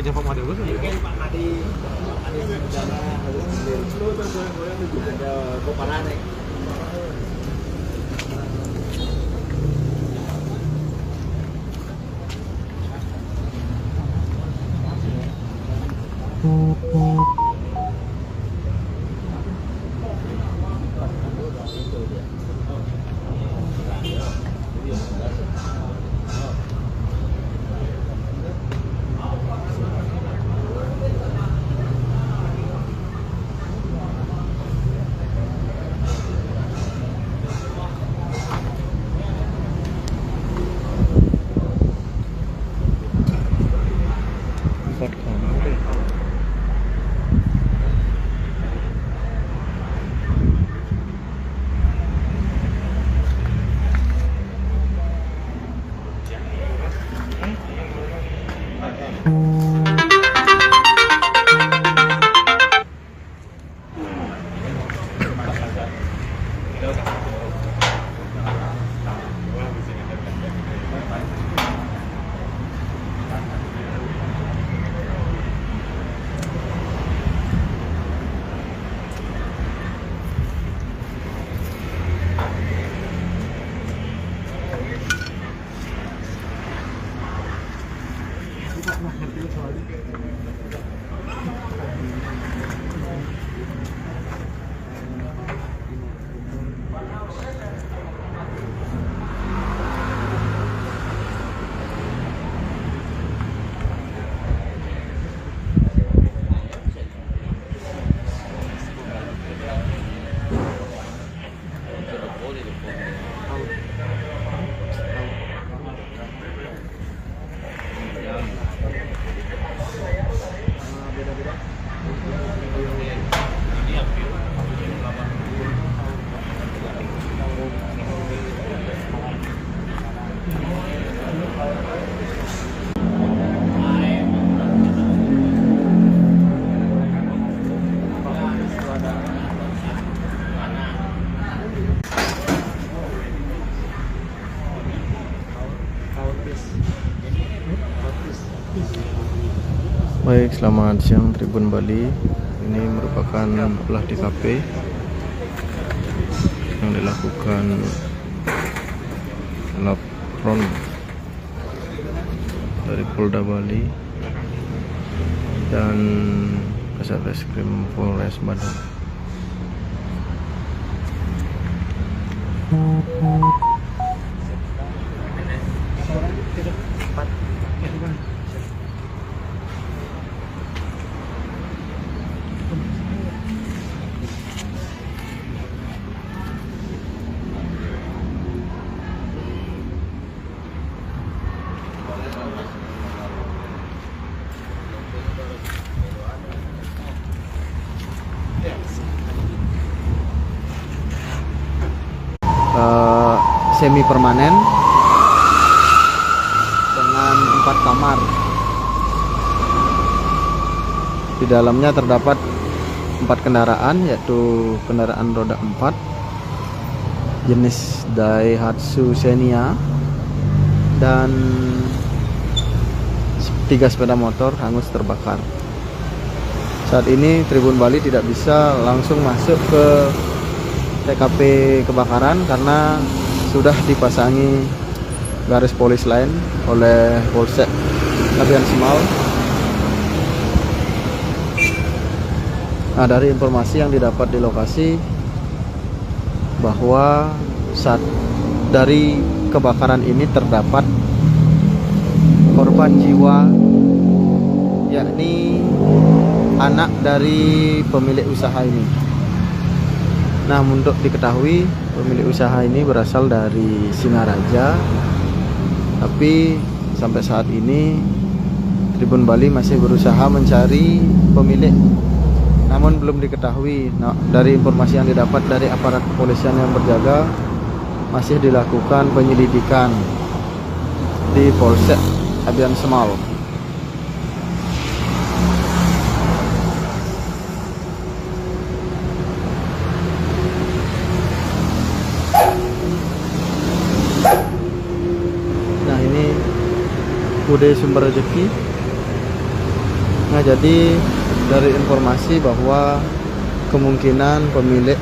kopinya Pak Made dulu. Pak Made ada koparan nih. Baik, selamat siang Tribun Bali. Ini merupakan olah TKP yang dilakukan lapron dari Polda Bali dan Kasatreskrim Polres Badung. Semi permanen dengan 4 kamar. Di dalamnya terdapat 4 kendaraan, yaitu kendaraan roda 4 jenis Daihatsu Xenia dan 3 sepeda motor hangus terbakar. Saat ini Tribun Bali tidak bisa langsung masuk ke TKP kebakaran karena sudah dipasangi garis polis lain oleh Polsek Labian Semal. Nah, dari informasi yang didapat di lokasi bahwa saat dari kebakaran ini terdapat korban jiwa, yakni anak dari pemilik usaha ini. Nah, untuk diketahui pemilik usaha ini berasal dari Singaraja, tapi sampai saat ini Tribun Bali masih berusaha mencari pemilik, namun belum diketahui. Nah, dari informasi yang didapat dari aparat kepolisian yang berjaga, masih dilakukan penyelidikan di Polsek Labian Semal. Bude Sumber Rezeki Nah, jadi dari informasi bahwa kemungkinan pemilik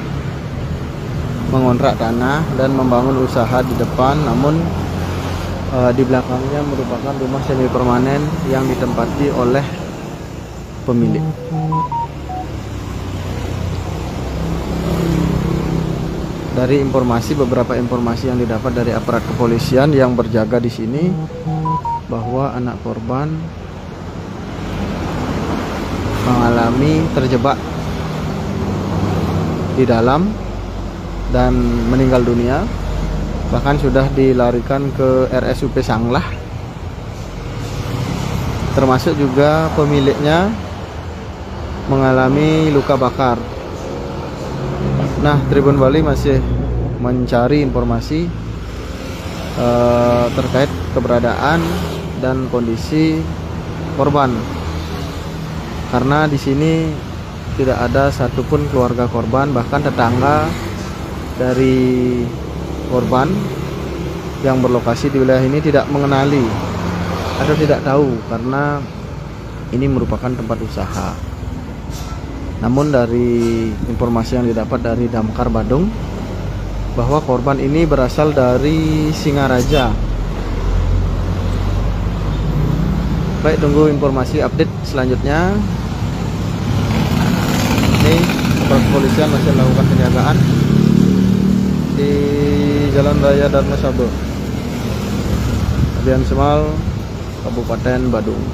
mengontrak tanah dan membangun usaha di depan, namun di belakangnya merupakan rumah semi permanen yang ditempati oleh pemilik. Dari beberapa informasi yang didapat dari aparat kepolisian yang berjaga di sini, bahwa anak korban mengalami terjebak di dalam dan meninggal dunia, bahkan sudah dilarikan ke RSUP Sanglah, termasuk juga pemiliknya mengalami luka bakar. Nah, Tribun Bali masih mencari informasi terkait keberadaan dan kondisi korban, karena di sini tidak ada satupun keluarga korban, bahkan tetangga dari korban yang berlokasi di wilayah ini tidak mengenali atau tidak tahu karena ini merupakan tempat usaha. Namun dari informasi yang didapat dari Damkar Badung, bahwa korban ini berasal dari Singaraja. Baik, tunggu informasi update selanjutnya. Ini aparat kepolisian masih melakukan penjagaan di Jalan Raya Dharma Saba, Abian Semal, Kabupaten Badung.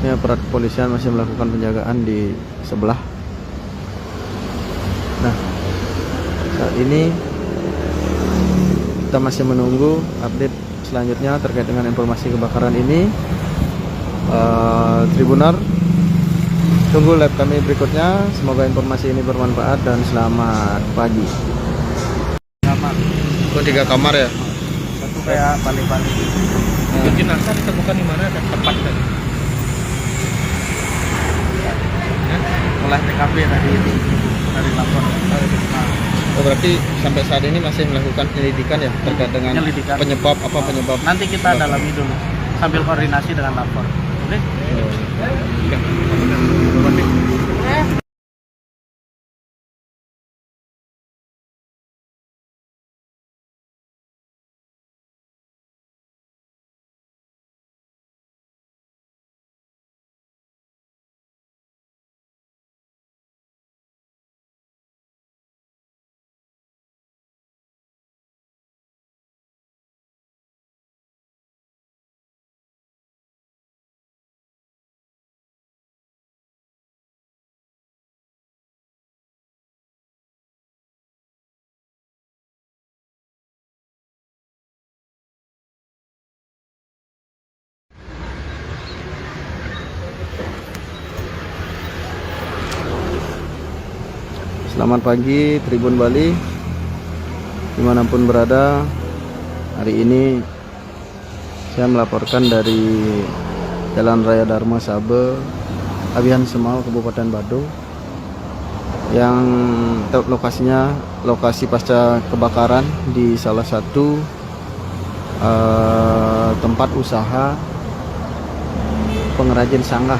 Ini aparat kepolisian masih melakukan penjagaan di sebelah. Nah, saat ini kita masih menunggu update selanjutnya terkait dengan informasi kebakaran ini. Tribunar, tunggu live kami berikutnya. Semoga informasi ini bermanfaat dan selamat pagi. Kamar. Oh, 3 kamar ya? Satu kayak balik-balik. Itu jenazah ditemukan di mana dan tepat tadi? Oleh TKP tadi itu dari lapor. Oh, berarti sampai saat ini masih melakukan penyelidikan ya terkait dengan Penyelidikan. penyebab penyebab. Nanti kita dalami dulu sambil koordinasi dengan lapor. Oke? Selamat pagi Tribun Bali, dimanapun berada. Hari ini saya melaporkan dari Jalan Raya Dharma Saba, Abian Semal, Kabupaten Badung, yang lokasinya lokasi pasca kebakaran di salah satu tempat usaha pengrajin sanggah.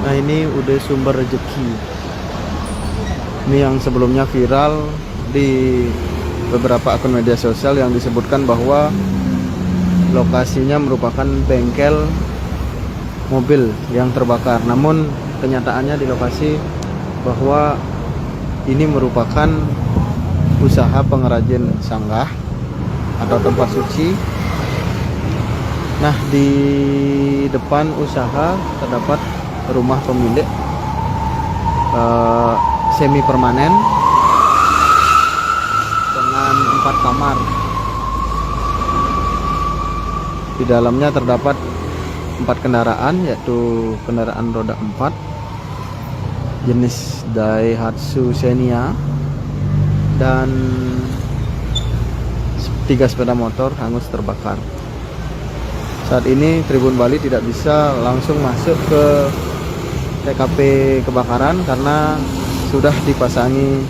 Nah, ini udah Sumber Rezeki. Ini yang sebelumnya viral di beberapa akun media sosial yang disebutkan bahwa lokasinya merupakan bengkel mobil yang terbakar. Namun kenyataannya di lokasi bahwa ini merupakan usaha pengrajin sanggah atau tempat suci. Nah, di depan usaha terdapat rumah pemilik semi permanen dengan 4 kamar. Di dalamnya terdapat 4 kendaraan, yaitu kendaraan roda 4 jenis Daihatsu Xenia dan 3 sepeda motor hangus terbakar. Saat ini Tribun Bali tidak bisa langsung masuk ke TKP kebakaran karena sudah dipasangi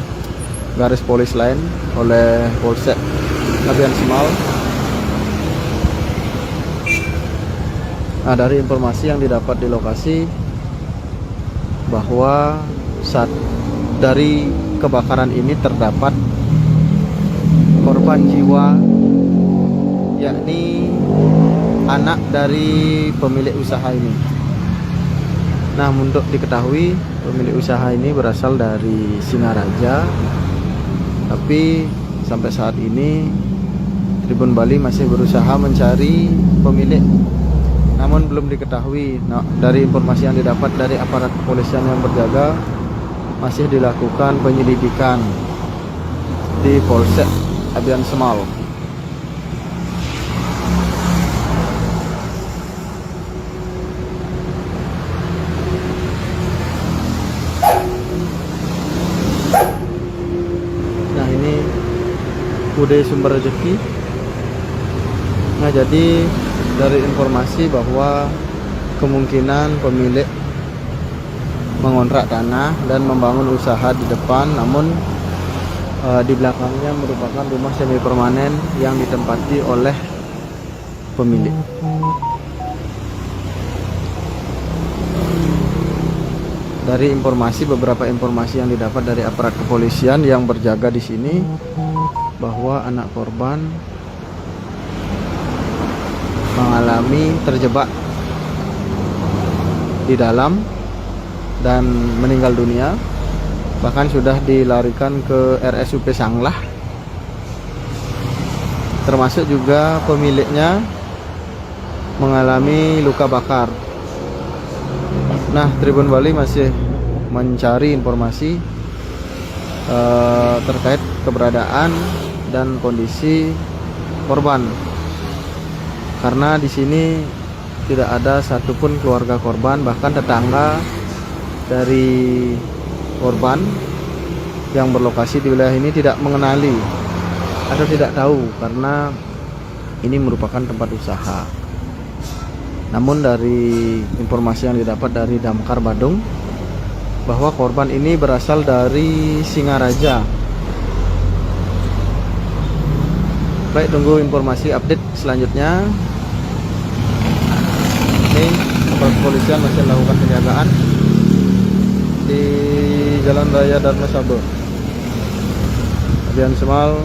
garis polis lain oleh Polsek Abian Semal. Nah, dari informasi yang didapat di lokasi bahwa saat dari kebakaran ini terdapat korban jiwa, yakni anak dari pemilik usaha ini. Nah, untuk diketahui pemilik usaha ini berasal dari Singaraja, tapi sampai saat ini Tribun Bali masih berusaha mencari pemilik, namun belum diketahui. Nah, dari informasi yang didapat dari aparat kepolisian yang berjaga, masih dilakukan penyelidikan di Polsek Abian Semal. Nah, ini UD Sumber Rezeki. Nah, jadi dari informasi bahwa kemungkinan pemilik mengontrak tanah dan membangun usaha di depan, namun di belakangnya merupakan rumah semi permanen yang ditempati oleh pemilik. Dari beberapa informasi yang didapat dari aparat kepolisian yang berjaga di sini, bahwa anak korban mengalami terjebak di dalam dan meninggal dunia, bahkan sudah dilarikan ke RSUP Sanglah, termasuk juga pemiliknya mengalami luka bakar. Nah, Tribun Bali masih mencari informasi terkait keberadaan dan kondisi korban, karena di sini tidak ada satupun keluarga korban, bahkan tetangga dari korban yang berlokasi di wilayah ini tidak mengenali atau tidak tahu, karena ini merupakan tempat usaha. Namun dari informasi yang didapat dari Damkar Badung, bahwa korban ini berasal dari Singaraja. Baik, tunggu informasi update selanjutnya. Ini aparat kepolisian masih melakukan penjagaan di Jalan Raya Dharma Saba, Abian Semal,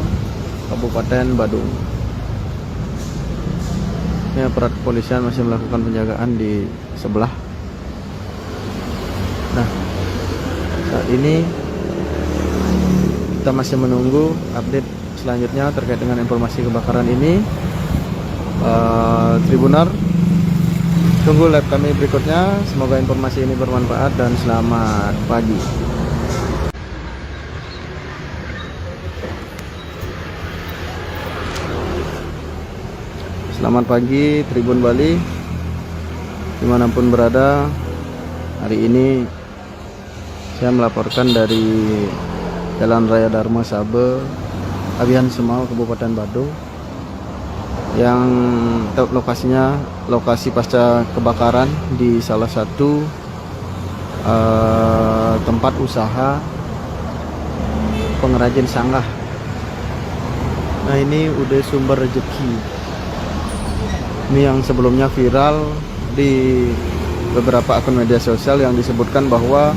Kabupaten Badung. Ini aparat kepolisian masih melakukan penjagaan di sebelah. Nah, saat ini kita masih menunggu update selanjutnya terkait dengan informasi kebakaran ini. Tribunar, tunggu live kami berikutnya. Semoga informasi ini bermanfaat dan selamat pagi. Selamat pagi Tribun Bali, dimanapun berada. Hari ini saya melaporkan dari Jalan Raya Dharma Saba, Abian Semal, Kabupaten Badung, yang lokasinya lokasi pasca kebakaran di salah satu tempat usaha pengrajin sanggah. Nah, ini udah Sumber Rezeki. Ini yang sebelumnya viral di beberapa akun media sosial yang disebutkan bahwa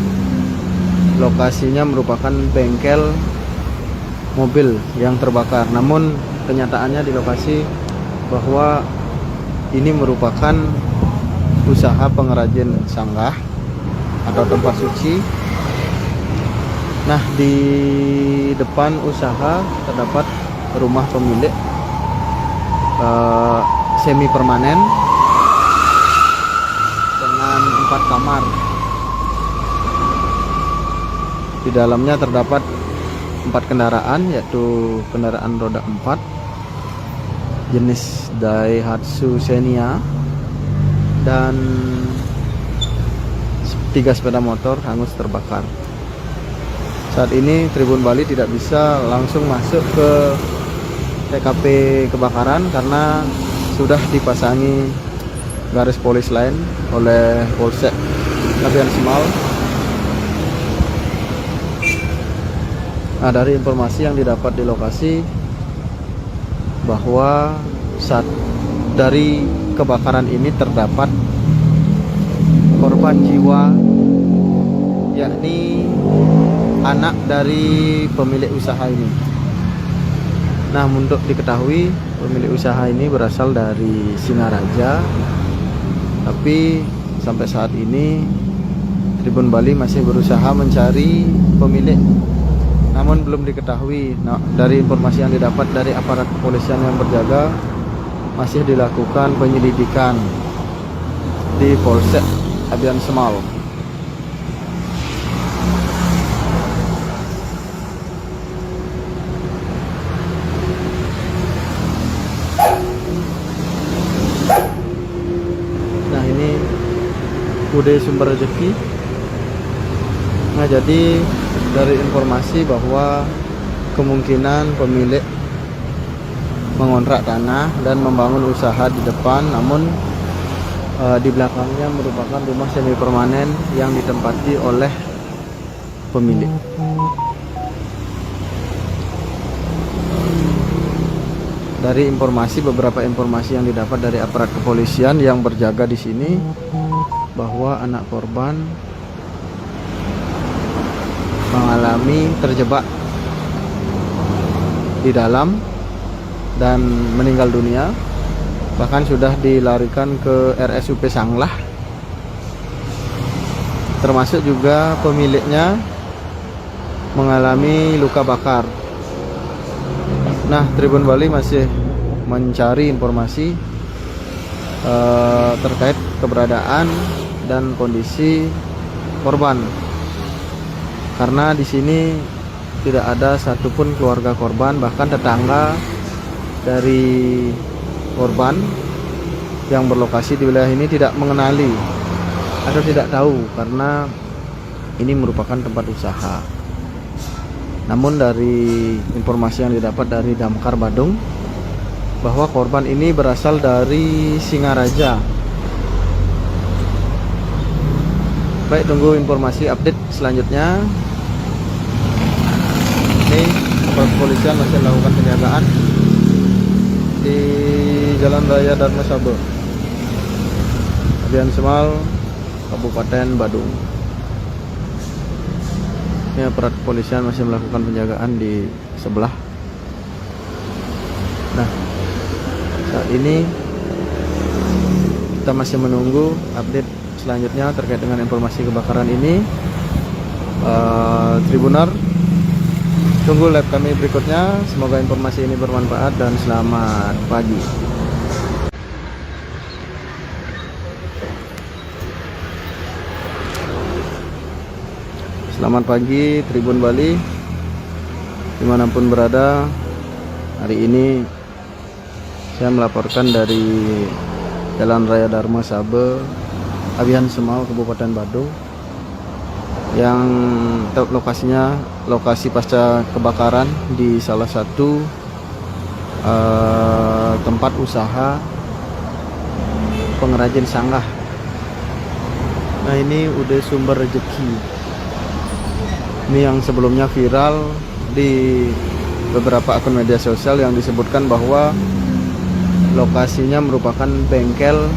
lokasinya merupakan bengkel mobil yang terbakar. Namun kenyataannya di lokasi bahwa ini merupakan usaha pengrajin sanggah atau tempat suci. Nah, di depan usaha terdapat rumah pemilik semi permanen dengan 4 kamar. Di dalamnya terdapat 4 kendaraan, yaitu kendaraan roda 4 jenis Daihatsu Xenia dan 3 sepeda motor hangus terbakar. Saat ini Tribun Bali tidak bisa langsung masuk ke TKP kebakaran karena sudah dipasangi garis polis lain oleh Polsek Abian Semal. Nah, dari informasi yang didapat di lokasi bahwa saat dari kebakaran ini terdapat korban jiwa, yakni anak dari pemilik usaha ini. Nah, untuk diketahui pemilik usaha ini berasal dari Singaraja, tapi sampai saat ini Tribun Bali masih berusaha mencari pemilik, namun belum diketahui. Nah, dari informasi yang didapat dari aparat kepolisian yang berjaga, masih dilakukan penyelidikan di Polsek Abian Semal. Nah, ini UD Sumber Rezeki. Nah, jadi dari informasi bahwa kemungkinan pemilik mengontrak tanah dan membangun usaha di depan, namun di belakangnya merupakan rumah semi permanen yang ditempati oleh pemilik. Dari beberapa informasi yang didapat dari aparat kepolisian yang berjaga di sini, bahwa anak korban mengalami terjebak di dalam dan meninggal dunia, bahkan sudah dilarikan ke RSUP Sanglah. Termasuk juga pemiliknya mengalami luka bakar. Nah, Tribun Bali masih mencari informasi terkait keberadaan dan kondisi korban, karena di sini tidak ada satupun keluarga korban, bahkan tetangga dari korban yang berlokasi di wilayah ini tidak mengenali atau tidak tahu, karena ini merupakan tempat usaha. Namun dari informasi yang didapat dari Damkar Badung, bahwa korban ini berasal dari Singaraja. Baik, tunggu informasi update selanjutnya. Ini aparat kepolisian masih melakukan penjagaan di Jalan Raya Dharma Saba, Abian Semal, Kabupaten Badung. Ini aparat kepolisian masih melakukan penjagaan di sebelah. Nah, saat ini kita masih menunggu update selanjutnya terkait dengan informasi kebakaran ini. Tribuner, tunggu live kami berikutnya. Semoga informasi ini bermanfaat dan selamat pagi. Selamat pagi Tribun Bali, dimanapun berada. Hari ini saya melaporkan dari Jalan Raya Dharma Saba, Abian Semal, Kabupaten Badung, yang lokasinya lokasi pasca kebakaran di salah satu tempat usaha pengrajin sanggah. Nah, ini udah Sumber Rezeki. Ini yang sebelumnya viral di beberapa akun media sosial yang disebutkan bahwa lokasinya merupakan bengkel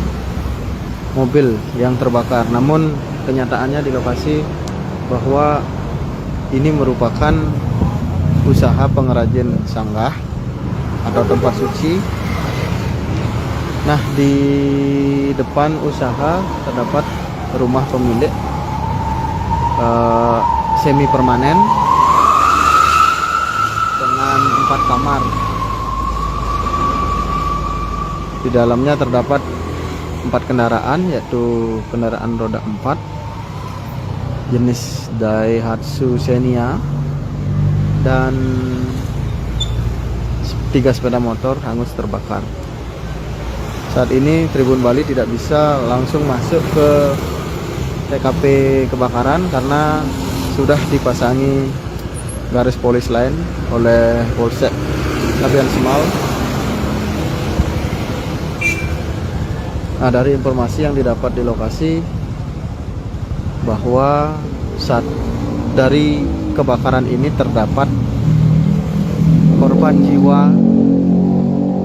mobil yang terbakar. Namun kenyataannya di lokasi bahwa ini merupakan usaha pengrajin sanggah atau tempat suci. Nah, di depan usaha terdapat rumah pemilik semi permanen dengan 4 kamar. Di dalamnya terdapat 4 kendaraan, yaitu kendaraan roda 4 jenis Daihatsu Xenia dan 3 sepeda motor hangus terbakar. Saat ini Tribun Bali tidak bisa langsung masuk ke TKP kebakaran karena sudah dipasangi garis polis lain oleh Polsek Abian Semal. Nah, dari informasi yang didapat di lokasi bahwa saat dari kebakaran ini terdapat korban jiwa,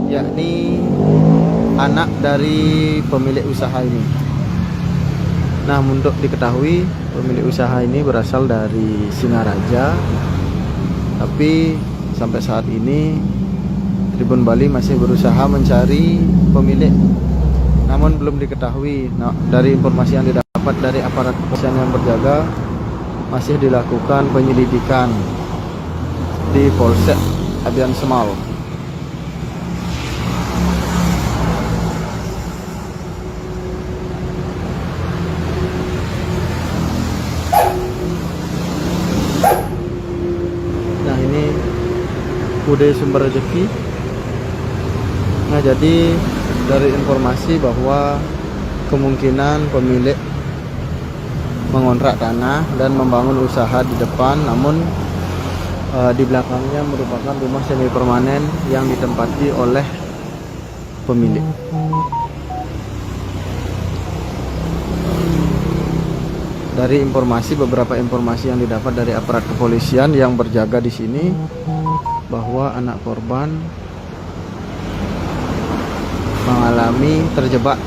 yakni anak dari pemilik usaha ini. Nah, untuk diketahui pemilik usaha ini berasal dari Singaraja, tapi sampai saat ini Tribun Bali masih berusaha mencari pemilik, namun belum diketahui. Nah, dari informasi yang didapat dari aparat kepolisian yang berjaga, masih dilakukan penyelidikan di Polsek Abian Semal. Nah, ini UD Sumber Rezeki. Nah, jadi dari informasi bahwa kemungkinan pemilik mengontrak tanah dan membangun usaha di depan, namun di belakangnya merupakan rumah semi permanen yang ditempati oleh pemilik. Dari beberapa informasi yang didapat dari aparat kepolisian yang berjaga di sini, bahwa anak korban mengalami terjebak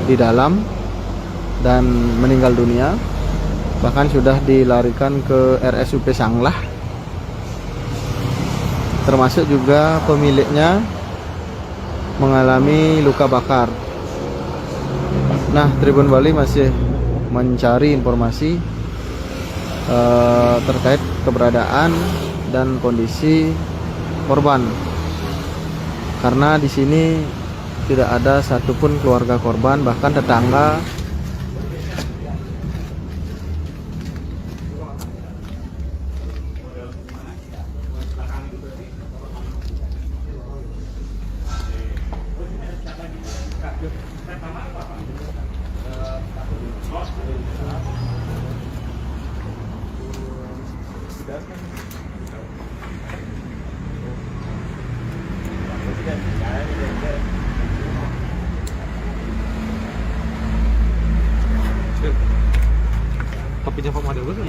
di dalam dan meninggal dunia, bahkan sudah dilarikan ke RSUP Sanglah. Termasuk juga pemiliknya mengalami luka bakar. Nah, Tribun Bali masih mencari informasi terkait keberadaan dan kondisi korban, karena di sini tidak ada satupun keluarga korban, bahkan tetangga kopinya Pak Made dulu.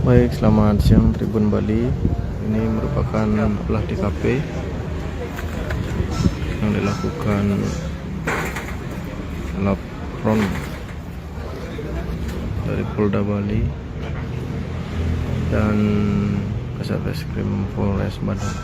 Baik, selamat siang Tribun Bali. Ini merupakan olah TKP yang dilakukan lapron dari Polda Bali dan Kasat Reskrim Polres Badung.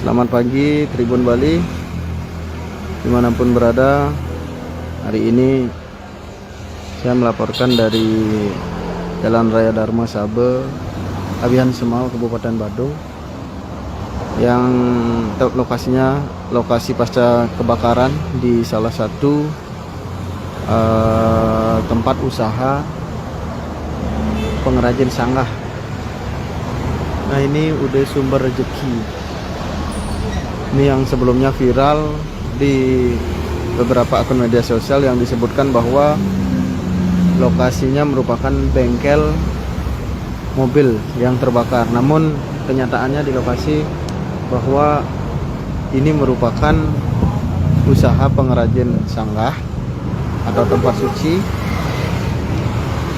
Selamat pagi Tribun Bali, dimanapun berada. Hari ini saya melaporkan dari Jalan Raya Dharma Sabe, Abihan Semau, Kabupaten Badung, yang lokasinya lokasi pasca kebakaran di salah satu tempat usaha pengrajin sanggah. Nah, ini udah Sumber Rezeki. Ini yang sebelumnya viral di beberapa akun media sosial yang disebutkan bahwa lokasinya merupakan bengkel mobil yang terbakar. Namun kenyataannya di lokasi bahwa ini merupakan usaha pengrajin sanggah atau tempat suci.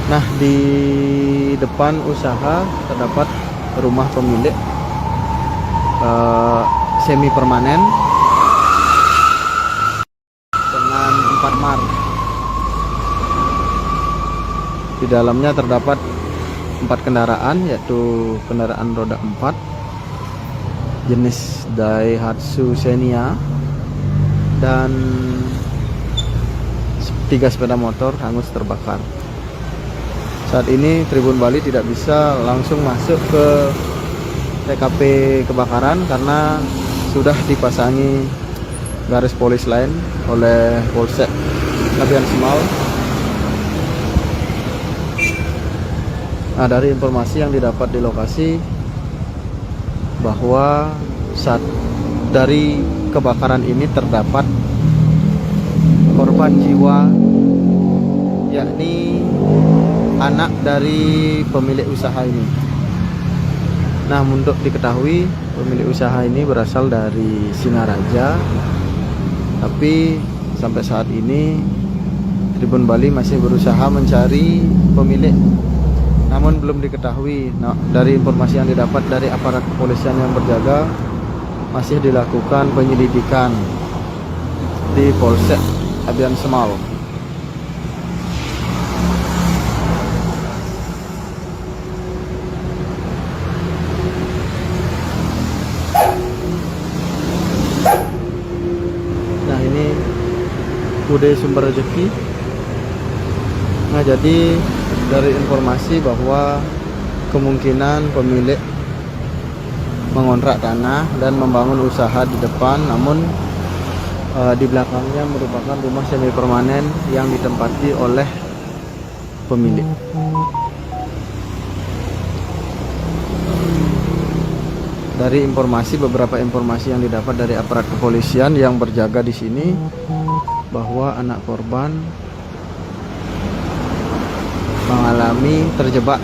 Nah, di depan usaha terdapat rumah pemilik semi permanen dengan 4 mar. Di dalamnya terdapat 4 kendaraan, yaitu kendaraan roda 4 jenis Daihatsu Xenia dan 3 sepeda motor hangus terbakar. Saat ini Tribun Bali tidak bisa langsung masuk ke TKP kebakaran karena sudah dipasangi garis polis lain oleh Polsek Abihan Semau. Nah, dari informasi yang didapat di lokasi bahwa saat dari kebakaran ini terdapat korban jiwa, yakni anak dari pemilik usaha ini. Nah, untuk diketahui pemilik usaha ini berasal dari Singaraja, tapi sampai saat ini Tribun Bali masih berusaha mencari pemilik, namun belum diketahui. Nah, dari informasi yang didapat dari aparat kepolisian yang berjaga, masih dilakukan penyelidikan di Polsek Abihan Semau. Sumber Rezeki. Nah, jadi dari informasi bahwa kemungkinan pemilik mengontrak tanah dan membangun usaha di depan, namun di belakangnya merupakan rumah semi permanen yang ditempati oleh pemilik. Dari beberapa informasi yang didapat dari aparat kepolisian yang berjaga di sini, bahwa anak korban mengalami terjebak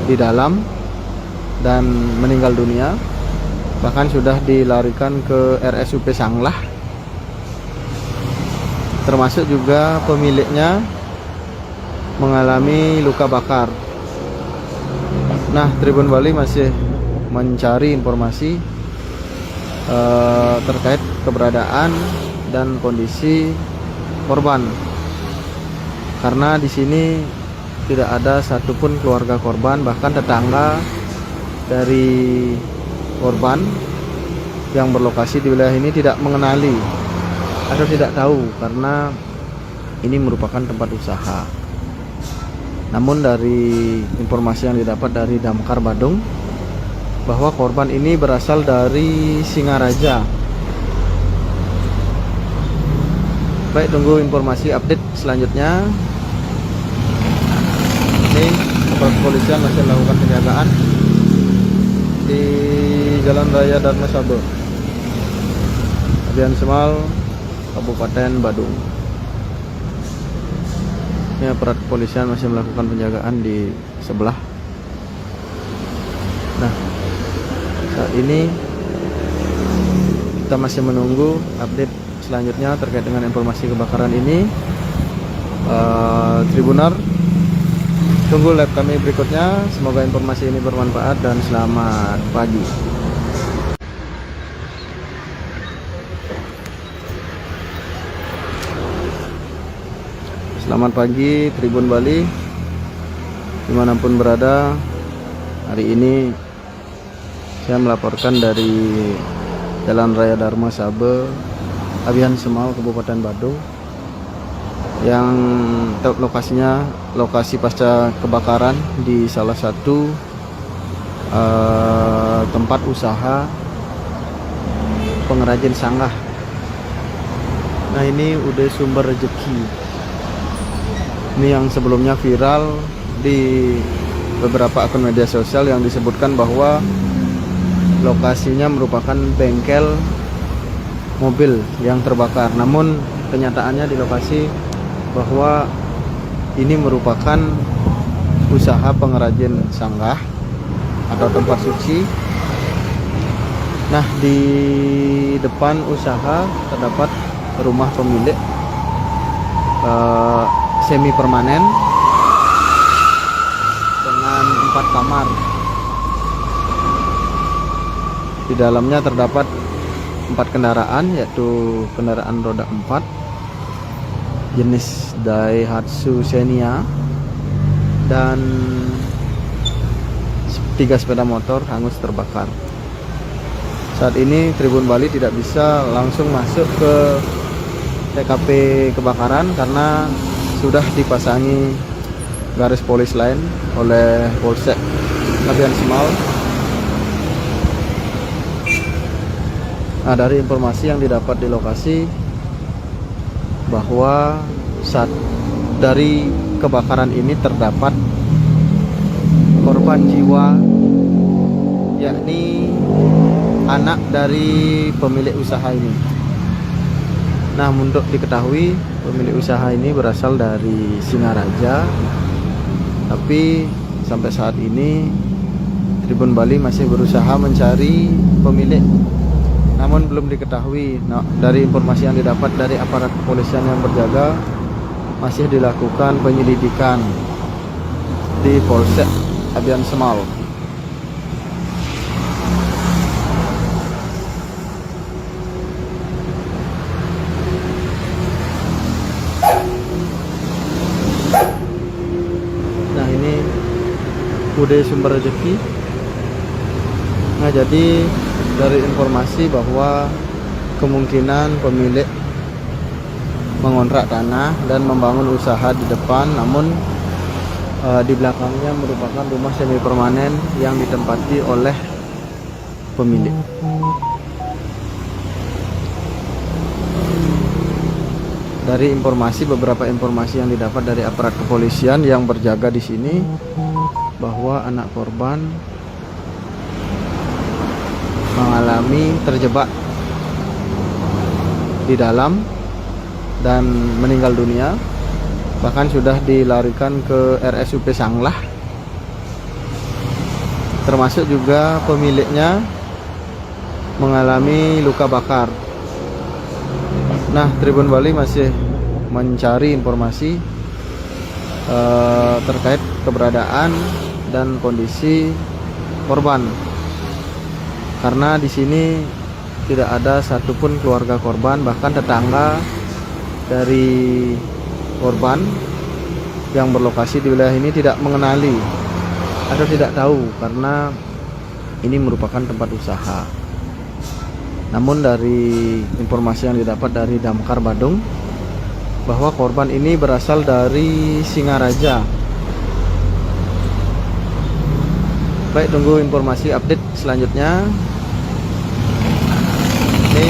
di dalam dan meninggal dunia, bahkan sudah dilarikan ke RSUP Sanglah. Termasuk juga pemiliknya mengalami luka bakar. Nah, Tribun Bali masih mencari informasi terkait keberadaan dan kondisi korban, karena di sini tidak ada satupun keluarga korban, bahkan tetangga dari korban yang berlokasi di wilayah ini tidak mengenali atau tidak tahu karena ini merupakan tempat usaha. Namun dari informasi yang didapat dari Damkar Badung, bahwa korban ini berasal dari Singaraja. Baik, tunggu informasi update selanjutnya. Ini aparat kepolisian masih melakukan penjagaan di Jalan Raya Dharma Saba, Abian Semal, Kabupaten Badung. Ini aparat kepolisian masih melakukan penjagaan di sebelah. Nah, saat ini kita masih menunggu update selanjutnya terkait dengan informasi kebakaran ini. Tribunar, tunggu live kami berikutnya. Semoga informasi ini bermanfaat dan selamat pagi. Selamat pagi Tribun Bali, dimanapun berada. Hari ini saya melaporkan dari Jalan Raya Dharma Saba, Abian Semal, Kabupaten Badung, yang lokasinya lokasi pasca kebakaran di salah satu tempat usaha pengrajin sanggah. Nah, ini udah Sumber Rezeki. Ini yang sebelumnya viral di beberapa akun media sosial yang disebutkan bahwa lokasinya merupakan bengkel mobil yang terbakar. Namun kenyataannya di lokasi bahwa ini merupakan usaha pengrajin sanggah atau tempat suci. Nah, di depan usaha terdapat rumah pemilik semi permanen dengan 4 kamar. Di dalamnya terdapat 4 kendaraan, yaitu kendaraan roda 4 jenis Daihatsu Xenia dan 3 sepeda motor hangus terbakar. Saat ini Tribun Bali tidak bisa langsung masuk ke TKP kebakaran karena sudah dipasangi garis polis lain oleh Polsek Abian Semal. Nah, dari informasi yang didapat di lokasi bahwa saat dari kebakaran ini terdapat korban jiwa, yakni anak dari pemilik usaha ini. Nah, untuk diketahui pemilik usaha ini berasal dari Singaraja, tapi sampai saat ini Tribun Bali masih berusaha mencari pemilik, namun belum diketahui. Nah, dari informasi yang didapat dari aparat kepolisian yang berjaga, masih dilakukan penyelidikan di Polsek Abian Semal. Udah Sumber Rezeki. Nah, jadi dari informasi bahwa kemungkinan pemilik mengontrak tanah dan membangun usaha di depan, namun di belakangnya merupakan rumah semi permanen yang ditempati oleh pemilik. Dari beberapa informasi yang didapat dari aparat kepolisian yang berjaga di sini, bahwa anak korban mengalami terjebak di dalam dan meninggal dunia, bahkan sudah dilarikan ke RSUP Sanglah, termasuk juga pemiliknya mengalami luka bakar. Nah, Tribun Bali masih mencari informasi terkait keberadaan dan kondisi korban, karena di sini tidak ada satupun keluarga korban, bahkan tetangga dari korban yang berlokasi di wilayah ini tidak mengenali atau tidak tahu karena ini merupakan tempat usaha. Namun dari informasi yang didapat dari Damkar Badung, bahwa korban ini berasal dari Singaraja. Baik, tunggu informasi update selanjutnya. Ini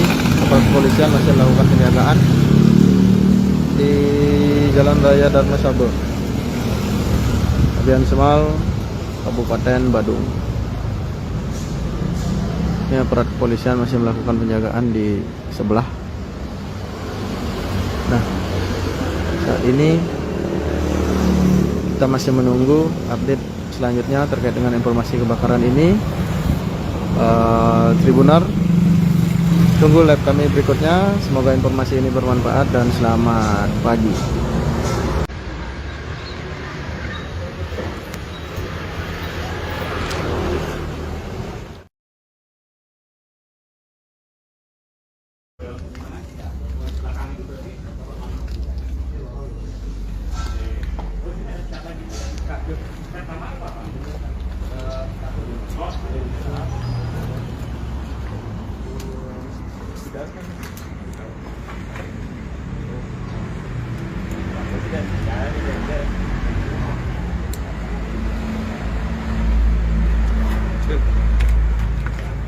aparat kepolisian masih melakukan penjagaan di Jalan Raya Dharma Sabo, Abian Semal, Kabupaten Badung. Ini aparat kepolisian masih melakukan penjagaan di sebelah. Nah, saat ini kita masih menunggu update selanjutnya terkait dengan informasi kebakaran ini. Tribunar, tunggu live kami berikutnya. Semoga informasi ini bermanfaat dan selamat pagi.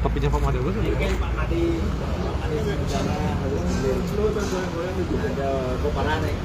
Kopinya Pak Made bos? Ada koparan nih.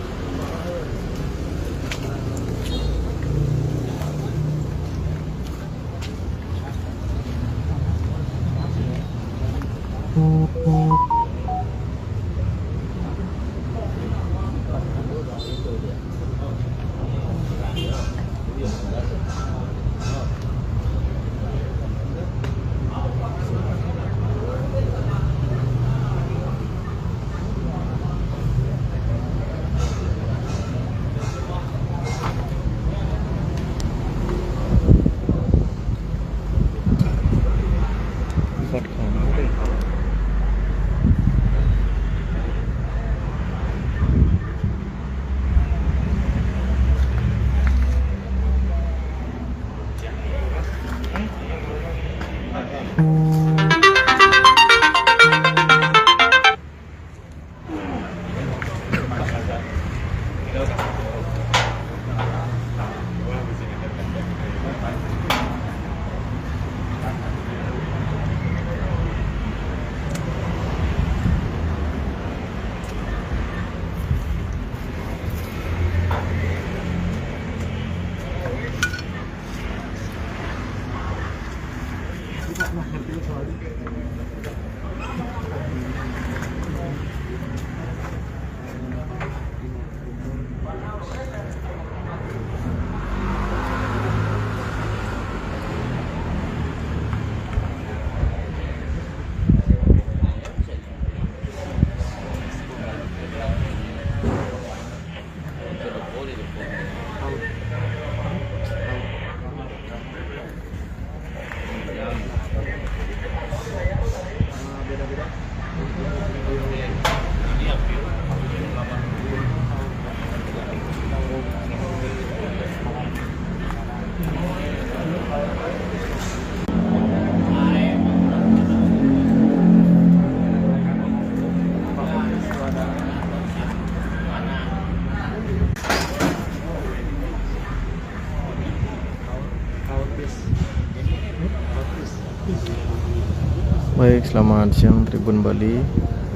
Baik, selamat siang Tribun Bali.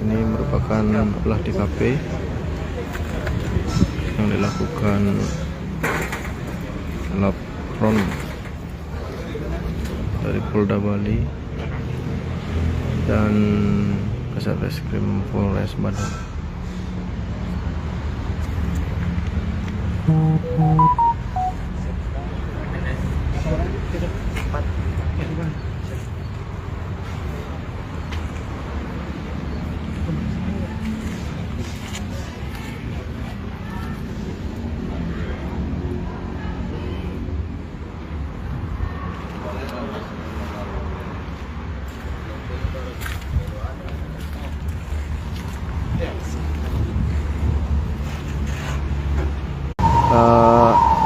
Ini merupakan olah TKP yang dilakukan lapron dari Polda Bali dan Kasatreskrim Polres Badung.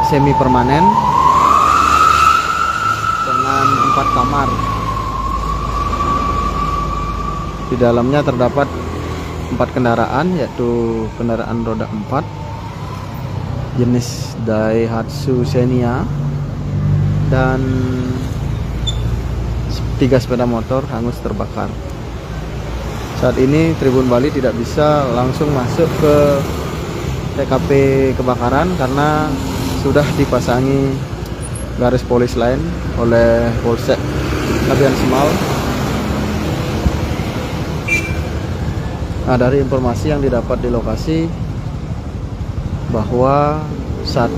Semi permanen dengan 4 kamar. Di dalamnya terdapat 4 kendaraan, yaitu kendaraan roda 4 jenis Daihatsu Xenia dan 3 sepeda motor hangus terbakar. Saat ini Tribun Bali tidak bisa langsung masuk ke TKP kebakaran karena sudah dipasangi garis polis lain oleh Polsek Abian Semal. Nah, dari informasi yang didapat di lokasi bahwa saat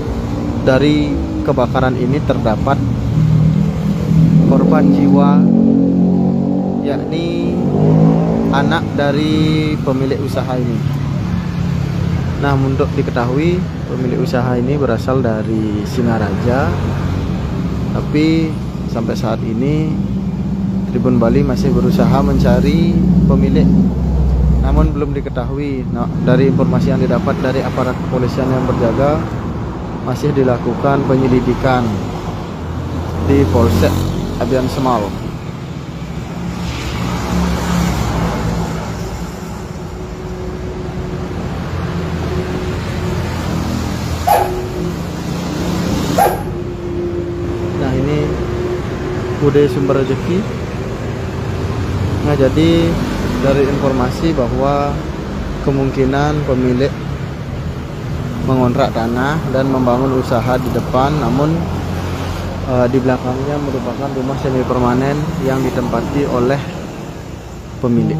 dari kebakaran ini terdapat korban jiwa, yakni anak dari pemilik usaha ini. Nah, untuk diketahui pemilik usaha ini berasal dari Singaraja, tapi sampai saat ini Tribun Bali masih berusaha mencari pemilik, namun belum diketahui. Nah, dari informasi yang didapat dari aparat kepolisian yang berjaga, masih dilakukan penyelidikan di Polsek Abian Semal. Nah, ini Bude Sumber Rezeki. Nah, jadi dari informasi bahwa kemungkinan pemilik mengontrak tanah dan membangun usaha di depan, namun di belakangnya merupakan rumah semi permanen yang ditempati oleh pemilik.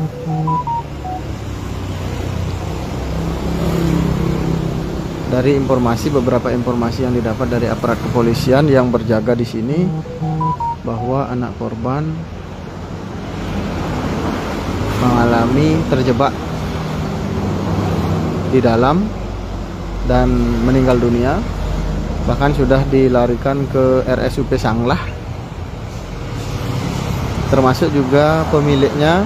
Dari beberapa informasi yang didapat dari aparat kepolisian yang berjaga di sini, bahwa anak korban mengalami terjebak di dalam dan meninggal dunia, bahkan sudah dilarikan ke RSUP Sanglah, termasuk juga pemiliknya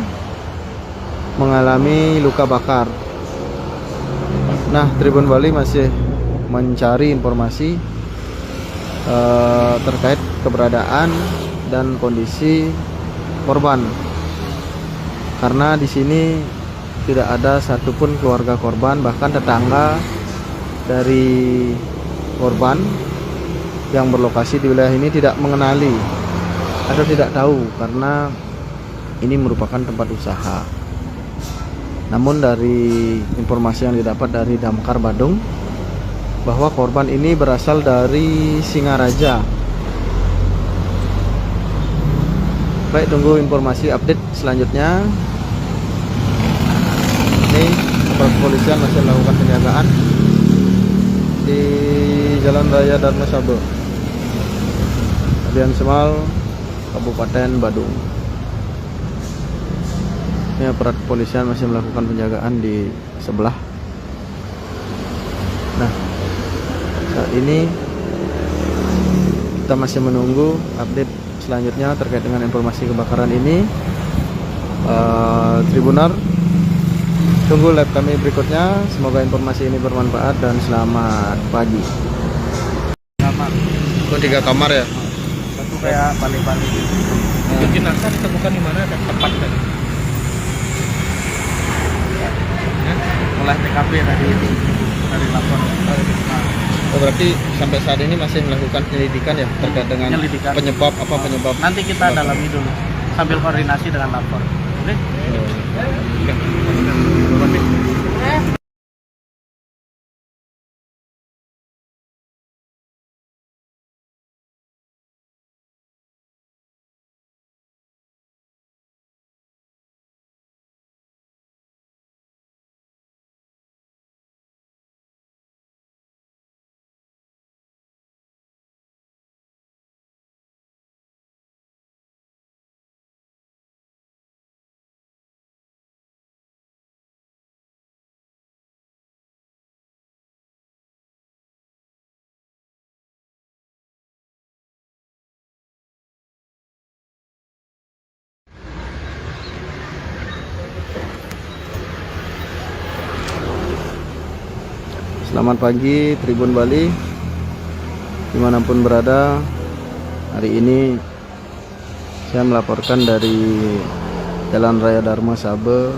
mengalami luka bakar. Nah, Tribun Bali masih mencari informasi terkait keberadaan dan kondisi korban, karena di sini tidak ada satupun keluarga korban, bahkan tetangga dari korban yang berlokasi di wilayah ini tidak mengenali atau tidak tahu karena ini merupakan tempat usaha. Namun dari informasi yang didapat dari Damkar Badung, bahwa korban ini berasal dari Singaraja. Baik, tunggu informasi update selanjutnya. Ini aparat kepolisian masih melakukan penjagaan di Jalan Raya Dharma Sabo, Abian Semal, Kabupaten Badung. Ini aparat kepolisian masih melakukan penjagaan di sebelah. Nah, saat ini kita masih menunggu update selanjutnya terkait dengan informasi kebakaran ini. Tribunar, tunggu live kami berikutnya. Semoga informasi ini bermanfaat dan selamat pagi. Kamar. Oh, 3 kamar ya? Satu kayak balik-balik. Itu jenazah ditemukan di mana dan tepat tadi? Oleh TKP tadi itu dari lapor. Oh, berarti sampai saat ini masih melakukan penyelidikan ya terkait dengan Penyelidikan. penyebab apa penyebab? Nanti kita dalami dulu. sambil koordinasi dengan lapor. Oke? Oke. Terima kasih. Selamat pagi Tribun Bali, dimanapun berada. Hari ini saya melaporkan dari Jalan Raya Dharma Sabe,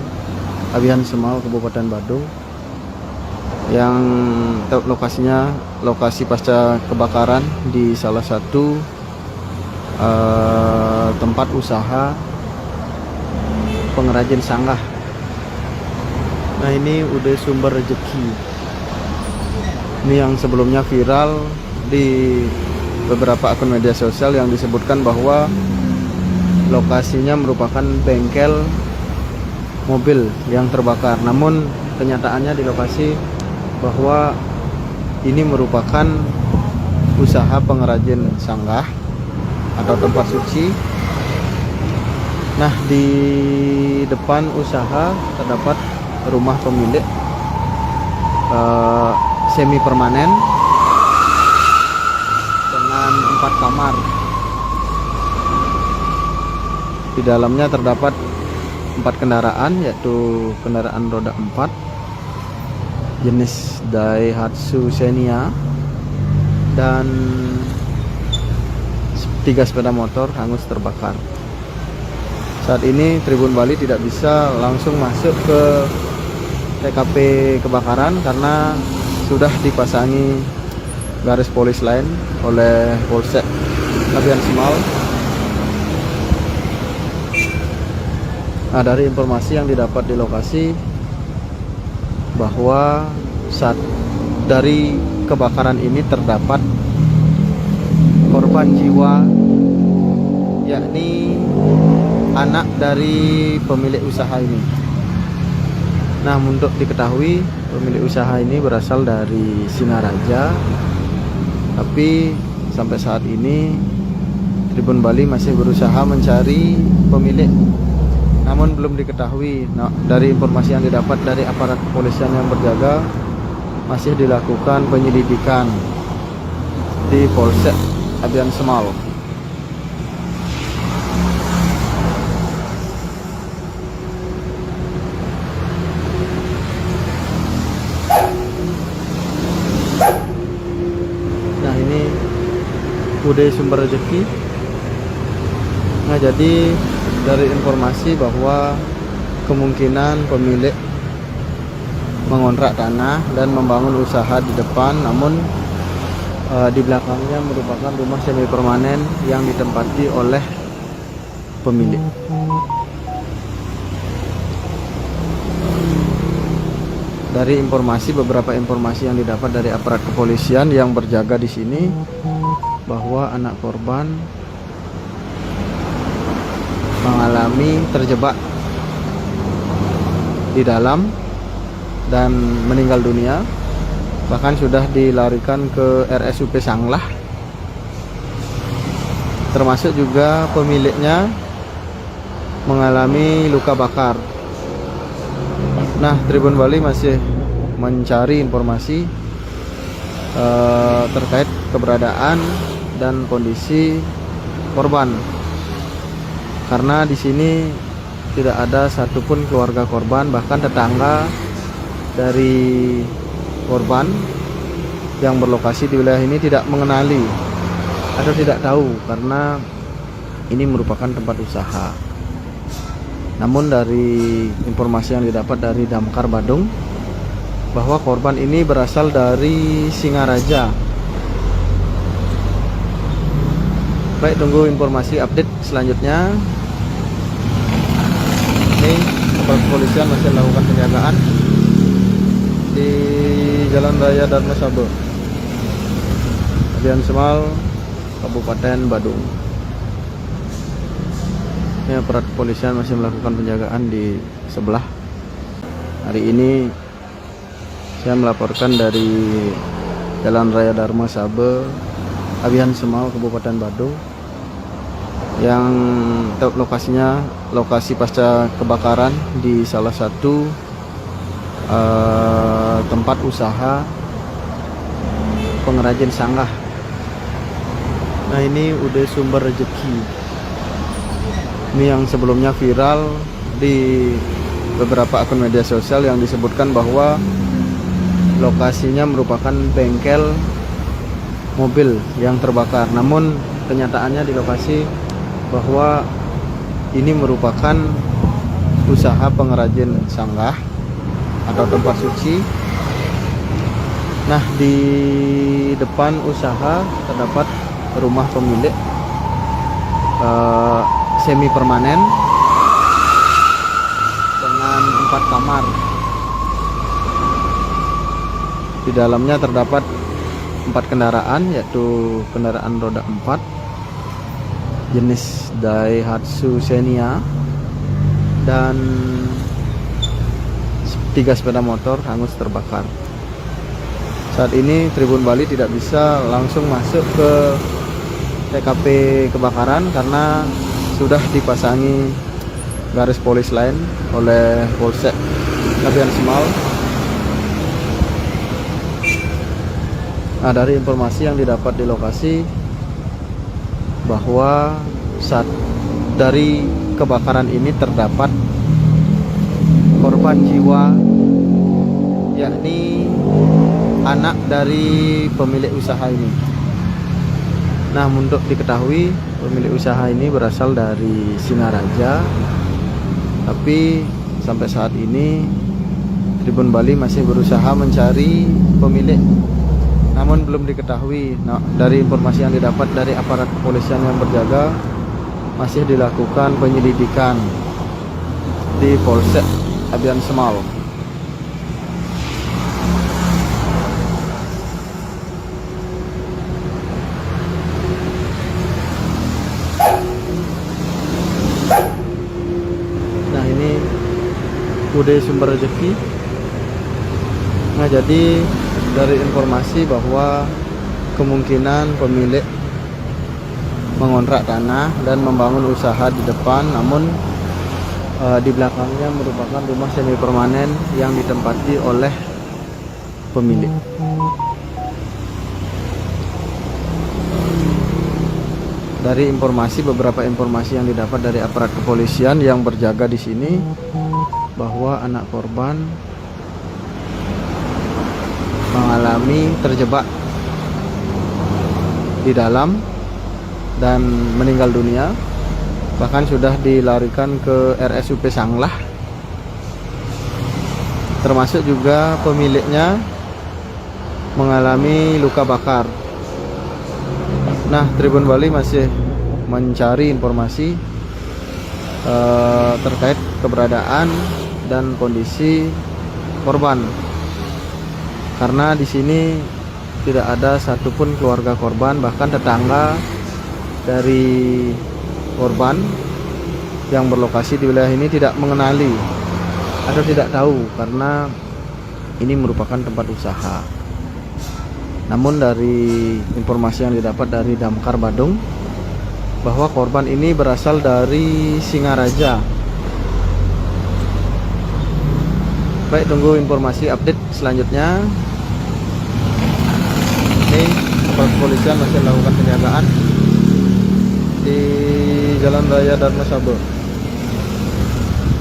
Abihan Semal, Kabupaten Badung, yang lokasinya lokasi pasca kebakaran di salah satu tempat usaha pengrajin sanggah. Nah, ini udah Sumber Rezeki. Ini yang sebelumnya viral di beberapa akun media sosial yang disebutkan bahwa lokasinya merupakan bengkel mobil yang terbakar. Namun kenyataannya di lokasi bahwa ini merupakan usaha pengrajin sanggah atau tempat suci. Nah, di depan usaha terdapat rumah pemilik semi permanen dengan 4 kamar. Di dalamnya terdapat 4 kendaraan, yaitu kendaraan roda 4 jenis Daihatsu Xenia dan 3 sepeda motor hangus terbakar. Saat ini Tribun Bali tidak bisa langsung masuk ke TKP kebakaran karena sudah dipasangi garis polis lain oleh Polsek Abihan Semal. Nah, dari informasi yang didapat di lokasi bahwa saat dari kebakaran ini terdapat korban jiwa, yakni anak dari pemilik usaha ini. Nah, untuk diketahui pemilik usaha ini berasal dari Singaraja, tapi sampai saat ini Tribun Bali masih berusaha mencari pemilik, namun belum diketahui. Nah, dari informasi yang didapat dari aparat kepolisian yang berjaga, masih dilakukan penyelidikan di Polsek Abihan Semal. Nah, ini udah Sumber Rezeki. Nah, jadi dari informasi bahwa kemungkinan pemilik mengontrak tanah dan membangun usaha di depan, namun di belakangnya merupakan rumah semi permanen yang ditempati oleh pemilik. Dari beberapa informasi yang didapat dari aparat kepolisian yang berjaga di sini, bahwa anak korban mengalami terjebak di dalam dan meninggal dunia, bahkan sudah dilarikan ke RSUP Sanglah. Termasuk juga pemiliknya mengalami luka bakar. Nah, Tribun Bali masih mencari informasi terkait keberadaan dan kondisi korban, karena di sini tidak ada satupun keluarga korban, bahkan tetangga dari korban yang berlokasi di wilayah ini tidak mengenali atau tidak tahu karena ini merupakan tempat usaha. Namun dari informasi yang didapat dari Damkar Badung bahwa korban ini berasal dari Singaraja. Baik, tunggu informasi update selanjutnya. kepolisian masih melakukan penjagaan di Jalan Raya Dharma Saba, Abian Semal, Kabupaten Badung. Ini aparat kepolisian masih melakukan penjagaan di sebelah. Hari ini saya melaporkan dari Jalan Raya Dharma Saba, Abian Semal, Kabupaten Badung, yang lokasinya lokasi pasca kebakaran di salah satu tempat usaha pengrajin sanggah. Nah, ini udah sumber rezeki. Ini yang sebelumnya viral di beberapa akun media sosial yang disebutkan bahwa lokasinya merupakan bengkel mobil yang terbakar. Namun kenyataannya di lokasi bahwa ini merupakan usaha pengrajin sanggah atau tempat suci. Nah, di depan usaha terdapat rumah pemilik semi permanen dengan 4 kamar. Di dalamnya terdapat 4 kendaraan, yaitu kendaraan roda 4 jenis Daihatsu Xenia dan 3 sepeda motor hangus terbakar. Saat ini Tribun Bali tidak bisa langsung masuk ke TKP kebakaran karena sudah dipasangi garis polis lain oleh Polsek Abian Semal. Nah, dari informasi yang didapat di lokasi bahwa saat dari kebakaran ini terdapat korban jiwa, yakni anak dari pemilik usaha ini. Nah, untuk diketahui pemilik usaha ini berasal dari Singaraja, tapi sampai saat ini Tribun Bali masih berusaha mencari pemilik, namun belum diketahui. Nah, dari informasi yang didapat dari aparat kepolisian yang berjaga, masih dilakukan penyelidikan di Polsek Abian Semal. Nah, ini udah sumber rezeki. Nah, jadi dari informasi bahwa kemungkinan pemilik mengontrak tanah dan membangun usaha di depan, namun di belakangnya merupakan rumah semi permanen yang ditempati oleh pemilik. Dari beberapa informasi yang didapat dari aparat kepolisian yang berjaga di sini, bahwa anak korban mengalami terjebak di dalam dan meninggal dunia, bahkan sudah dilarikan ke RSUP Sanglah. Termasuk juga pemiliknya mengalami luka bakar. Nah, Tribun Bali masih mencari informasi terkait keberadaan dan kondisi korban, karena di sini tidak ada satupun keluarga korban, bahkan tetangga dari korban yang berlokasi di wilayah ini tidak mengenali atau tidak tahu karena ini merupakan tempat usaha. Namun dari informasi yang didapat dari Damkar Badung bahwa korban ini berasal dari Singaraja. Baik, tunggu informasi update selanjutnya. Ini aparat kepolisian masih melakukan penjagaan di Jalan Raya Dharma Saba,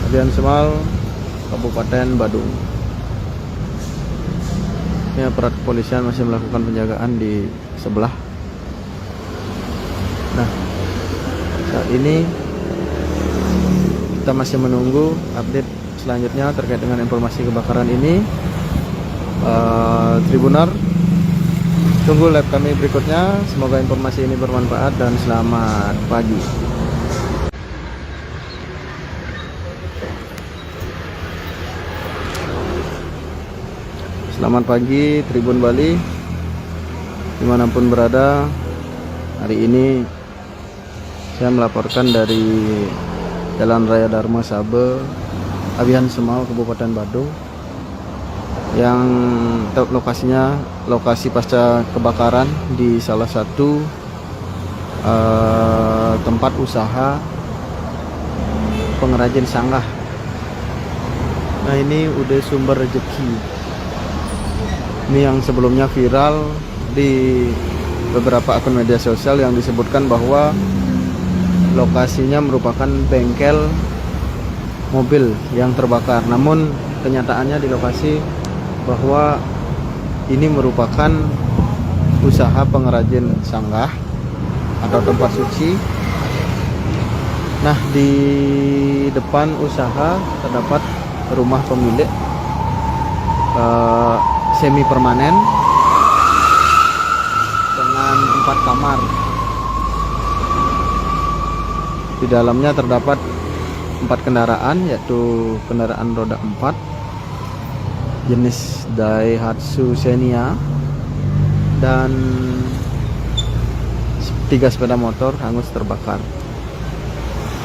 Abian Semal, Kabupaten Badung. Ini aparat kepolisian masih melakukan penjagaan di sebelah. Nah, saat ini kita masih menunggu update selanjutnya terkait dengan informasi kebakaran ini. Tribuner, tunggu live kami berikutnya. Semoga informasi ini bermanfaat dan selamat pagi. Selamat pagi Tribun Bali, dimanapun berada. Hari ini saya melaporkan dari Jalan Raya Dharma Sabe, Abihan Semau, Kabupaten Badung, yang lokasinya lokasi pasca kebakaran di salah satu tempat usaha pengrajin sanggah. Nah, ini udah Sumber Rezeki. Ini yang sebelumnya viral di beberapa akun media sosial yang disebutkan bahwa lokasinya merupakan bengkel mobil yang terbakar. Namun kenyataannya di lokasi bahwa ini merupakan usaha pengrajin sanggah atau tempat suci. Nah, di depan usaha terdapat rumah pemilik semi permanen dengan 4 kamar. Di dalamnya terdapat 4 kendaraan, yaitu kendaraan roda 4 jenis Daihatsu Xenia dan 3 sepeda motor hangus terbakar.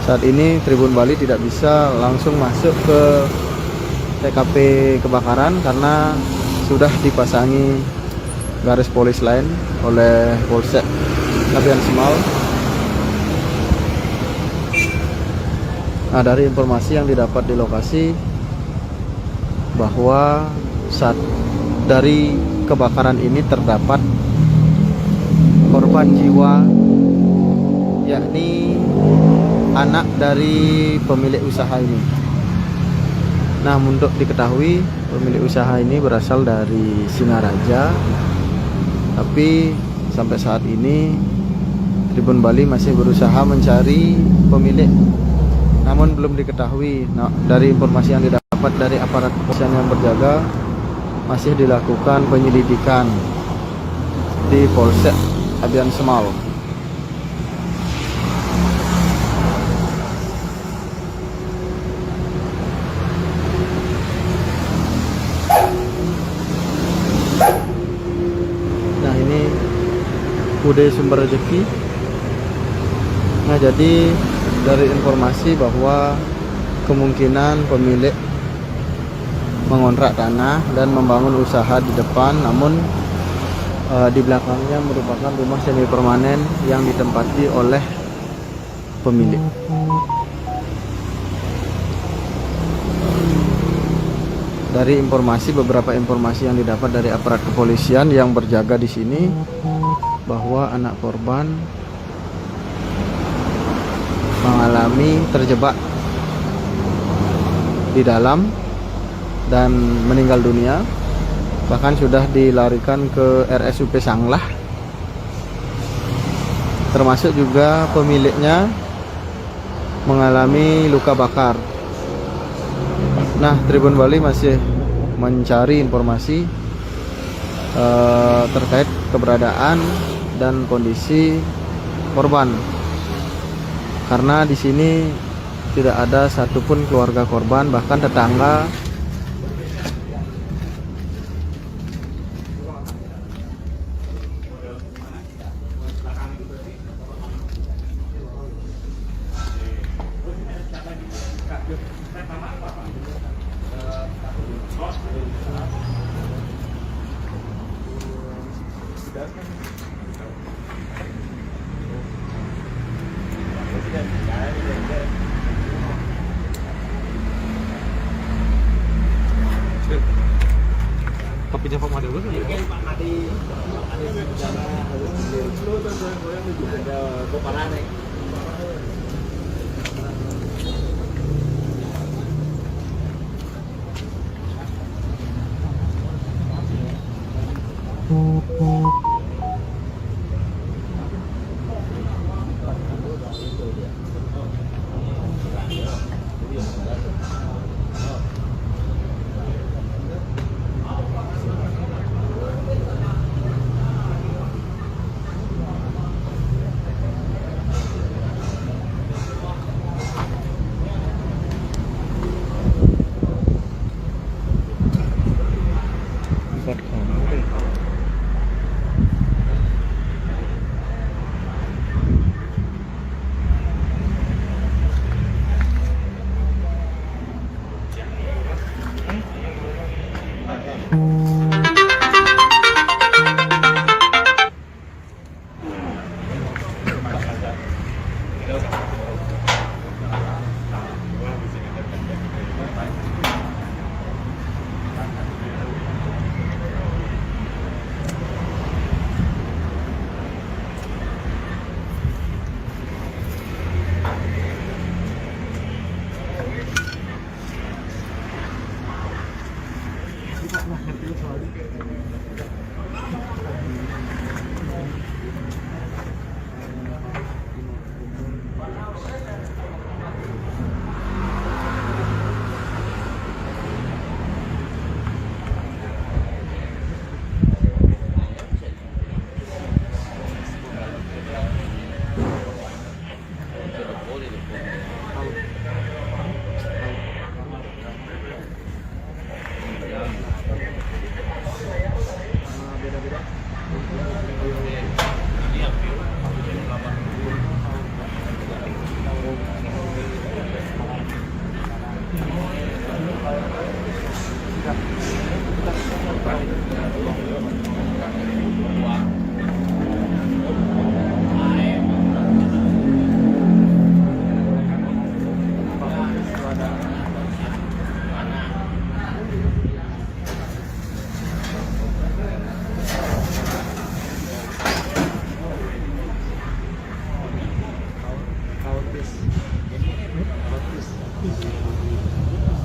Saat ini Tribun Bali tidak bisa langsung masuk ke TKP kebakaran karena sudah dipasangi garis polis lain oleh Polsek Abihan Semau. Nah, dari informasi yang didapat di lokasi bahwa saat dari kebakaran ini terdapat korban jiwa, yakni anak dari pemilik usaha ini. Nah, untuk diketahui pemilik usaha ini berasal dari Singaraja, tapi sampai saat ini Tribun Bali masih berusaha mencari pemilik, namun belum diketahui. Nah, dari informasi yang didapat dari aparat kepolisian yang berjaga, masih dilakukan penyelidikan di Polsek Abihan Semau. Nah, ini udah Sumber Rezeki. Nah, jadi dari informasi bahwa kemungkinan pemilik mengontrak tanah dan membangun usaha di depan, namun di belakangnya merupakan rumah semi permanen yang ditempati oleh pemilik. Dari beberapa informasi yang didapat dari aparat kepolisian yang berjaga di sini, bahwa anak korban mengalami terjebak di dalam dan meninggal dunia, bahkan sudah dilarikan ke RSUP Sanglah. Termasuk juga pemiliknya mengalami luka bakar. Nah, Tribun Bali masih mencari informasi terkait keberadaan dan kondisi korban, karena di sini tidak ada satupun keluarga korban, bahkan tetangga Kopinya Pak Made dulu kan?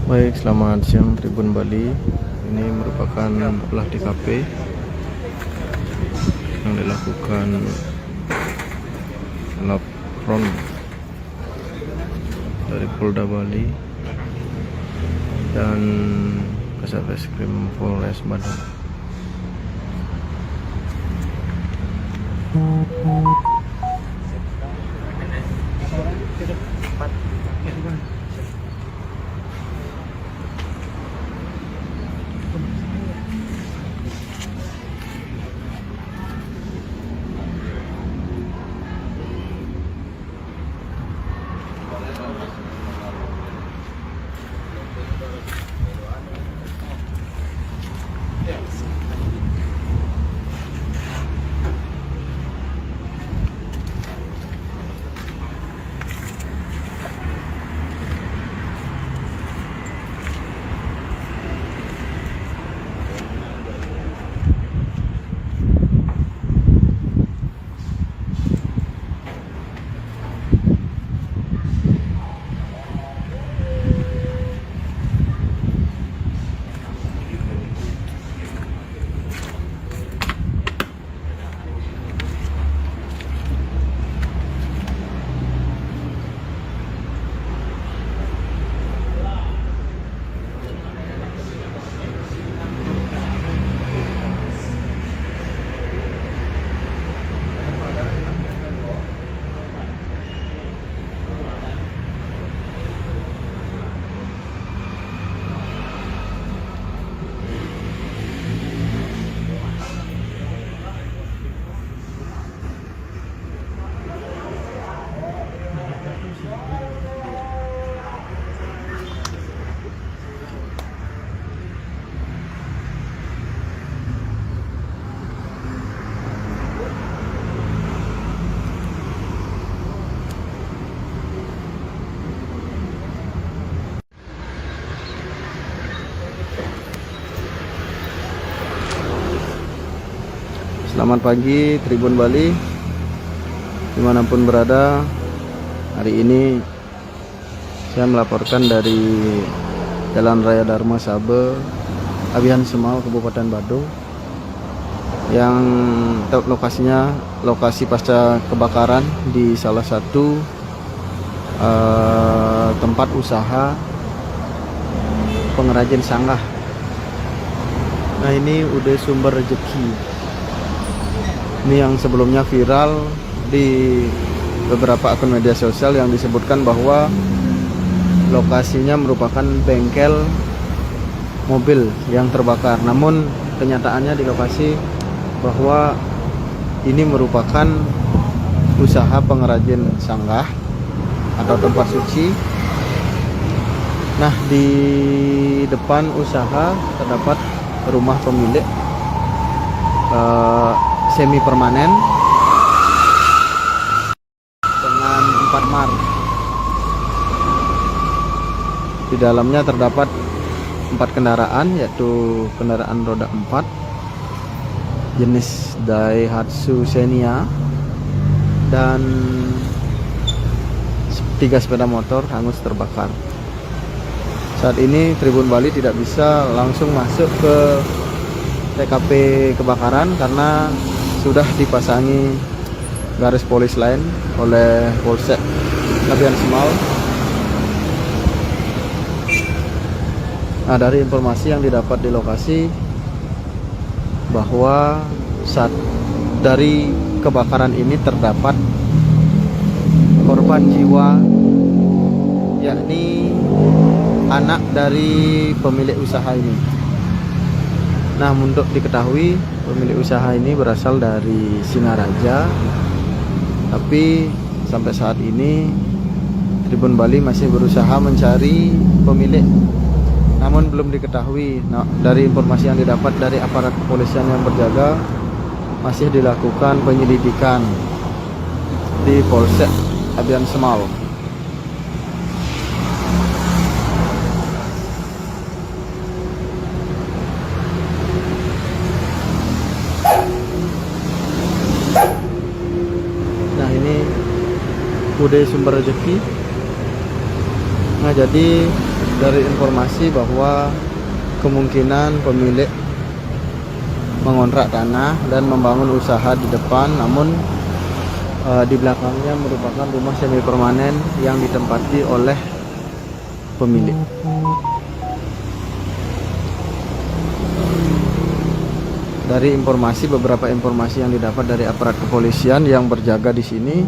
Baik, selamat siang Tribun Bali. Ini merupakan olah TKP yang dilakukan lapron dari Polda Bali dan Kasatreskrim Polres Bandung. Selamat pagi Tribun Bali, dimanapun berada. Hari ini saya melaporkan dari Jalan Raya Dharma Sabe, Abihan Semal, Kabupaten Badung, yang lokasinya lokasi pasca kebakaran di salah satu tempat usaha pengrajin sanggah. Nah, ini udah Sumber Rezeki. Ini yang sebelumnya viral di beberapa akun media sosial yang disebutkan bahwa lokasinya merupakan bengkel mobil yang terbakar. Namun kenyataannya di lokasi bahwa ini merupakan usaha pengrajin sanggah atau tempat suci. Nah, di depan usaha terdapat rumah pemilik semi permanen dengan 4 mar. Di dalamnya terdapat 4 kendaraan, yaitu kendaraan roda 4 jenis Daihatsu Xenia dan 3 sepeda motor hangus terbakar. Saat ini Tribun Bali tidak bisa langsung masuk ke TKP kebakaran karena sudah dipasangi garis polis lain oleh Polsek Abihan Semal. Nah, dari informasi yang didapat di lokasi bahwa saat dari kebakaran ini terdapat korban jiwa, yakni anak dari pemilik usaha ini. Nah, untuk diketahui pemilik usaha ini berasal dari Singaraja, tapi sampai saat ini Tribun Bali masih berusaha mencari pemilik, namun belum diketahui. Nah, dari informasi yang didapat dari aparat kepolisian yang berjaga, masih dilakukan penyelidikan di Polsek Abihan Semal. Nah, ini Bude Sumber Rezeki Nah, jadi dari informasi bahwa kemungkinan pemilik mengontrak tanah dan membangun usaha di depan, namun di belakangnya merupakan rumah semi permanen yang ditempati oleh pemilik. Dari beberapa informasi yang didapat dari aparat kepolisian yang berjaga di sini,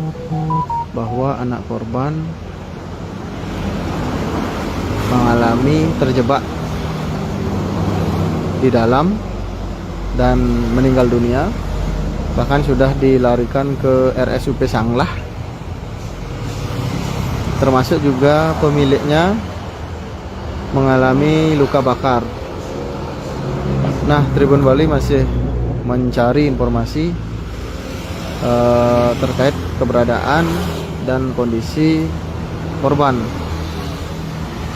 bahwa anak korban mengalami terjebak di dalam dan meninggal dunia, bahkan sudah dilarikan ke RSUP Sanglah, termasuk juga pemiliknya mengalami luka bakar. Nah, Tribun Bali masih mencari informasi terkait keberadaan dan kondisi korban,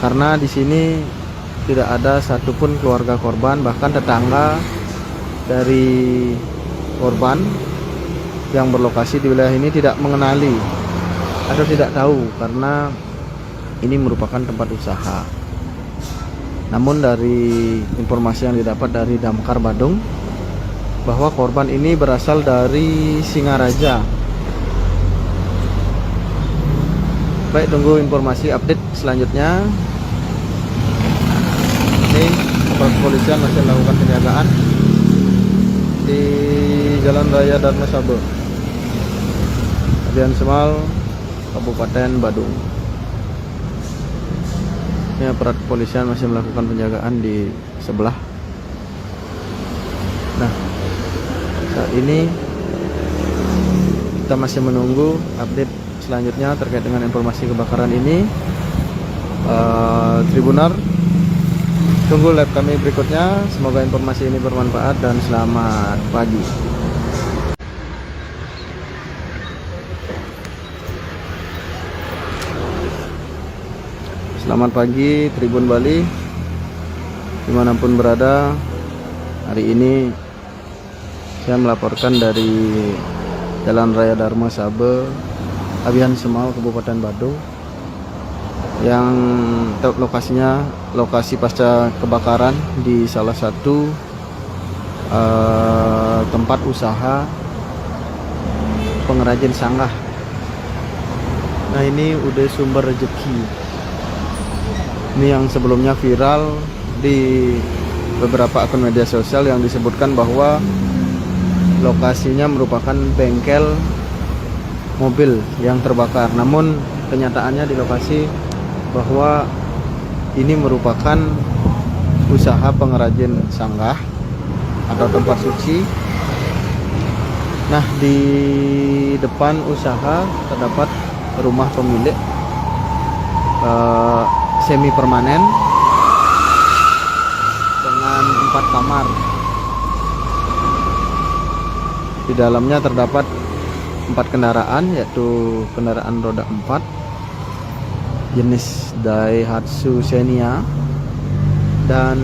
karena di sini tidak ada satupun keluarga korban, bahkan tetangga dari korban yang berlokasi di wilayah ini tidak mengenali atau tidak tahu karena ini merupakan tempat usaha. Namun dari informasi yang didapat dari Damkar Badung, bahwa korban ini berasal dari Singaraja. Baik, tunggu informasi update selanjutnya. Ini aparat kepolisian masih melakukan penjagaan di Jalan Raya Dharma Saba, Abian Semal, Kabupaten Badung. Ini aparat kepolisian masih melakukan penjagaan di sebelah. Nah, saat ini kita masih menunggu update selanjutnya terkait dengan informasi kebakaran ini. Tribunar, tunggu live kami berikutnya. Semoga informasi ini bermanfaat dan selamat pagi. Selamat pagi Tribun Bali, dimanapun berada. Hari ini saya melaporkan dari Jalan Raya Dharma Saba, Abian Semal, Kabupaten Badung, yang lokasinya lokasi pasca kebakaran di salah satu tempat usaha pengrajin sanggah. Nah, ini udah Sumber Rezeki. Ini yang sebelumnya viral di beberapa akun media sosial yang disebutkan bahwa lokasinya merupakan bengkel mobil yang terbakar. Namun kenyataannya di lokasi bahwa ini merupakan usaha pengrajin sanggah atau tempat suci. Nah, di depan usaha terdapat rumah pemilik semi permanen dengan 4 kamar. Di dalamnya terdapat 4 kendaraan, yaitu kendaraan roda 4 jenis Daihatsu Xenia dan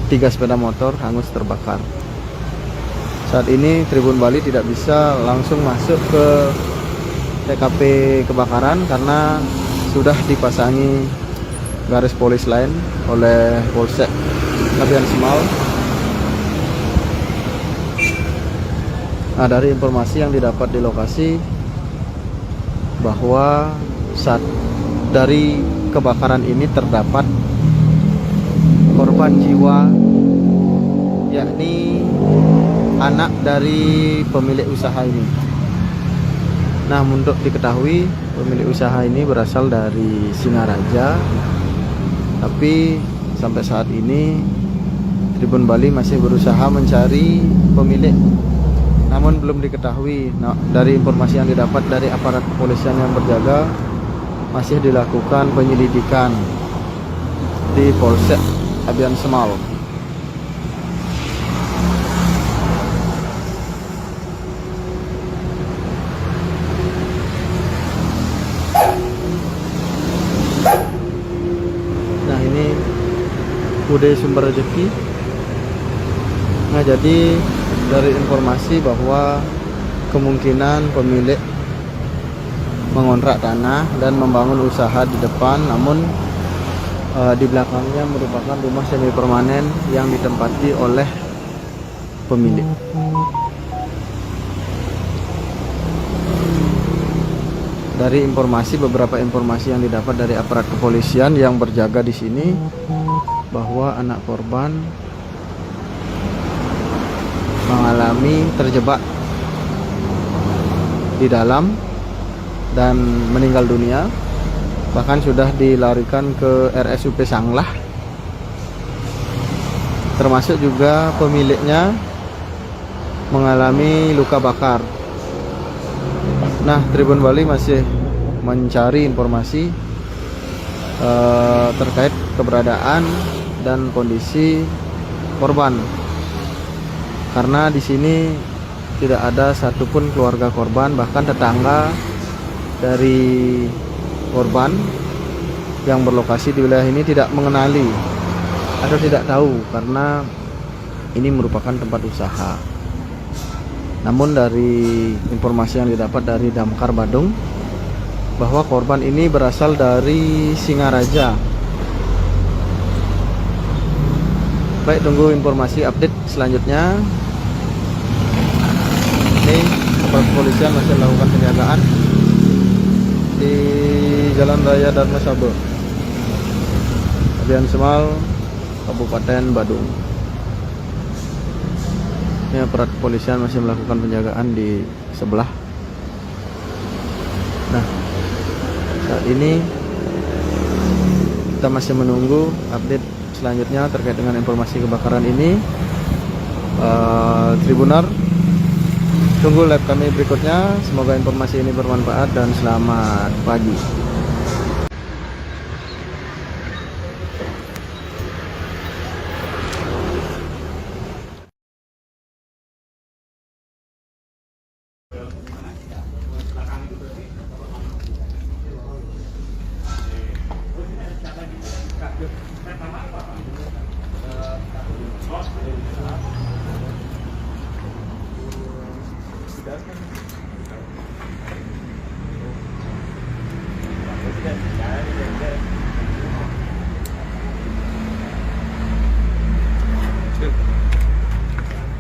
3 sepeda motor hangus terbakar. Saat ini Tribun Bali tidak bisa langsung masuk ke TKP kebakaran karena sudah dipasangi garis polis lain oleh Polsek Abian Semal. Nah, dari informasi yang didapat di lokasi bahwa saat dari kebakaran ini terdapat korban jiwa, yakni anak dari pemilik usaha ini. Nah, untuk diketahui pemilik usaha ini berasal dari Singaraja, tapi sampai saat ini Tribun Bali masih berusaha mencari pemilik, namun belum diketahui. Nah, dari informasi yang didapat dari aparat kepolisian yang berjaga, masih dilakukan penyelidikan di Polsek Abian Semal. Udah Sumber Rezeki. Nah, jadi dari informasi bahwa kemungkinan pemilik mengontrak tanah dan membangun usaha di depan, namun di belakangnya merupakan rumah semi permanen yang ditempati oleh pemilik. Dari beberapa informasi yang didapat dari aparat kepolisian yang berjaga di sini, bahwa anak korban mengalami terjebak di dalam dan meninggal dunia, bahkan sudah dilarikan ke RSUP Sanglah, termasuk juga pemiliknya mengalami luka bakar. Nah, Tribun Bali masih mencari informasi terkait keberadaan dan kondisi korban, karena di sini tidak ada satupun keluarga korban, bahkan tetangga dari korban yang berlokasi di wilayah ini tidak mengenali atau tidak tahu karena ini merupakan tempat usaha. Namun dari informasi yang didapat dari Damkar Badung, bahwa korban ini berasal dari Singaraja. Baik, tunggu informasi update selanjutnya. Ini aparat kepolisian masih melakukan penjagaan di Jalan Raya Dharma Sabo, Abian Semal, Kabupaten Badung. Ini aparat kepolisian masih melakukan penjagaan di sebelah. Nah, saat ini kita masih menunggu update selanjutnya terkait dengan informasi kebakaran ini. Tribunar, tunggu live kami berikutnya. Semoga informasi ini bermanfaat dan selamat pagi.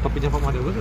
Topinya Pak Made dulu.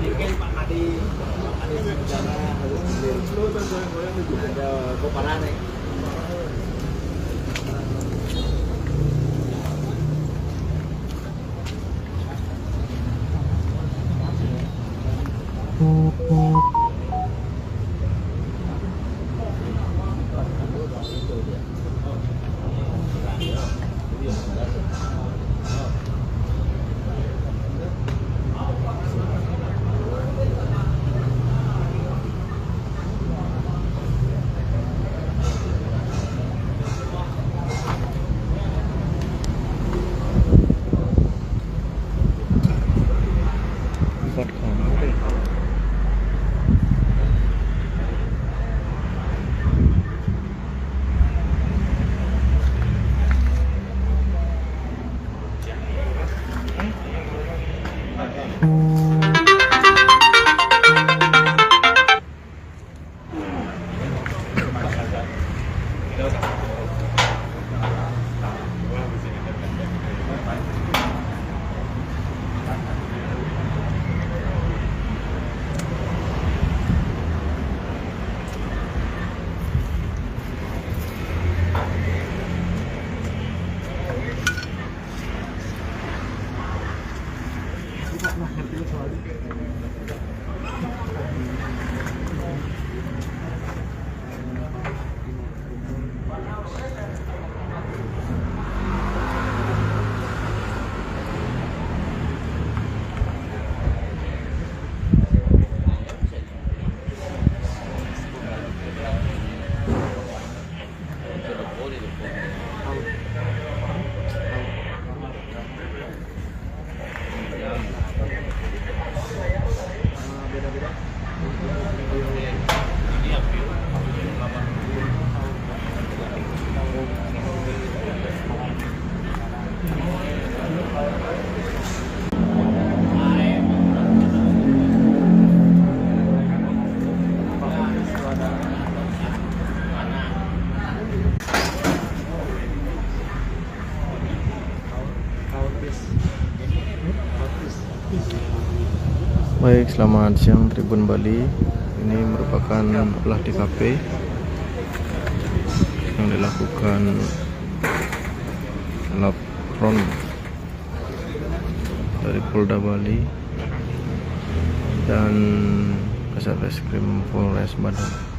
Baik, selamat siang Tribun Bali. Ini merupakan olah TKP yang dilakukan lapron dari Polda Bali dan Kasatreskrim Polres Badung.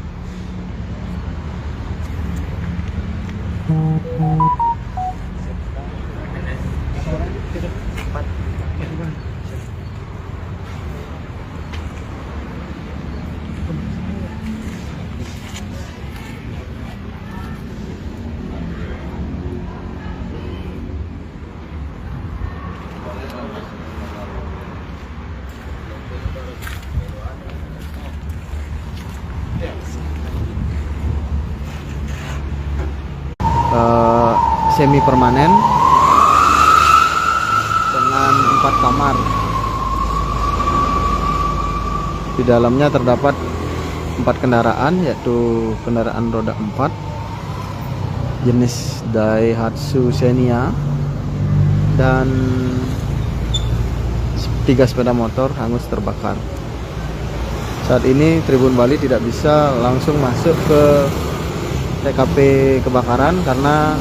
Semi permanen dengan 4 kamar. Di dalamnya terdapat 4 kendaraan, yaitu kendaraan roda 4 jenis Daihatsu Xenia dan 3 sepeda motor hangus terbakar. Saat ini Tribun Bali tidak bisa langsung masuk ke TKP kebakaran karena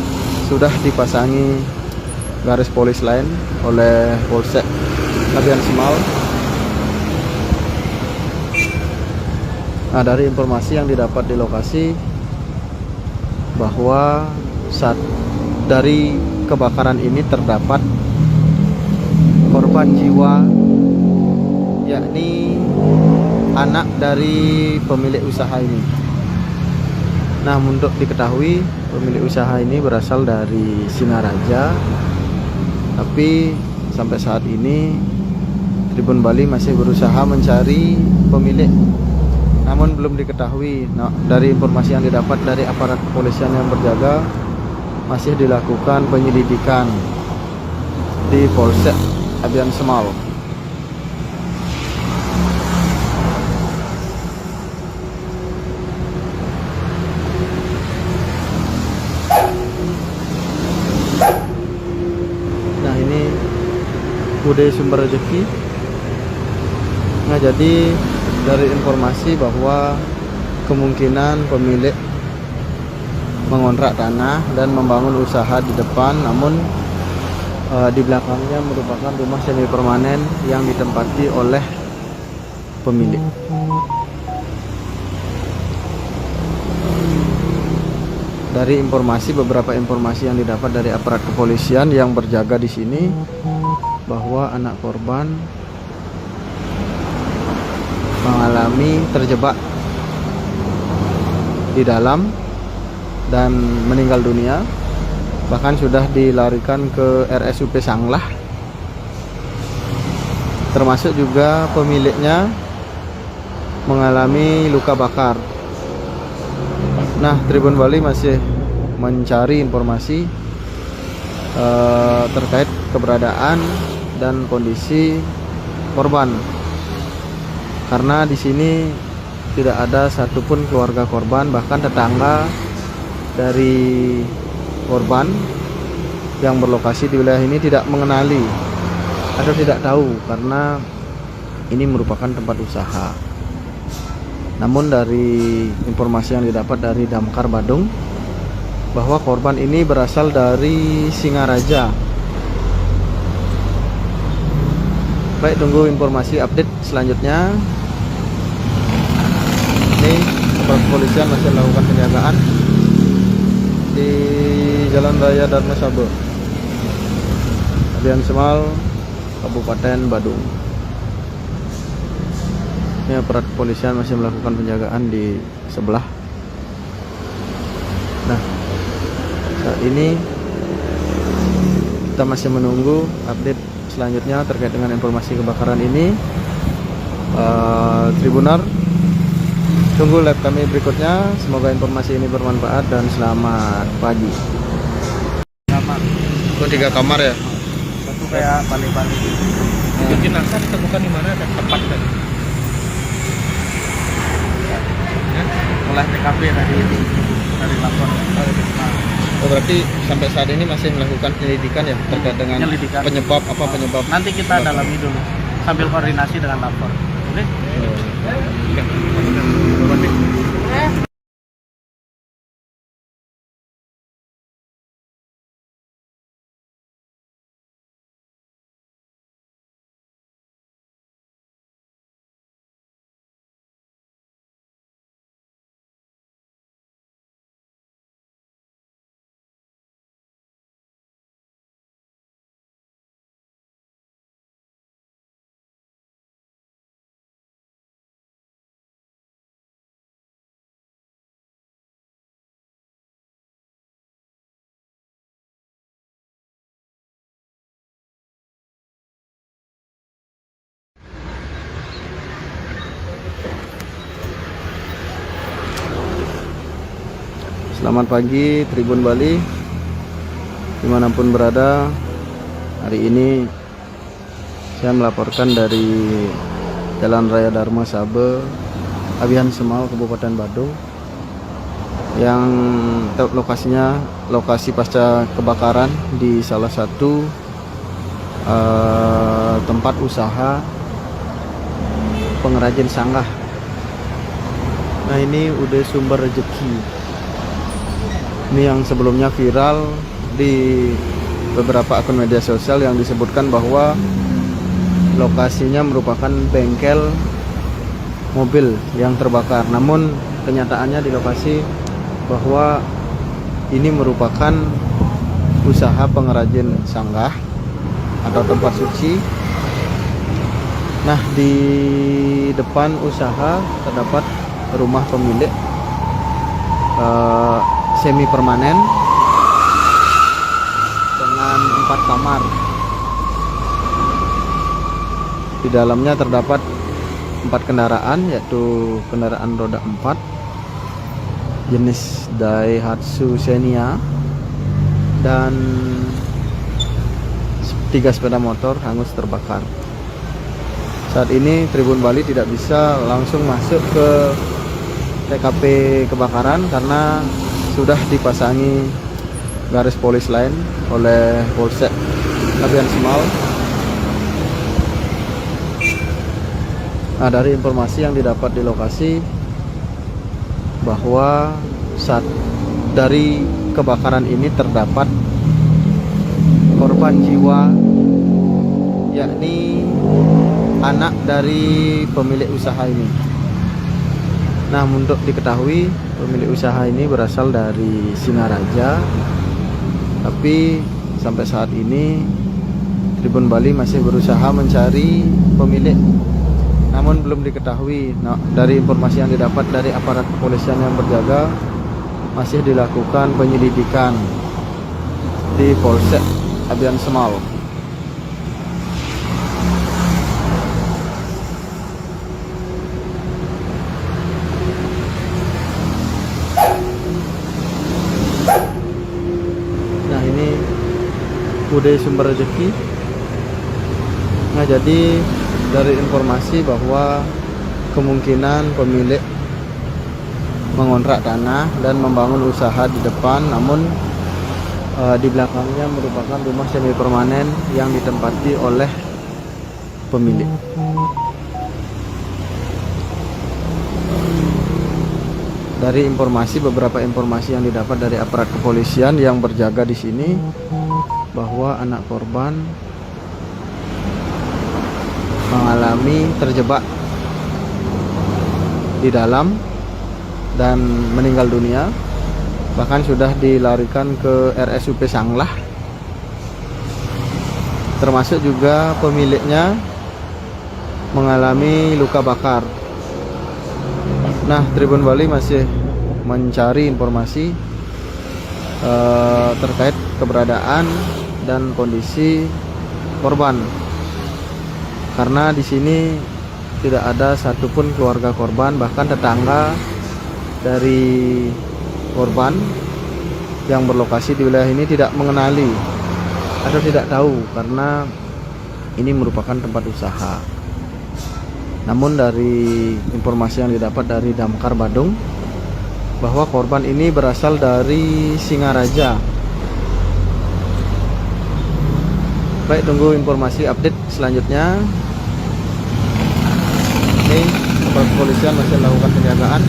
sudah dipasangi garis polis lain oleh Polsek Labian Semal. Nah, dari informasi yang didapat di lokasi bahwa saat dari kebakaran ini terdapat korban jiwa, yakni anak dari pemilik usaha ini. Nah, untuk diketahui pemilik usaha ini berasal dari Singaraja, tapi sampai saat ini Tribun Bali masih berusaha mencari pemilik, namun belum diketahui. Nah, dari informasi yang didapat dari aparat kepolisian yang berjaga, masih dilakukan penyelidikan di Polsek Labian Semal. Nah, ini Bude Sumber Rezeki. Nah, jadi dari informasi bahwa kemungkinan pemilik mengontrak tanah dan membangun usaha di depan, namun di belakangnya merupakan rumah semi permanen yang ditempati oleh pemilik. Dari beberapa informasi yang didapat dari aparat kepolisian yang berjaga di sini, bahwa anak korban mengalami terjebak di dalam dan meninggal dunia, bahkan sudah dilarikan ke RSUP Sanglah. Termasuk juga pemiliknya mengalami luka bakar. Nah, Tribun Bali masih mencari informasi terkait keberadaan dan kondisi korban, karena di sini tidak ada satupun keluarga korban, bahkan tetangga dari korban yang berlokasi di wilayah ini tidak mengenali atau tidak tahu karena ini merupakan tempat usaha. Namun dari informasi yang didapat dari Damkar Badung, bahwa korban ini berasal dari Singaraja. Baik, tunggu informasi update selanjutnya. Ini aparat kepolisian masih melakukan penjagaan di Jalan Raya Dharma Sabo, Labian Semal, Kabupaten Badung. Ini aparat kepolisian masih melakukan penjagaan di sebelah. Nah, saat ini kita masih menunggu update selanjutnya terkait dengan informasi kebakaran ini. Tribunar, tunggu live kami berikutnya. Semoga informasi ini bermanfaat dan selamat pagi. Kamar. Oh, 3 kamar ya? Satu kayak balik-balik. Itu jenazah ditemukan di mana dan tempat tadi? Oleh TKP tadi itu dari lapor. Oh, berarti sampai saat ini masih melakukan penyelidikan ya terkait dengan Penyelidikan. penyebab. Nanti Nanti kita dalami dulu sambil koordinasi dengan lapor. Boleh? Oke. Terima kasih. Selamat pagi Tribun Bali, dimanapun berada. Hari ini saya melaporkan dari Jalan Raya Dharma Sabe, Abihan Semal, Kabupaten Badung, yang lokasinya lokasi pasca kebakaran di salah satu tempat usaha pengrajin sanggah. Nah, ini udah sumber rezeki. Ini yang sebelumnya viral di beberapa akun media sosial yang disebutkan bahwa lokasinya merupakan bengkel mobil yang terbakar. Namun kenyataannya di lokasi bahwa ini merupakan usaha pengrajin sanggah atau tempat suci. Nah, di depan usaha terdapat rumah pemilik semi permanen dengan 4 kamar. Di dalamnya terdapat 4 kendaraan, yaitu kendaraan roda 4 jenis Daihatsu Xenia dan 3 sepeda motor hangus terbakar. Saat ini Tribun Bali tidak bisa langsung masuk ke TKP kebakaran karena sudah dipasangi garis polis lain oleh Polsek Abihan Semal. Nah, dari informasi yang didapat di lokasi bahwa saat dari kebakaran ini terdapat korban jiwa, yakni anak dari pemilik usaha ini. Nah, untuk diketahui pemilik usaha ini berasal dari Singaraja, tapi sampai saat ini Tribun Bali masih berusaha mencari pemilik, namun belum diketahui. Nah, dari informasi yang didapat dari aparat kepolisian yang berjaga, masih dilakukan penyelidikan di Polsek Abihan Semal. Nah, ini udah sumber rezeki. Nah, jadi dari informasi bahwa kemungkinan pemilik mengontrak tanah dan membangun usaha di depan, namun di belakangnya merupakan rumah semi permanen yang ditempati oleh pemilik. Dari beberapa informasi yang didapat dari aparat kepolisian yang berjaga di sini, bahwa anak korban mengalami terjebak di dalam dan meninggal dunia, bahkan sudah dilarikan ke RSUP Sanglah. Termasuk juga pemiliknya mengalami luka bakar. Nah, Tribun Bali masih mencari informasi terkait keberadaan dan kondisi korban, karena di sini tidak ada satupun keluarga korban, bahkan tetangga dari korban yang berlokasi di wilayah ini tidak mengenali atau tidak tahu karena ini merupakan tempat usaha. Namun dari informasi yang didapat dari Damkar Badung bahwa korban ini berasal dari Singaraja. Baik, tunggu informasi update selanjutnya. Ini aparat kepolisian masih melakukan penjagaan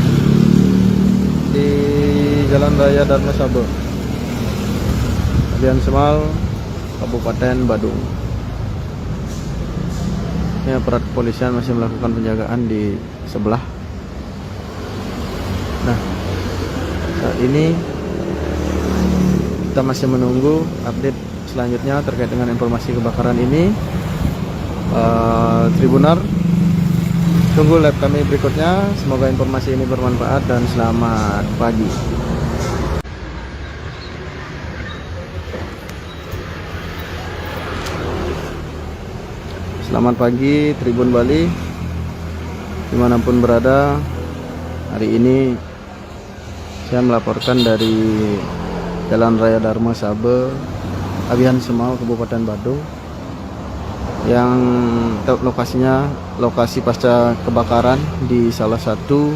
di Jalan Raya Dharma Saba, Abian Semal, Kabupaten Badung. Ini aparat kepolisian masih melakukan penjagaan di sebelah. Nah, saat ini kita masih menunggu update selanjutnya terkait dengan informasi kebakaran ini. Tribuner, tunggu live kami berikutnya. Semoga informasi ini bermanfaat dan selamat pagi. Selamat pagi Tribun Bali, dimanapun berada. Hari ini saya melaporkan dari Jalan Raya Dharma Saba, Abian Semal, Kabupaten Badung, yang lokasinya lokasi pasca kebakaran di salah satu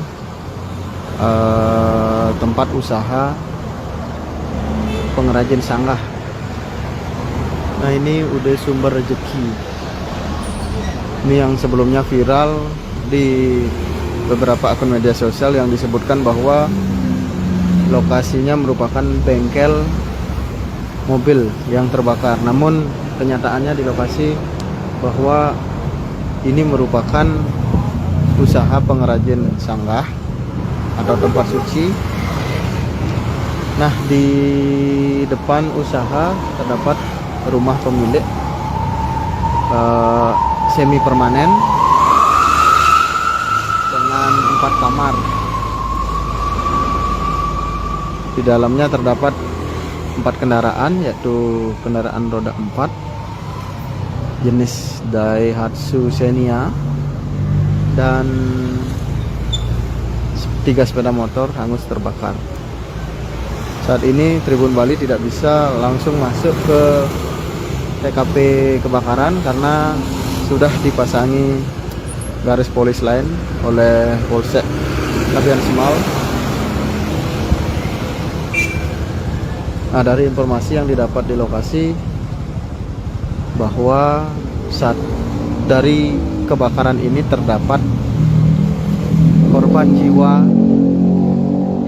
tempat usaha pengrajin sanggah. Nah, ini udah Sumber Rezeki. Ini yang sebelumnya viral di beberapa akun media sosial yang disebutkan bahwa lokasinya merupakan bengkel mobil yang terbakar. Namun kenyataannya di lokasi bahwa ini merupakan usaha pengrajin sanggah atau tempat suci. Nah, di depan usaha terdapat rumah pemilik semi permanen dengan 4 kamar. Di dalamnya terdapat 4 kendaraan, yaitu kendaraan roda 4 jenis Daihatsu Xenia dan 3 sepeda motor hangus terbakar. Saat ini Tribun Bali tidak bisa langsung masuk ke TKP kebakaran karena sudah dipasangi garis polis lain oleh Polsek Abian Semal. Nah, dari informasi yang didapat di lokasi bahwa saat dari kebakaran ini terdapat korban jiwa,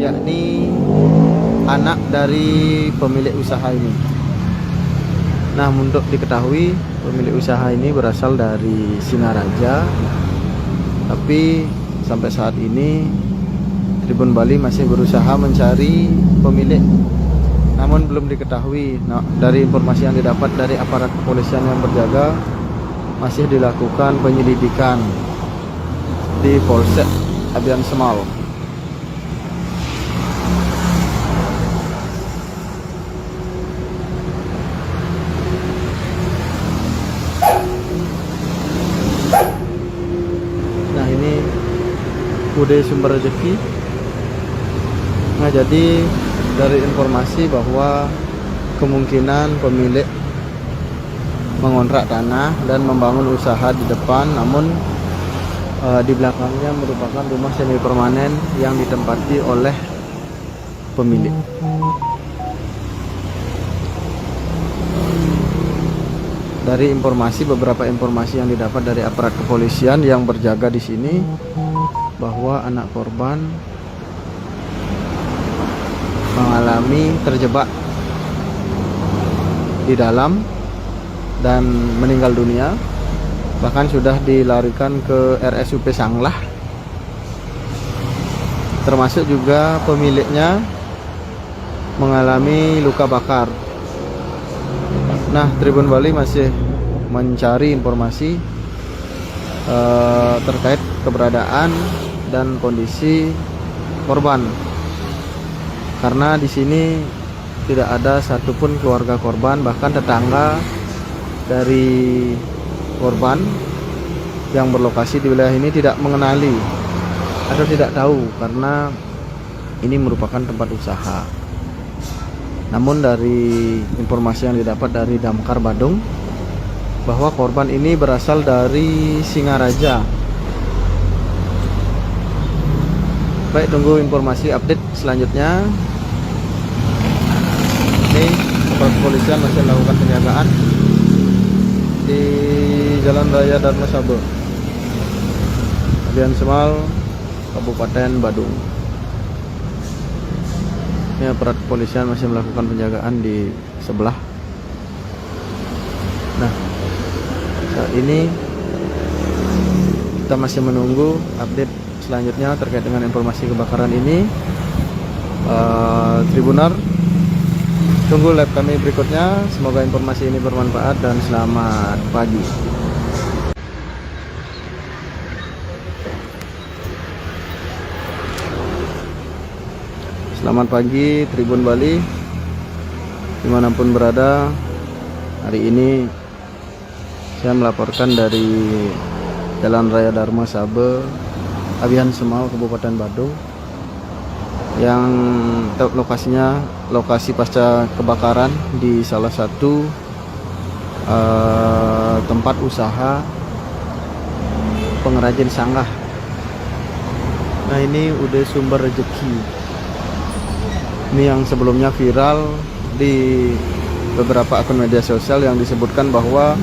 yakni anak dari pemilik usaha ini. Nah, untuk diketahui pemilik usaha ini berasal dari Singaraja, tapi sampai saat ini Tribun Bali masih berusaha mencari pemilik, namun belum diketahui. Nah, dari informasi yang didapat dari aparat kepolisian yang berjaga, masih dilakukan penyelidikan di Polsek Abian Semal. Nah, ini UD Sumber Rezeki. Nah, jadi dari informasi bahwa kemungkinan pemilik mengontrak tanah dan membangun usaha di depan, namun di belakangnya merupakan rumah semi permanen yang ditempati oleh pemilik. Dari beberapa informasi yang didapat dari aparat kepolisian yang berjaga di sini, bahwa anak korban mengalami terjebak di dalam dan meninggal dunia, bahkan sudah dilarikan ke RSUP Sanglah. Termasuk juga pemiliknya mengalami luka bakar. Nah, Tribun Bali masih mencari informasi terkait keberadaan dan kondisi korban, karena di sini tidak ada satupun keluarga korban, bahkan tetangga dari korban yang berlokasi di wilayah ini tidak mengenali atau tidak tahu karena ini merupakan tempat usaha. Namun dari informasi yang didapat dari Damkar Badung, bahwa korban ini berasal dari Singaraja. Baik, tunggu informasi update selanjutnya. Ini aparat kepolisian masih melakukan penjagaan di Jalan Raya Dharma Saba, Abian Semal, Kabupaten Badung. Ini aparat kepolisian masih melakukan penjagaan di sebelah. Nah, saat ini kita masih menunggu update selanjutnya terkait dengan informasi kebakaran ini. Tribunar, tunggu live kami berikutnya. Semoga informasi ini bermanfaat dan selamat pagi. Selamat pagi Tribun Bali, dimanapun berada. Hari ini saya melaporkan dari Jalan Raya Dharma Sabe, Abian Semal, Kabupaten Badung, yang lokasinya lokasi pasca kebakaran di salah satu tempat usaha pengrajin sanggah. Nah, ini udah Sumber Rezeki. Ini yang sebelumnya viral di beberapa akun media sosial yang disebutkan bahwa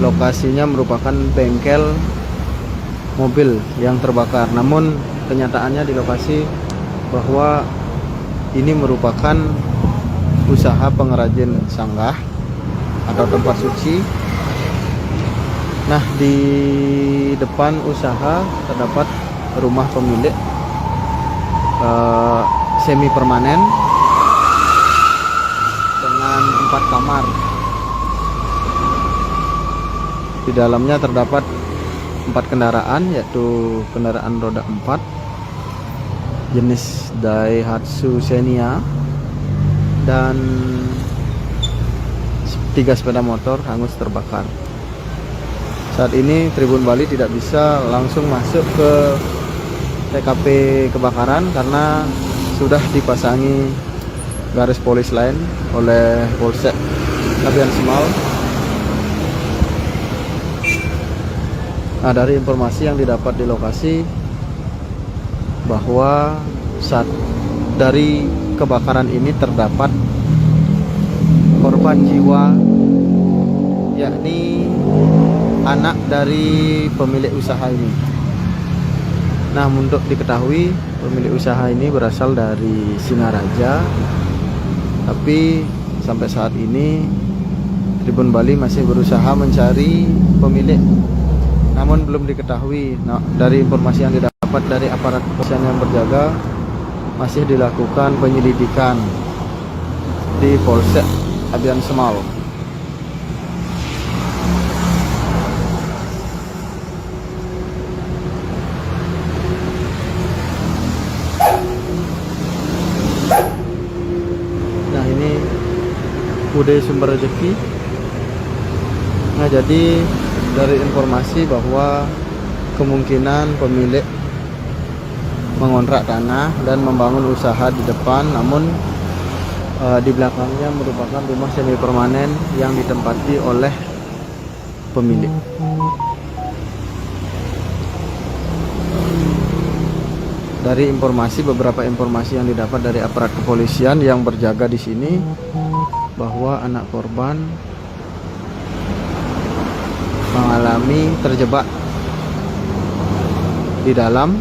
lokasinya merupakan bengkel mobil yang terbakar. Namun kenyataannya di lokasi bahwa ini merupakan usaha pengrajin sanggah atau tempat suci. Nah, di depan usaha terdapat rumah pemilik semi permanen dengan 4 kamar. Di dalamnya terdapat 4 kendaraan, yaitu kendaraan roda 4 jenis Daihatsu Xenia dan 3 sepeda motor hangus terbakar. Saat ini Tribun Bali tidak bisa langsung masuk ke TKP kebakaran karena sudah dipasangi garis polis lain oleh Polsek Abian Semal. Nah, dari informasi yang didapat di lokasi bahwa saat dari kebakaran ini terdapat korban jiwa, yakni anak dari pemilik usaha ini. Nah, untuk diketahui pemilik usaha ini berasal dari Singaraja, tapi sampai saat ini Tribun Bali masih berusaha mencari pemilik, namun belum diketahui. Nah, dari informasi yang didapat dari aparat kepolisian yang berjaga, masih dilakukan penyelidikan di Polsek Abian Semal. Nah, ini udah Sumber Rezeki. Nah, jadi dari informasi bahwa kemungkinan pemilik mengontrak tanah dan membangun usaha di depan, namun di belakangnya merupakan rumah semi permanen yang ditempati oleh pemilik. Dari beberapa informasi yang didapat dari aparat kepolisian yang berjaga di sini, bahwa anak korban mengalami terjebak di dalam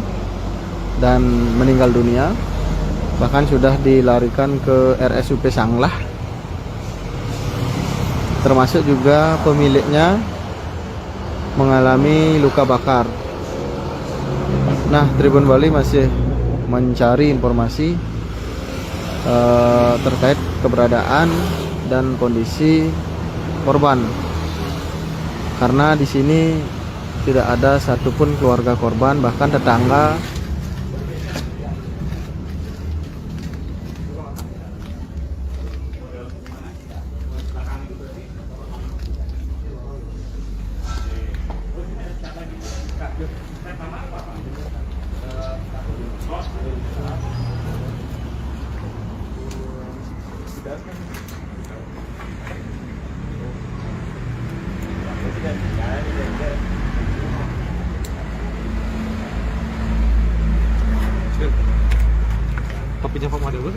dan meninggal dunia, bahkan sudah dilarikan ke RSUP Sanglah. Termasuk juga pemiliknya mengalami luka bakar. Nah, Tribun Bali masih mencari informasi terkait keberadaan dan kondisi korban, karena di sini tidak ada satupun keluarga korban, bahkan tetangga Kopinya Pak Made dulu.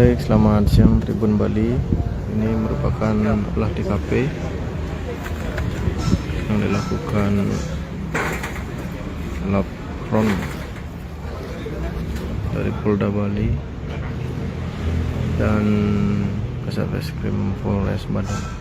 Baik, selamat siang Tribun Bali. Ini merupakan olah TKP yang dilakukan lapron dari Polda Bali dan Kasatreskrim Polres Badung.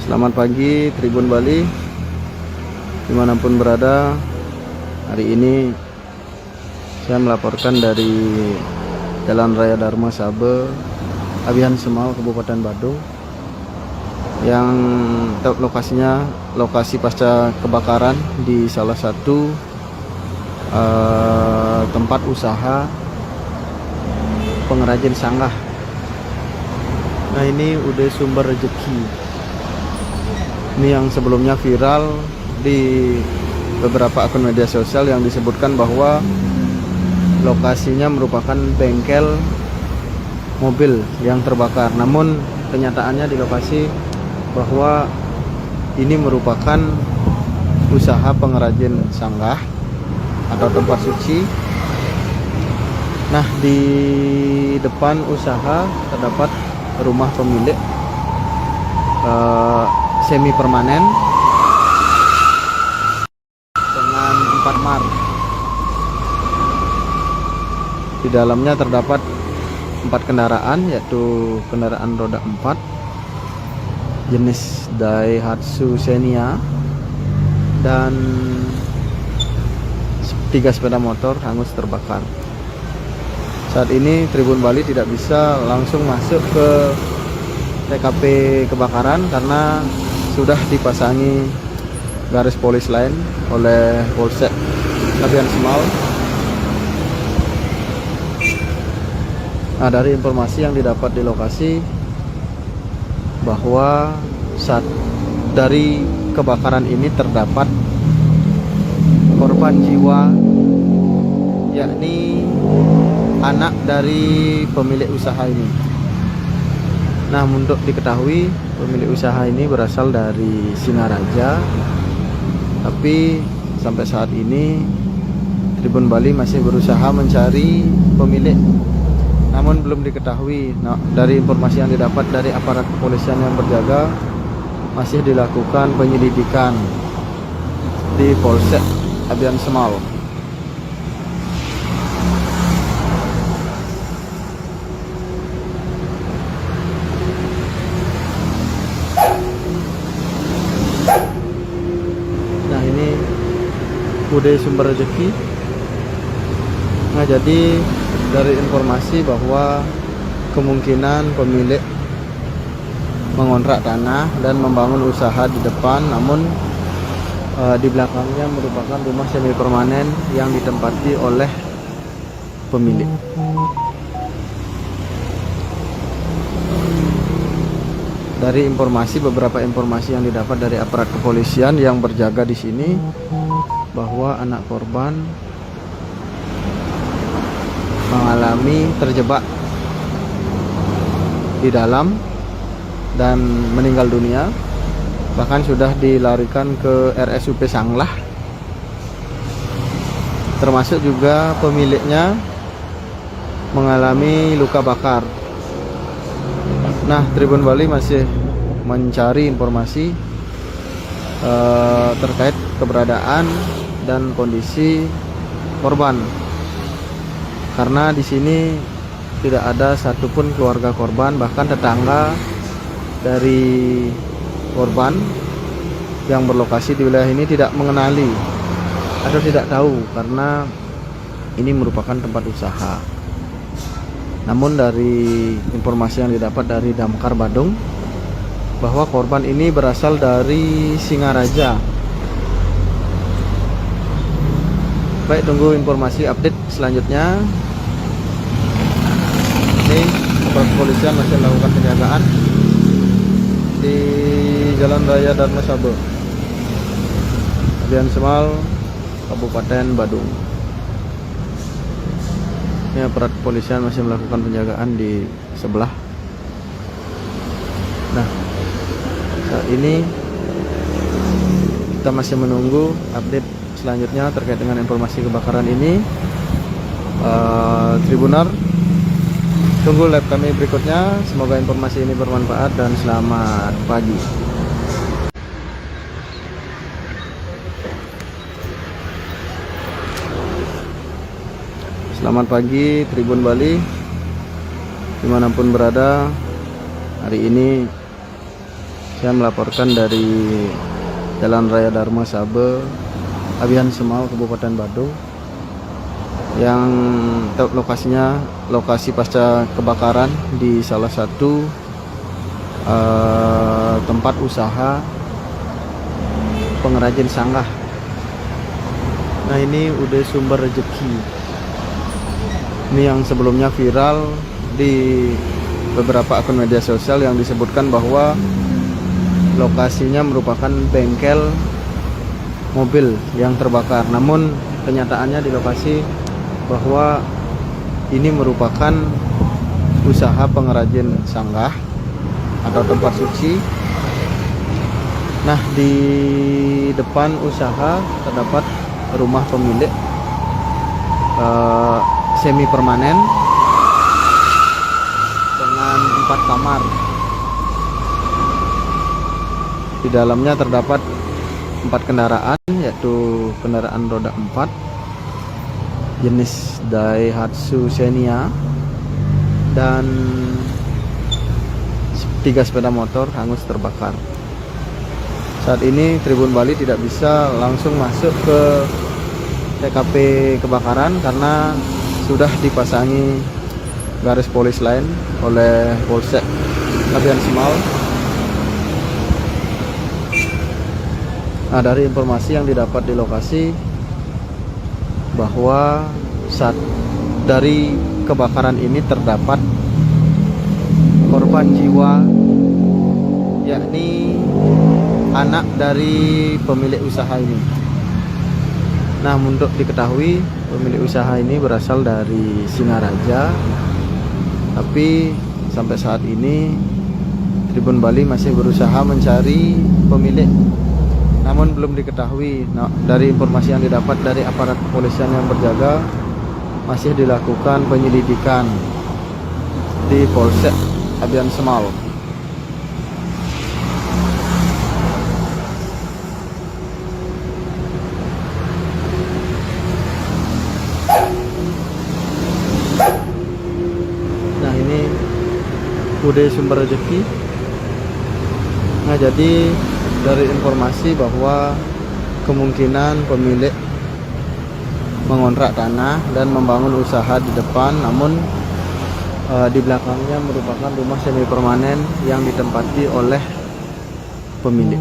Selamat pagi Tribun Bali, dimanapun berada. Hari ini saya melaporkan dari Jalan Raya Dharma Sabe, Abihan Semal, Kabupaten Badung, yang lokasinya lokasi pasca kebakaran di salah satu tempat usaha pengrajin sanggah. Nah, ini udah Sumber Rezeki. Ini yang sebelumnya viral di beberapa akun media sosial yang disebutkan bahwa lokasinya merupakan bengkel mobil yang terbakar. Namun kenyataannya di lokasi bahwa ini merupakan usaha pengrajin sanggah atau tempat suci. Nah, di depan usaha terdapat rumah pemilik semi permanen dengan 4 mar. Di dalamnya terdapat 4 kendaraan, yaitu kendaraan roda 4 jenis Daihatsu Xenia dan 3 sepeda motor hangus terbakar. Saat ini Tribun Bali tidak bisa langsung masuk ke TKP kebakaran karena sudah dipasangi garis polis lain oleh Polsek Abihan Semal. Nah, dari informasi yang didapat di lokasi bahwa saat dari kebakaran ini terdapat korban jiwa, yakni anak dari pemilik usaha ini. Nah, untuk diketahui pemilik usaha ini berasal dari Singaraja, tapi sampai saat ini Tribun Bali masih berusaha mencari pemilik, namun belum diketahui. Nah, dari informasi yang didapat dari aparat kepolisian yang berjaga, masih dilakukan penyelidikan di Polsek Abihan Semal. Nah, ini udah Sumber Rezeki. Nah, jadi dari informasi bahwa kemungkinan pemilik mengontrak tanah dan membangun usaha di depan, namun di belakangnya merupakan rumah semi permanen yang ditempati oleh pemilik. Dari beberapa informasi yang didapat dari aparat kepolisian yang berjaga di sini, bahwa anak korban mengalami terjebak di dalam dan meninggal dunia, bahkan sudah dilarikan ke RSUP Sanglah, termasuk juga pemiliknya mengalami luka bakar. Nah, Tribun Bali masih mencari informasi terkait keberadaan dan kondisi korban, karena di sini tidak ada satupun keluarga korban, bahkan tetangga dari korban yang berlokasi di wilayah ini tidak mengenali atau tidak tahu karena ini merupakan tempat usaha. Namun dari informasi yang didapat dari Damkar Badung, bahwa korban ini berasal dari Singaraja. Baik, tunggu informasi update selanjutnya. Ini aparat kepolisian masih melakukan penjagaan di Jalan Raya Dharma Sabe, Abian Semal, Kabupaten Badung. Ini aparat kepolisian masih melakukan penjagaan di sebelah. Nah, saat ini kita masih menunggu update selanjutnya terkait dengan informasi kebakaran ini. Tribunar, tunggu live kami berikutnya. Semoga informasi ini bermanfaat dan selamat pagi. Selamat pagi Tribun Bali, dimanapun berada. Hari ini saya melaporkan dari Jalan Raya Dharma Sabe, Abian Semal, Kabupaten Badung, yang lokasinya lokasi pasca kebakaran di salah satu tempat usaha pengrajin sanggah. Nah, ini udah Sumber Rezeki. Ini yang sebelumnya viral di beberapa akun media sosial yang disebutkan bahwa lokasinya merupakan bengkel mobil yang terbakar. Namun kenyataannya di lokasi bahwa ini merupakan usaha pengrajin sanggah atau tempat suci. Nah, di depan usaha terdapat rumah pemilik semi permanen dengan 4 kamar. Di dalamnya terdapat 4 kendaraan, yaitu kendaraan roda 4 jenis Daihatsu Xenia dan 3 sepeda motor hangus terbakar. Saat ini Tribun Bali tidak bisa langsung masuk ke TKP kebakaran karena sudah dipasangi garis polis lain oleh Polsek Abian Semal. Nah, dari informasi yang didapat di lokasi bahwa saat dari kebakaran ini terdapat korban jiwa, yakni anak dari pemilik usaha ini. Nah, untuk diketahui pemilik usaha ini berasal dari Singaraja, tapi sampai saat ini Tribun Bali masih berusaha mencari pemilik, namun belum diketahui. Nah, dari informasi yang didapat dari aparat kepolisian yang berjaga, masih dilakukan penyelidikan di Polsek Abian Semal. Nah, ini udah Sumber Rezeki. Nah, jadi dari informasi bahwa kemungkinan pemilik mengontrak tanah dan membangun usaha di depan, namun di belakangnya merupakan rumah semi permanen yang ditempati oleh pemilik.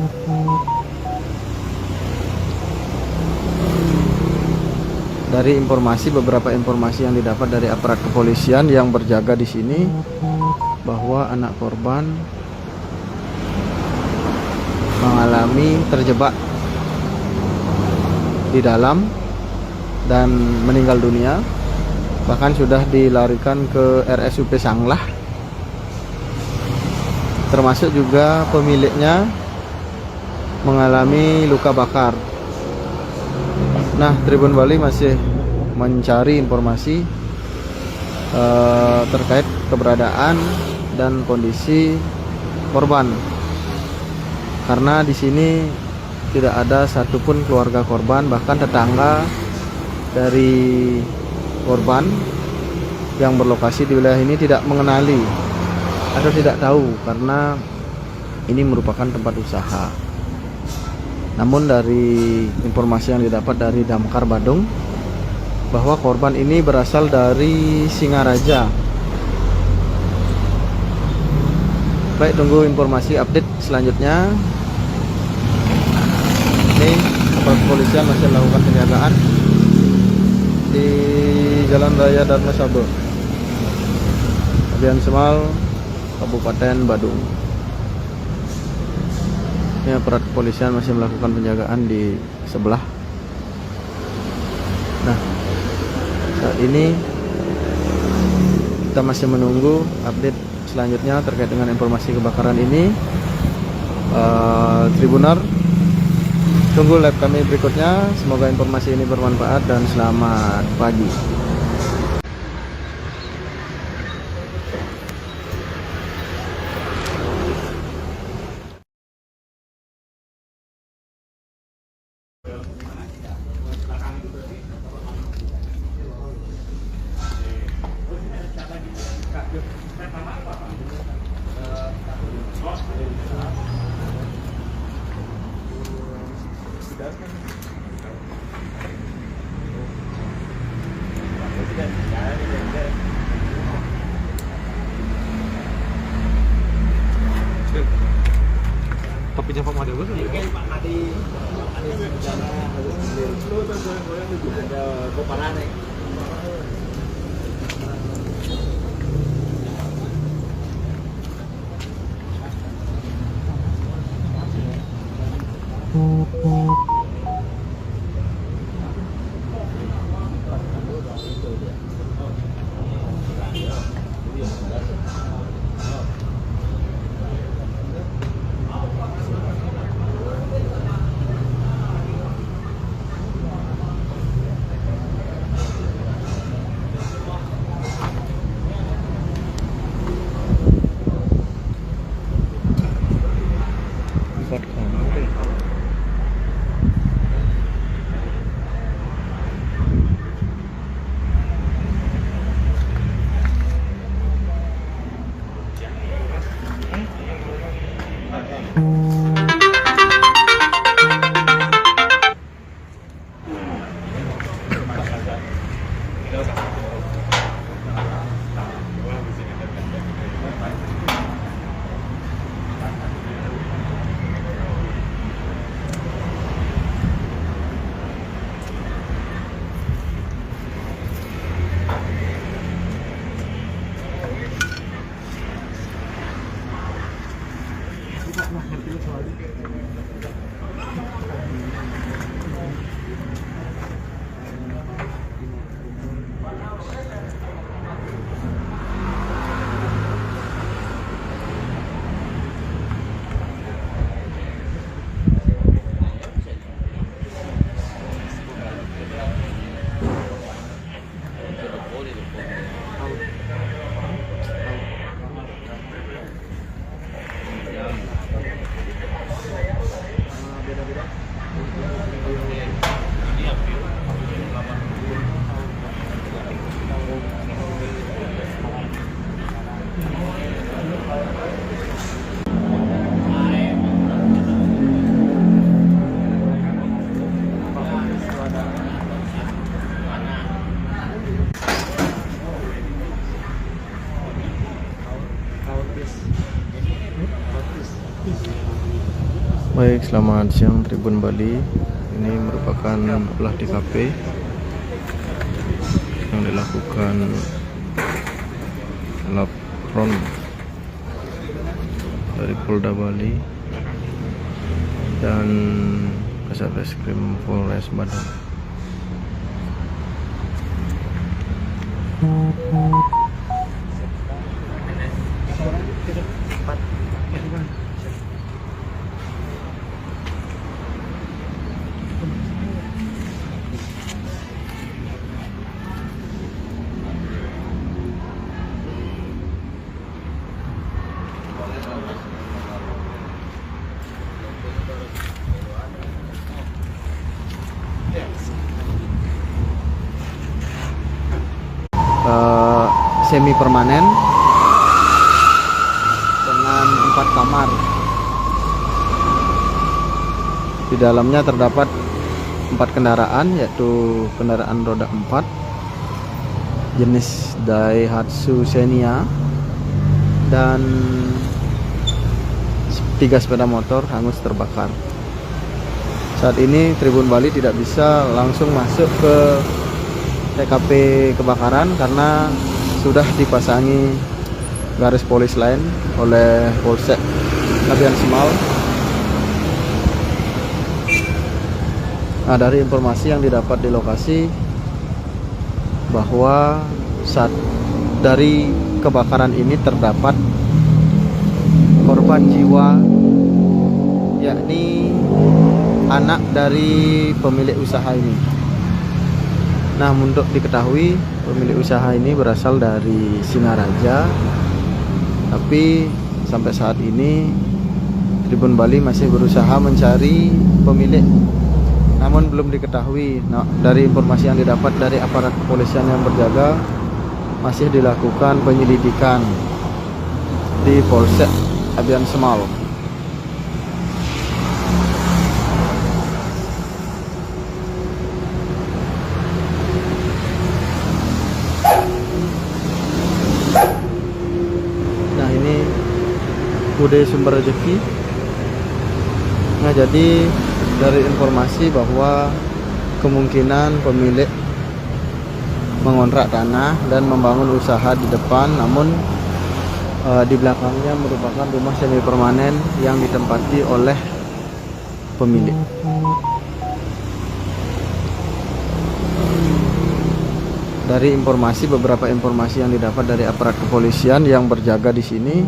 Dari beberapa informasi yang didapat dari aparat kepolisian yang berjaga di sini, bahwa anak korban mengalami terjebak di dalam dan meninggal dunia, bahkan sudah dilarikan ke RSUP Sanglah, termasuk juga pemiliknya mengalami luka bakar. Nah, Tribun Bali masih mencari informasi terkait keberadaan dan kondisi korban, karena di sini tidak ada satupun keluarga korban, bahkan tetangga dari korban yang berlokasi di wilayah ini tidak mengenali atau tidak tahu, karena ini merupakan tempat usaha. Namun dari informasi yang didapat dari Damkar Badung, bahwa korban ini berasal dari Singaraja. Baik, tunggu informasi update selanjutnya. Ini aparat kepolisian masih melakukan penjagaan di Jalan Raya Dharma Sabo, Kabupaten Semal, Kabupaten Badung. Ini aparat kepolisian masih melakukan penjagaan di sebelah. Nah, saat ini kita masih menunggu update selanjutnya terkait dengan informasi kebakaran ini. Tribunar, tunggu live kami berikutnya. Semoga informasi ini bermanfaat dan selamat pagi. Topinya Pak Made bos. Baik, selamat siang Tribun Bali. Ini merupakan olah TKP yang dilakukan lapron dari Polda Bali dan Kasat Reskrim Polres Badung. Semi permanen dengan 4 kamar. Di dalamnya terdapat 4 kendaraan, yaitu kendaraan roda 4 jenis Daihatsu Xenia dan 3 sepeda motor hangus terbakar. Saat ini Tribun Bali tidak bisa langsung masuk ke TKP kebakaran karena sudah dipasangi garis polis lain oleh Polsek Abian Semal. Nah, dari informasi yang didapat di lokasi bahwa saat dari kebakaran ini terdapat korban jiwa, yakni anak dari pemilik usaha ini. Nah, untuk diketahui pemilik usaha ini berasal dari Singaraja, tapi sampai saat ini Tribun Bali masih berusaha mencari pemilik, namun belum diketahui. Nah, dari informasi yang didapat dari aparat kepolisian yang berjaga, masih dilakukan penyelidikan di Polsek Abian Semal. Nah, ini Bude Sumber Rezeki. Nah, jadi dari informasi bahwa kemungkinan pemilik mengontrak tanah dan membangun usaha di depan, namun di belakangnya merupakan rumah semi permanen yang ditempati oleh pemilik. Dari beberapa informasi yang didapat dari aparat kepolisian yang berjaga di sini,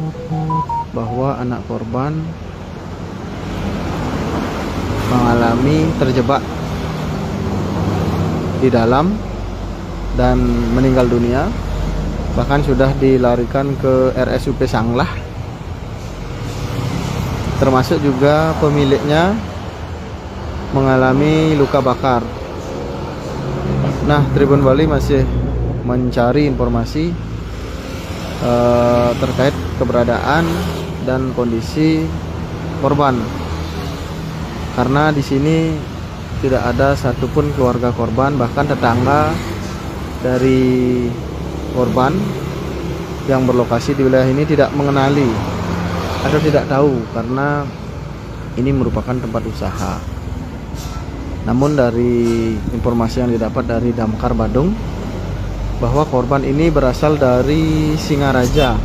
bahwa anak korban mengalami terjebak di dalam dan meninggal dunia, bahkan sudah dilarikan ke RSUP Sanglah. Termasuk juga pemiliknya mengalami luka bakar. Nah, Tribun Bali masih mencari informasi terkait keberadaan dan kondisi korban, karena di sini tidak ada satupun keluarga korban, bahkan tetangga dari korban yang berlokasi di wilayah ini tidak mengenali atau tidak tahu karena ini merupakan tempat usaha. Namun dari informasi yang didapat dari Damkar Badung, bahwa korban ini berasal dari Singaraja.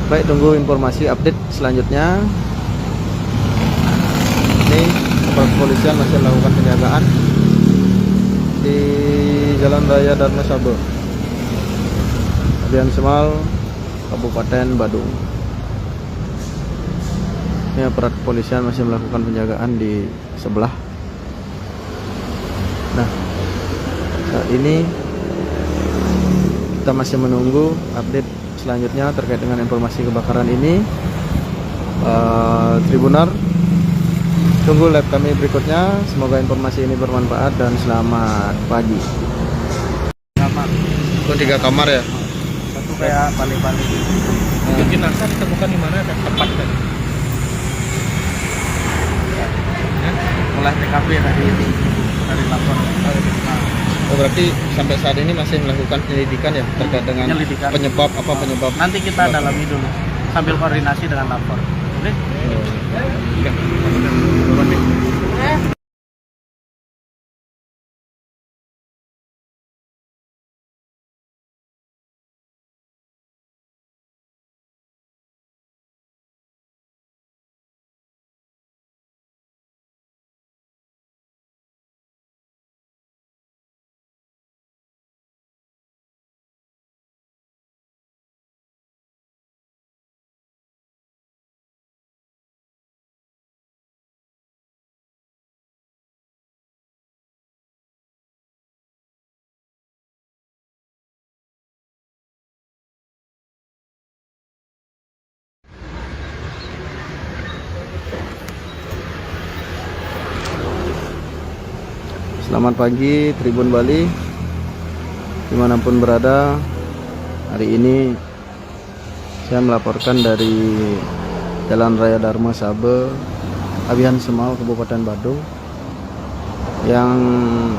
Baik, tunggu informasi update selanjutnya. Ini aparat kepolisian masih melakukan penjagaan di Jalan Raya Dharma Sabo, Abian Semal, Kabupaten Badung. Ini aparat kepolisian masih melakukan penjagaan di sebelah. Nah, saat ini kita masih menunggu update selanjutnya terkait dengan informasi kebakaran ini. Tribunar, tunggu live kami berikutnya. Semoga informasi ini bermanfaat dan selamat pagi. Kamar. Itu 3 kamar ya? Satu kayak paling-paling. Itu jenazah ditemukan di mana dan tempat tadi? Oleh TKP tadi ini dari lapor. Oh, berarti sampai saat ini masih melakukan penyelidikan ya terkait dengan penyebab Nanti kita dalami dulu. sambil koordinasi dengan lapor. Oke? Selamat pagi Tribun Bali, dimanapun berada. Hari ini saya melaporkan dari Jalan Raya Dharma Sabe, Abihan Semal, Kabupaten Badung, yang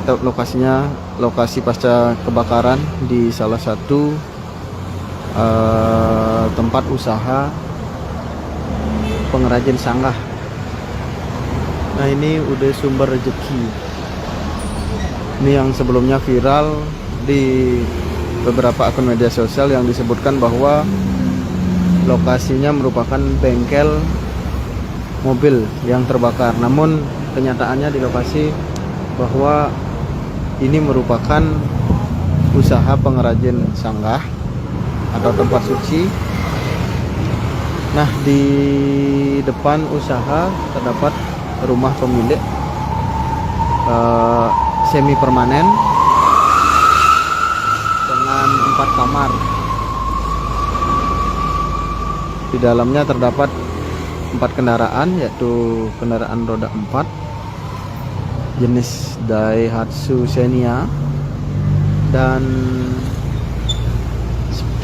lokasinya lokasi pasca kebakaran di salah satu tempat usaha pengrajin sanggah. Nah, ini udah sumber rezeki. Ini yang sebelumnya viral di beberapa akun media sosial yang disebutkan bahwa lokasinya merupakan bengkel mobil yang terbakar. Namun kenyataannya di lokasi bahwa ini merupakan usaha pengrajin sanggah atau tempat suci. Nah, di depan usaha terdapat rumah pemilik semi permanen dengan 4 kamar. Di dalamnya terdapat 4 kendaraan, yaitu kendaraan roda 4 jenis Daihatsu Xenia dan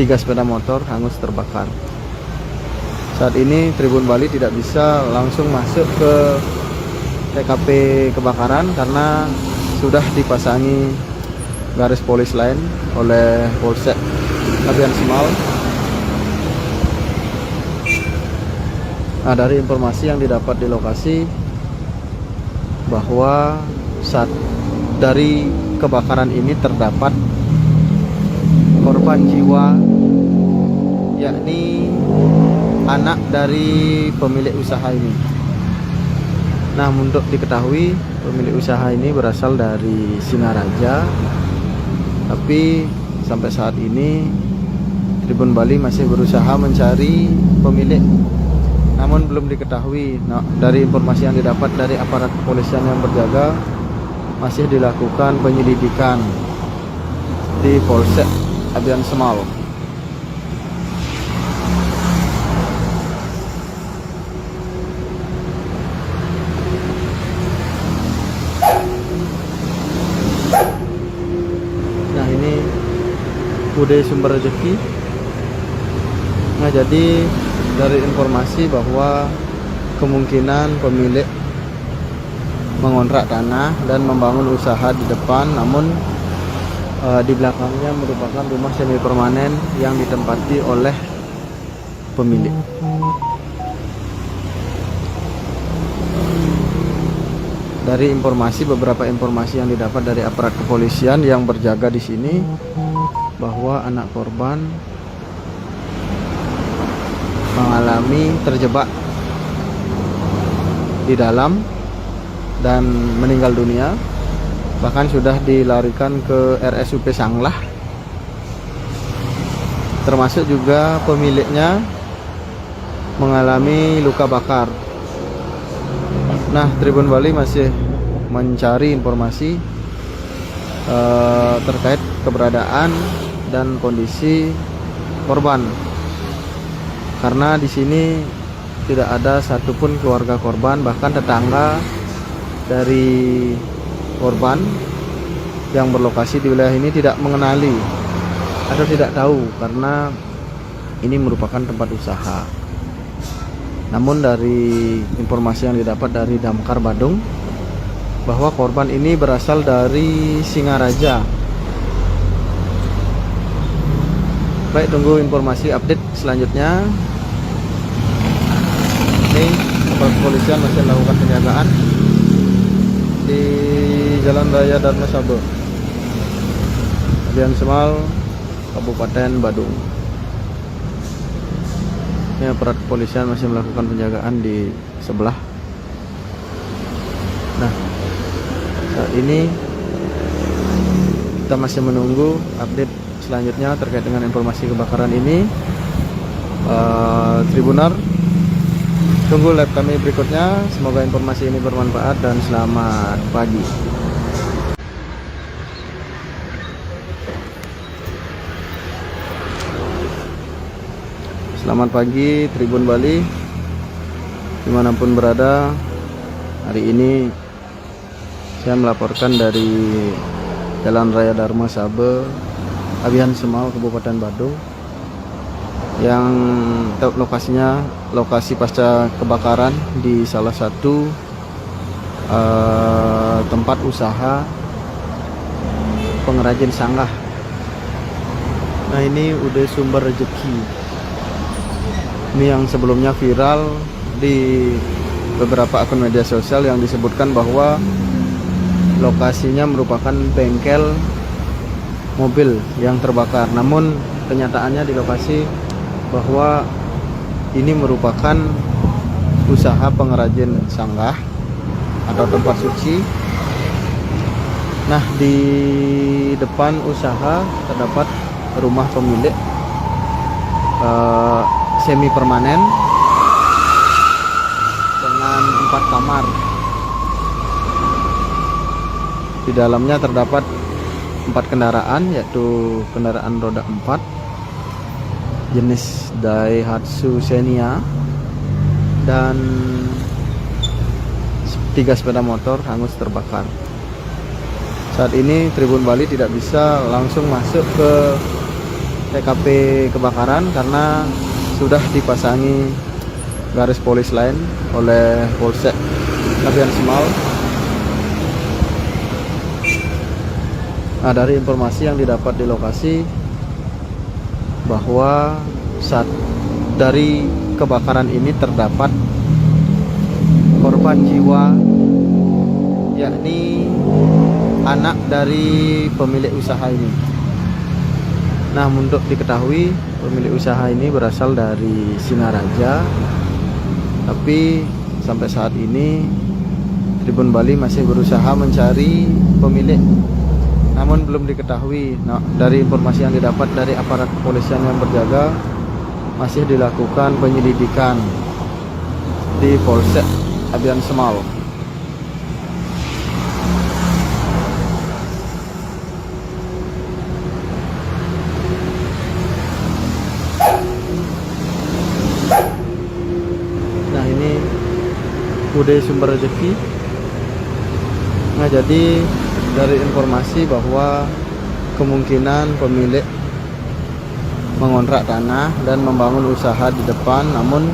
3 sepeda motor hangus terbakar. Saat ini Tribun Bali tidak bisa langsung masuk ke TKP kebakaran karena sudah dipasangi garis polis lain oleh Polsek Abihan Semal. Nah, dari informasi yang didapat di lokasi bahwa saat dari kebakaran ini terdapat korban jiwa, yakni anak dari pemilik usaha ini. Nah, untuk diketahui pemilik usaha ini berasal dari Singaraja, tapi sampai saat ini Tribun Bali masih berusaha mencari pemilik, namun belum diketahui. Nah, dari informasi yang didapat dari aparat kepolisian yang berjaga, masih dilakukan penyelidikan di Polsek Abihan Semal. Udah sumber rezeki. Nah, jadi dari informasi bahwa kemungkinan pemilik mengontrak tanah dan membangun usaha di depan, namun di belakangnya merupakan rumah semi permanen yang ditempati oleh pemilik. Dari beberapa informasi yang didapat dari aparat kepolisian yang berjaga di sini, bahwa anak korban mengalami terjebak di dalam dan meninggal dunia, bahkan sudah dilarikan ke RSUP Sanglah. Termasuk juga pemiliknya mengalami luka bakar. Nah, Tribun Bali masih mencari informasi terkait keberadaan dan kondisi korban, karena di sini tidak ada satupun keluarga korban, bahkan tetangga dari korban yang berlokasi di wilayah ini tidak mengenali atau tidak tahu karena ini merupakan tempat usaha. Namun dari informasi yang didapat dari Damkar Badung bahwa korban ini berasal dari Singaraja. Baik, tunggu informasi update selanjutnya. Ini aparat kepolisian masih melakukan penjagaan di Jalan Raya Dharma Saba, Abian Semal, Kabupaten Badung. Ini aparat kepolisian masih melakukan penjagaan di sebelah. Nah, saat ini kita masih menunggu update selanjutnya terkait dengan informasi kebakaran ini. Tribunar, tunggu live kami berikutnya. Semoga informasi ini bermanfaat dan selamat pagi. Selamat pagi Tribun Bali, dimanapun berada. Hari ini saya melaporkan dari Jalan Raya Dharma Saba, Abian Semal, Kabupaten Badung, yang lokasinya lokasi pasca kebakaran di salah satu tempat usaha pengrajin sanggah. Nah, ini udah sumber rezeki. Ini yang sebelumnya viral di beberapa akun media sosial yang disebutkan bahwa lokasinya merupakan bengkel mobil yang terbakar. Namun kenyataannya di lokasi bahwa ini merupakan usaha pengrajin sanggah atau tempat suci. Nah, di depan usaha terdapat rumah pemilik semi permanen dengan 4 kamar. Di dalamnya terdapat 4 kendaraan, yaitu kendaraan roda 4 jenis Daihatsu Xenia dan 3 sepeda motor hangus terbakar. Saat ini Tribun Bali tidak bisa langsung masuk ke TKP kebakaran karena sudah dipasangi garis polis lain oleh Polsek Abian Semal. Nah, dari informasi yang didapat di lokasi bahwa saat dari kebakaran ini terdapat korban jiwa, yakni anak dari pemilik usaha ini. Nah, untuk diketahui pemilik usaha ini berasal dari Singaraja, tapi sampai saat ini Tribun Bali masih berusaha mencari pemilik, namun belum diketahui. Nah, dari informasi yang didapat dari aparat kepolisian yang berjaga, masih dilakukan penyelidikan di Polsek Abian Semal. Nah, ini udah sumber rezeki. Nah, jadi dari informasi bahwa kemungkinan pemilik mengontrak tanah dan membangun usaha di depan, namun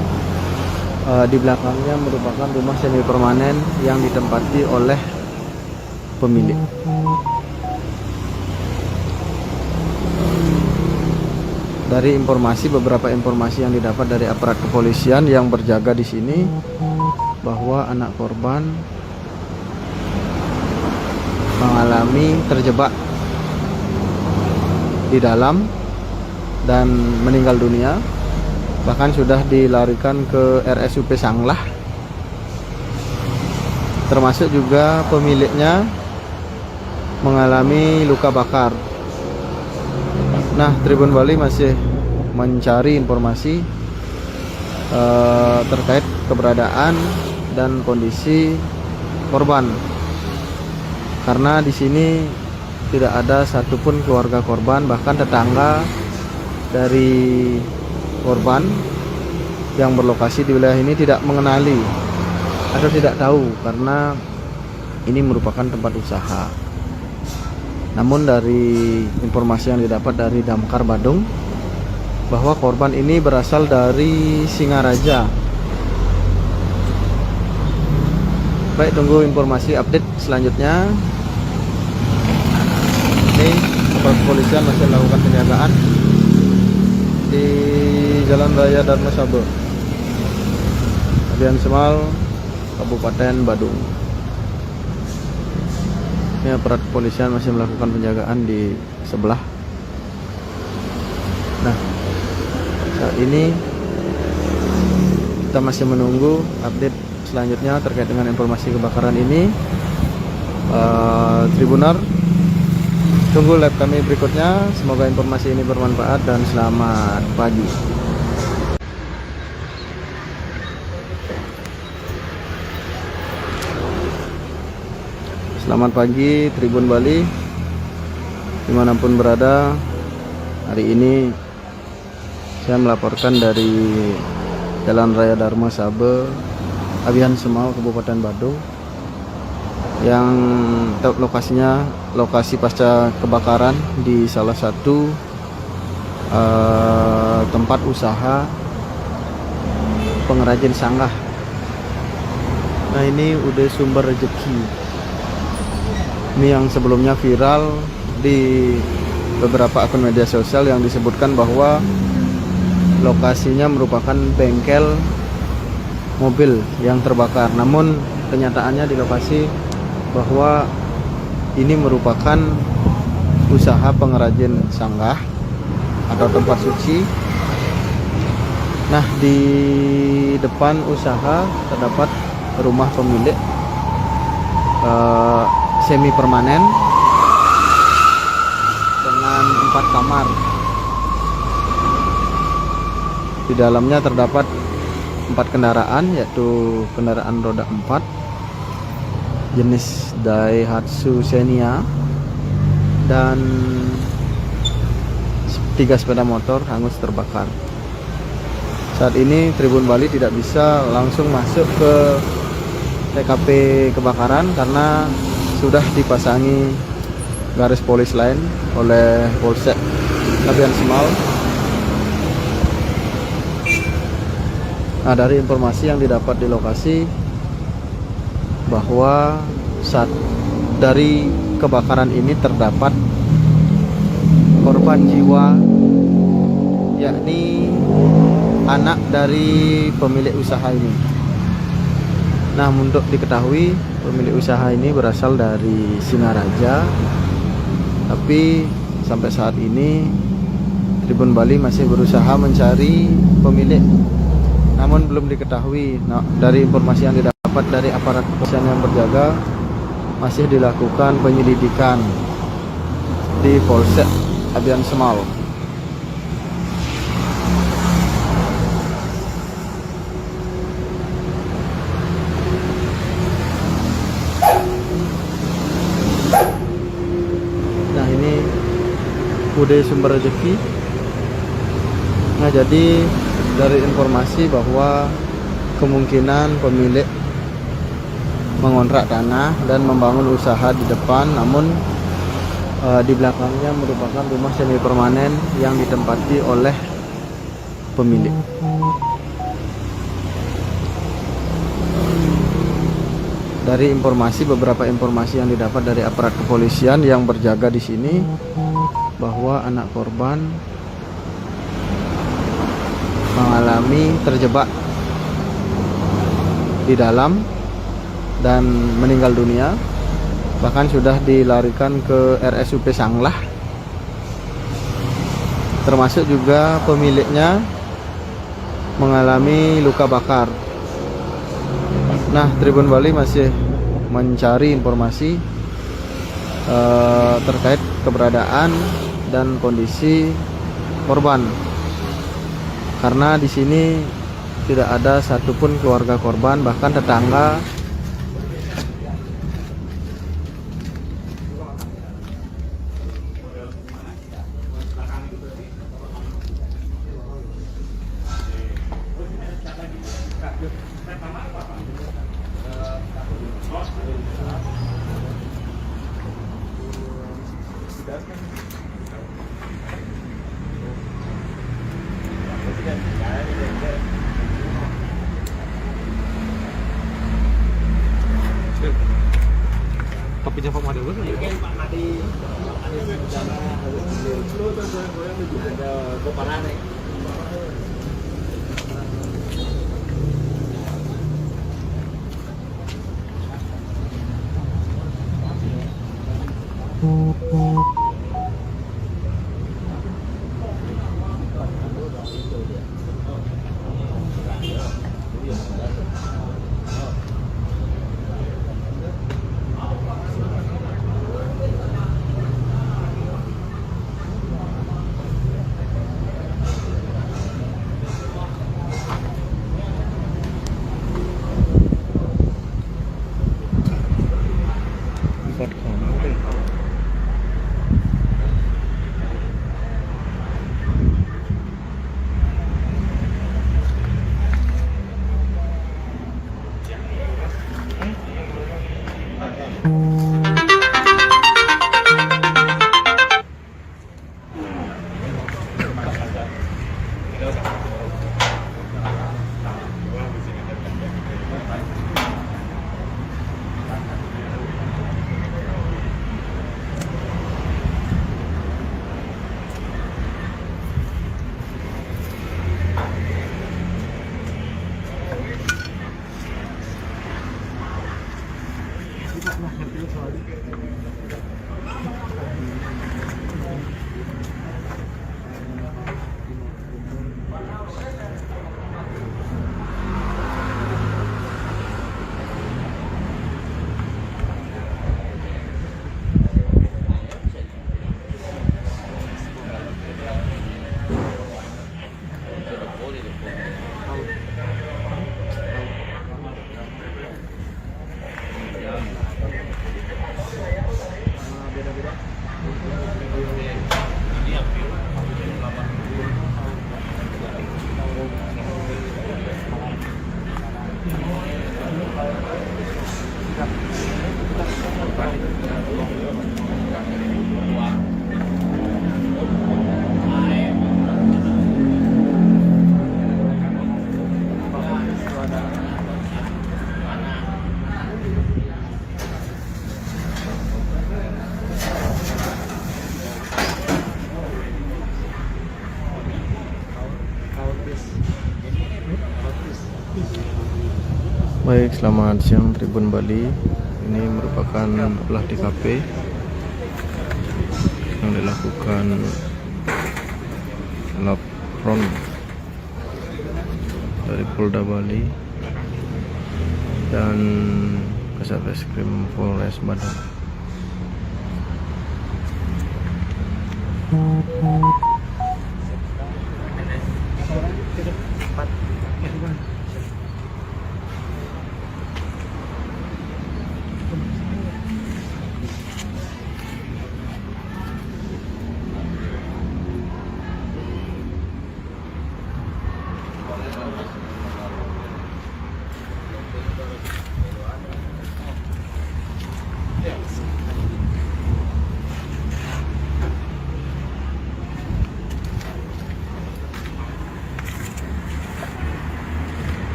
di belakangnya merupakan rumah semi permanen yang ditempati oleh pemilik. Dari beberapa informasi yang didapat dari aparat kepolisian yang berjaga di sini, bahwa anak korban mengalami terjebak di dalam dan meninggal dunia, bahkan sudah dilarikan ke RSUP Sanglah. Termasuk juga pemiliknya mengalami luka bakar. Nah, Tribun Bali masih mencari informasi terkait keberadaan dan kondisi korban, karena di sini tidak ada satupun keluarga korban, bahkan tetangga dari korban yang berlokasi di wilayah ini tidak mengenali atau tidak tahu karena ini merupakan tempat usaha. Namun dari informasi yang didapat dari Damkar Badung, bahwa korban ini berasal dari Singaraja. Baik, tunggu informasi update selanjutnya. Ini aparat kepolisian masih melakukan penjagaan di Jalan Raya Dharma Saba, Abian Semal, Kabupaten Badung. Ini aparat kepolisian masih melakukan penjagaan di sebelah. Nah, saat ini kita masih menunggu update selanjutnya terkait dengan informasi kebakaran ini. Tribuner, tunggu live kami berikutnya. Semoga informasi ini bermanfaat dan selamat pagi. Selamat pagi Tribun Bali, dimanapun berada. Hari ini saya melaporkan dari Jalan Raya Dharma Sabe, Abian Semal, Kabupaten Badung, yang lokasinya lokasi pasca kebakaran di salah satu tempat usaha pengrajin sanggah. Nah, ini udah sumber rezeki. Ini yang sebelumnya viral di beberapa akun media sosial yang disebutkan bahwa lokasinya merupakan bengkel mobil yang terbakar. Namun kenyataannya di lokasi bahwa ini merupakan usaha pengrajin sanggah atau tempat suci. Nah, di depan usaha terdapat rumah pemilik semi permanen dengan 4 kamar. Di dalamnya terdapat 4 kendaraan, yaitu kendaraan roda 4 jenis Daihatsu Xenia dan 3 sepeda motor hangus terbakar. Saat ini Tribun Bali tidak bisa langsung masuk ke TKP kebakaran karena sudah dipasangi garis polis lain oleh Polsek Abian Semal. Nah, dari informasi yang didapat di lokasi bahwa saat dari kebakaran ini terdapat korban jiwa, yakni anak dari pemilik usaha ini. Nah, untuk diketahui pemilik usaha ini berasal dari Singaraja, tapi sampai saat ini Tribun Bali masih berusaha mencari pemilik, namun belum diketahui. Nah, dari informasi yang didapat dari aparat kepolisian yang berjaga, masih dilakukan penyelidikan di Polsek Abian Semal. Nah, ini udah sumber rezeki. Nah, jadi dari informasi bahwa kemungkinan pemilik mengontrak tanah dan membangun usaha di depan, namun di belakangnya merupakan rumah semi permanen yang ditempati oleh pemilik. Dari beberapa informasi yang didapat dari aparat kepolisian yang berjaga di sini, bahwa anak korban mengalami terjebak di dalam dan meninggal dunia, bahkan sudah dilarikan ke RSUP Sanglah. Termasuk juga pemiliknya mengalami luka bakar. Nah, Tribun Bali masih mencari informasi terkait keberadaan dan kondisi korban, karena di sini tidak ada satupun keluarga korban, bahkan tetangga Kopinya Pak Made dulu ya? Baik, selamat siang Tribun Bali. Ini merupakan olah TKP yang dilakukan lapron dari Polda Bali dan Kasatreskrim Polres Badung.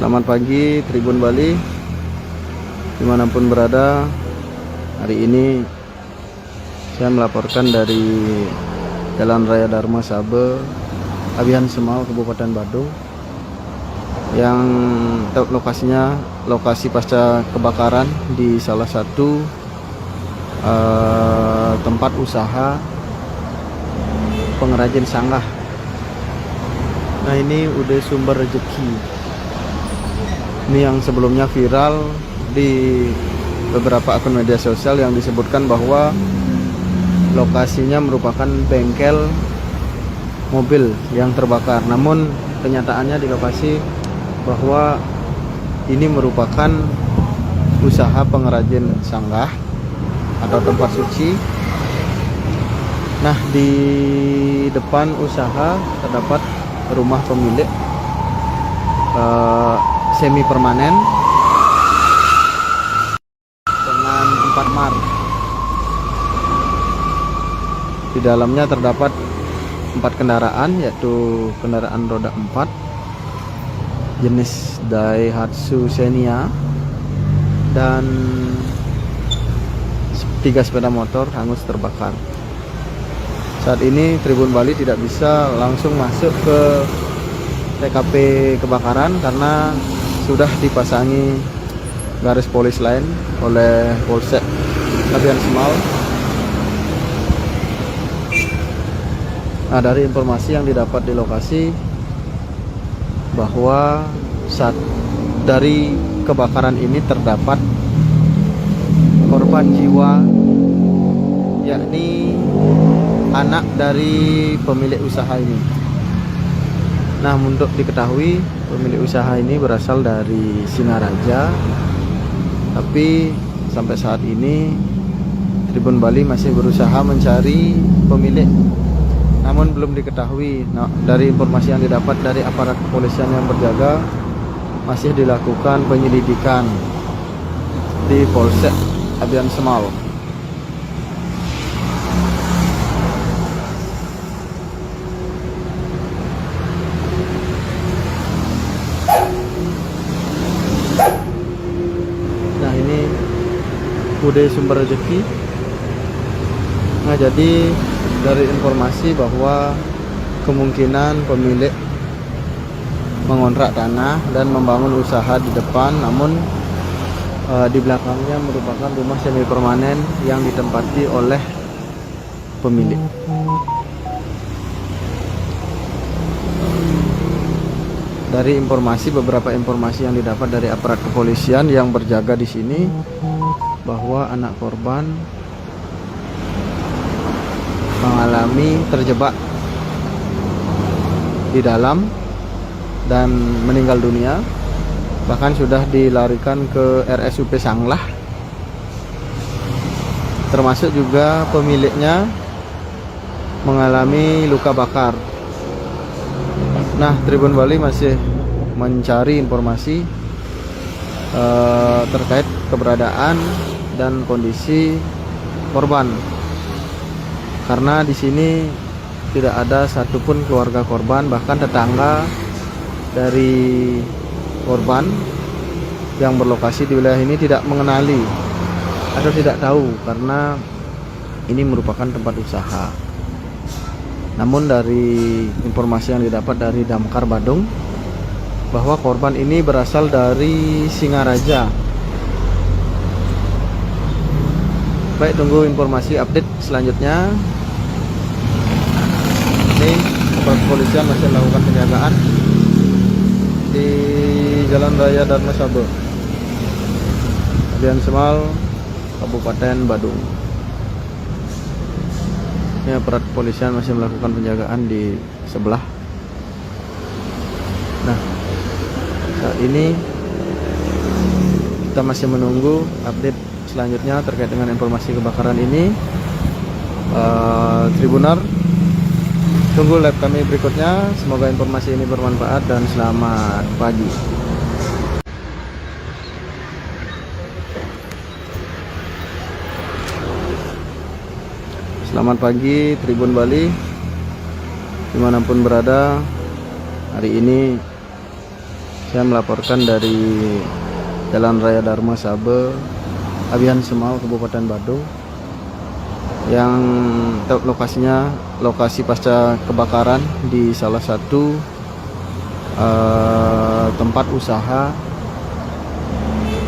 Selamat pagi Tribun Bali, dimanapun berada. Hari ini saya melaporkan dari Jalan Raya Dharma Sabe, Abihan Semau, Kabupaten Badung. yang lokasinya lokasi pasca kebakaran di salah satu tempat usaha pengrajin sanggah. Nah, ini udah sumber rezeki. Ini yang sebelumnya viral di beberapa akun media sosial yang disebutkan bahwa lokasinya merupakan bengkel mobil yang terbakar. Namun kenyataannya di lokasi bahwa ini merupakan usaha pengrajin sanggah atau tempat suci. Nah, di depan usaha terdapat rumah pemilik semi permanen dengan 4 mar. Di dalamnya terdapat 4 kendaraan, yaitu kendaraan roda 4 jenis Daihatsu Xenia dan 3 sepeda motor hangus terbakar. Saat ini Tribun Bali tidak bisa langsung masuk ke TKP kebakaran karena sudah dipasangi garis polis lain oleh Polsek Abian Semal. Nah, dari informasi yang didapat di lokasi bahwa saat dari kebakaran ini terdapat korban jiwa, yakni anak dari pemilik usaha ini. Nah, untuk diketahui pemilik usaha ini berasal dari Singaraja, tapi sampai saat ini Tribun Bali masih berusaha mencari pemilik, namun belum diketahui. Nah, dari informasi yang didapat dari aparat kepolisian yang berjaga, masih dilakukan penyelidikan di Polsek Abian Semal. Nah, ini udah sumber rezeki. Nah, jadi dari informasi bahwa kemungkinan pemilik mengontrak tanah dan membangun usaha di depan, namun di belakangnya merupakan rumah semi permanen yang ditempati oleh pemilik. Dari beberapa informasi yang didapat dari aparat kepolisian yang berjaga di sini, bahwa anak korban mengalami terjebak di dalam dan meninggal dunia, bahkan sudah dilarikan ke RSUP Sanglah. Termasuk juga pemiliknya mengalami luka bakar. Nah, Tribun Bali masih mencari informasi terkait keberadaan dan kondisi korban, karena di sini tidak ada satupun keluarga korban, bahkan tetangga dari korban yang berlokasi di wilayah ini tidak mengenali atau tidak tahu karena ini merupakan tempat usaha. Namun dari informasi yang didapat dari Damkar Badung, bahwa korban ini berasal dari Singaraja. Baik, tunggu informasi update selanjutnya. Ini aparat kepolisian masih melakukan penjagaan di Jalan Raya Dharma Saba, Abian Semal, Kabupaten Badung. Ini aparat kepolisian masih melakukan penjagaan di sebelah. Nah, saat ini kita masih menunggu update selanjutnya terkait dengan informasi kebakaran ini. Tribunar, tunggu live kami berikutnya. Semoga informasi ini bermanfaat dan selamat pagi. Selamat pagi Tribun Bali, dimanapun berada. Hari ini saya melaporkan dari Jalan Raya Dharma Saba, Abian Semal, Kabupaten Badung, yang lokasinya lokasi pasca kebakaran di salah satu tempat usaha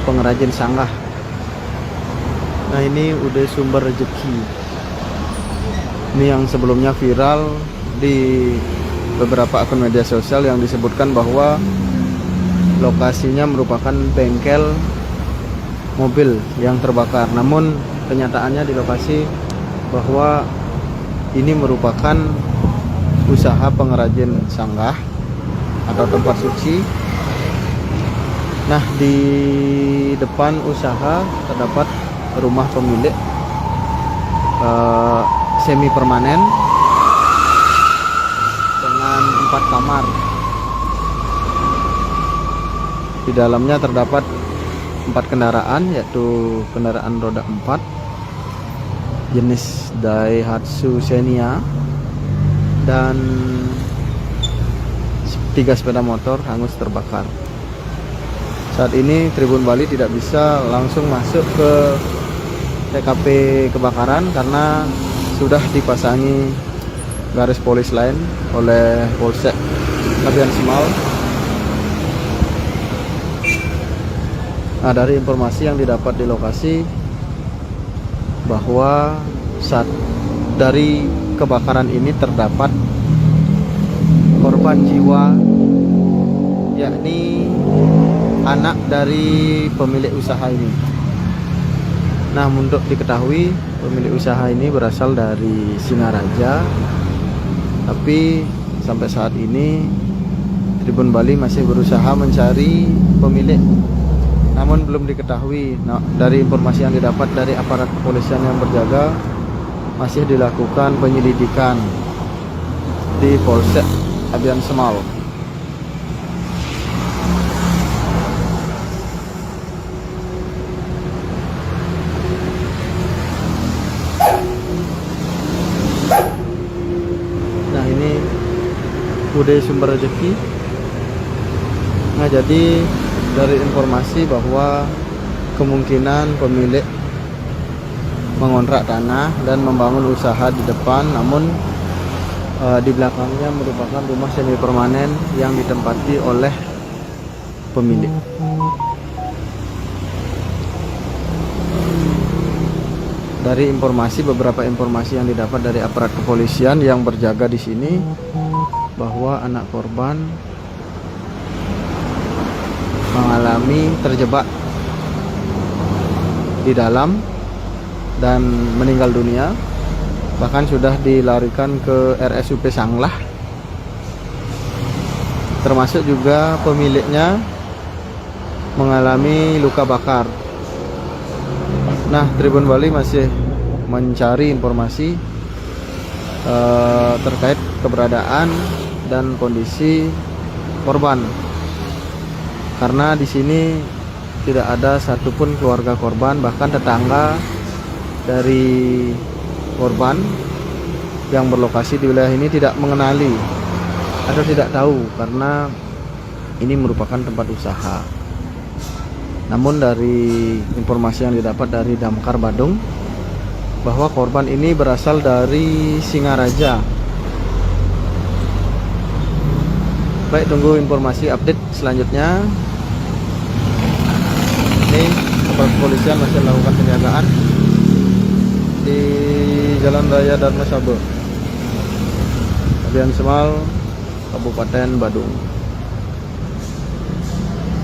pengrajin sanggah. Nah, ini udah sumber rezeki. Ini yang sebelumnya viral di beberapa akun media sosial yang disebutkan bahwa lokasinya merupakan bengkel mobil yang terbakar. Namun kenyataannya di lokasi bahwa ini merupakan usaha pengrajin sanggah atau tempat suci. Nah, di depan usaha terdapat rumah pemilik semi permanen dengan 4 kamar. Di dalamnya terdapat 4 kendaraan, yaitu kendaraan roda 4 jenis Daihatsu Xenia dan 3 sepeda motor hangus terbakar. Saat ini Tribun Bali tidak bisa langsung masuk ke TKP kebakaran karena sudah dipasangi garis polis lain oleh Polsek Labian Semal. Nah, dari informasi yang didapat di lokasi bahwa saat dari kebakaran ini terdapat korban jiwa, yakni anak dari pemilik usaha ini. Nah, untuk diketahui pemilik usaha ini berasal dari Singaraja, tapi sampai saat ini Tribun Bali masih berusaha mencari pemilik, namun belum diketahui. Nah, dari informasi yang didapat dari aparat kepolisian yang berjaga, masih dilakukan penyelidikan di Polsek Labian Semal. Nah, ini udah sumber rezeki. Nah, jadi dari informasi bahwa kemungkinan pemilik mengontrak tanah dan membangun usaha di depan, namun di belakangnya merupakan rumah semi permanen yang ditempati oleh pemilik. Dari beberapa informasi yang didapat dari aparat kepolisian yang berjaga di sini, bahwa anak korban mengalami terjebak di dalam dan meninggal dunia, bahkan sudah dilarikan ke RSUP Sanglah. Termasuk juga pemiliknya mengalami luka bakar. Nah, Tribun Bali masih mencari informasi terkait keberadaan dan kondisi korban, karena di sini tidak ada satupun keluarga korban, bahkan tetangga dari korban yang berlokasi di wilayah ini tidak mengenali atau tidak tahu karena ini merupakan tempat usaha. Namun dari informasi yang didapat dari Damkar Badung bahwa korban ini berasal dari Singaraja. Baik, tunggu informasi update selanjutnya. Ini aparat kepolisian masih melakukan penjagaan di Jalan Raya Dharma Sabo, Labian Semal, Kabupaten Badung.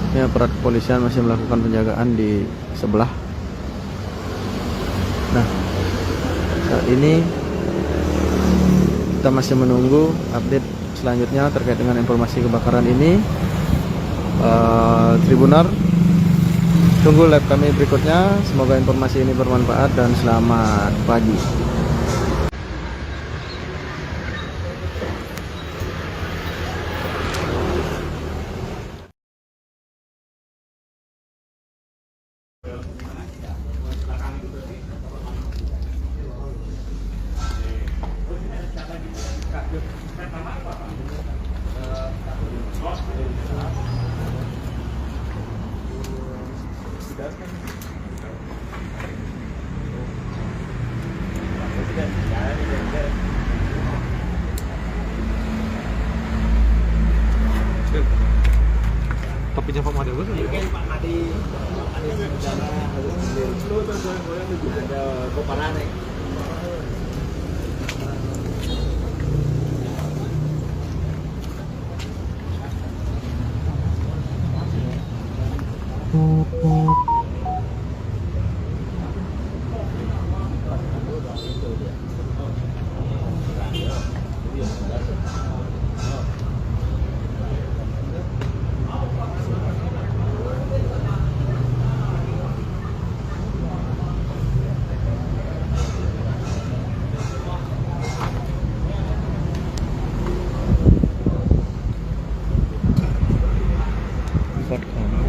Ini aparat kepolisian masih melakukan penjagaan di sebelah. Nah, saat ini kita masih menunggu update selanjutnya terkait dengan informasi kebakaran ini. Tribuner, tunggu live kami berikutnya. Semoga informasi ini bermanfaat dan selamat pagi. Pinjam Pak Made bos. Pak Madi ada sejarah harus ada koparan nih. Empat kamar.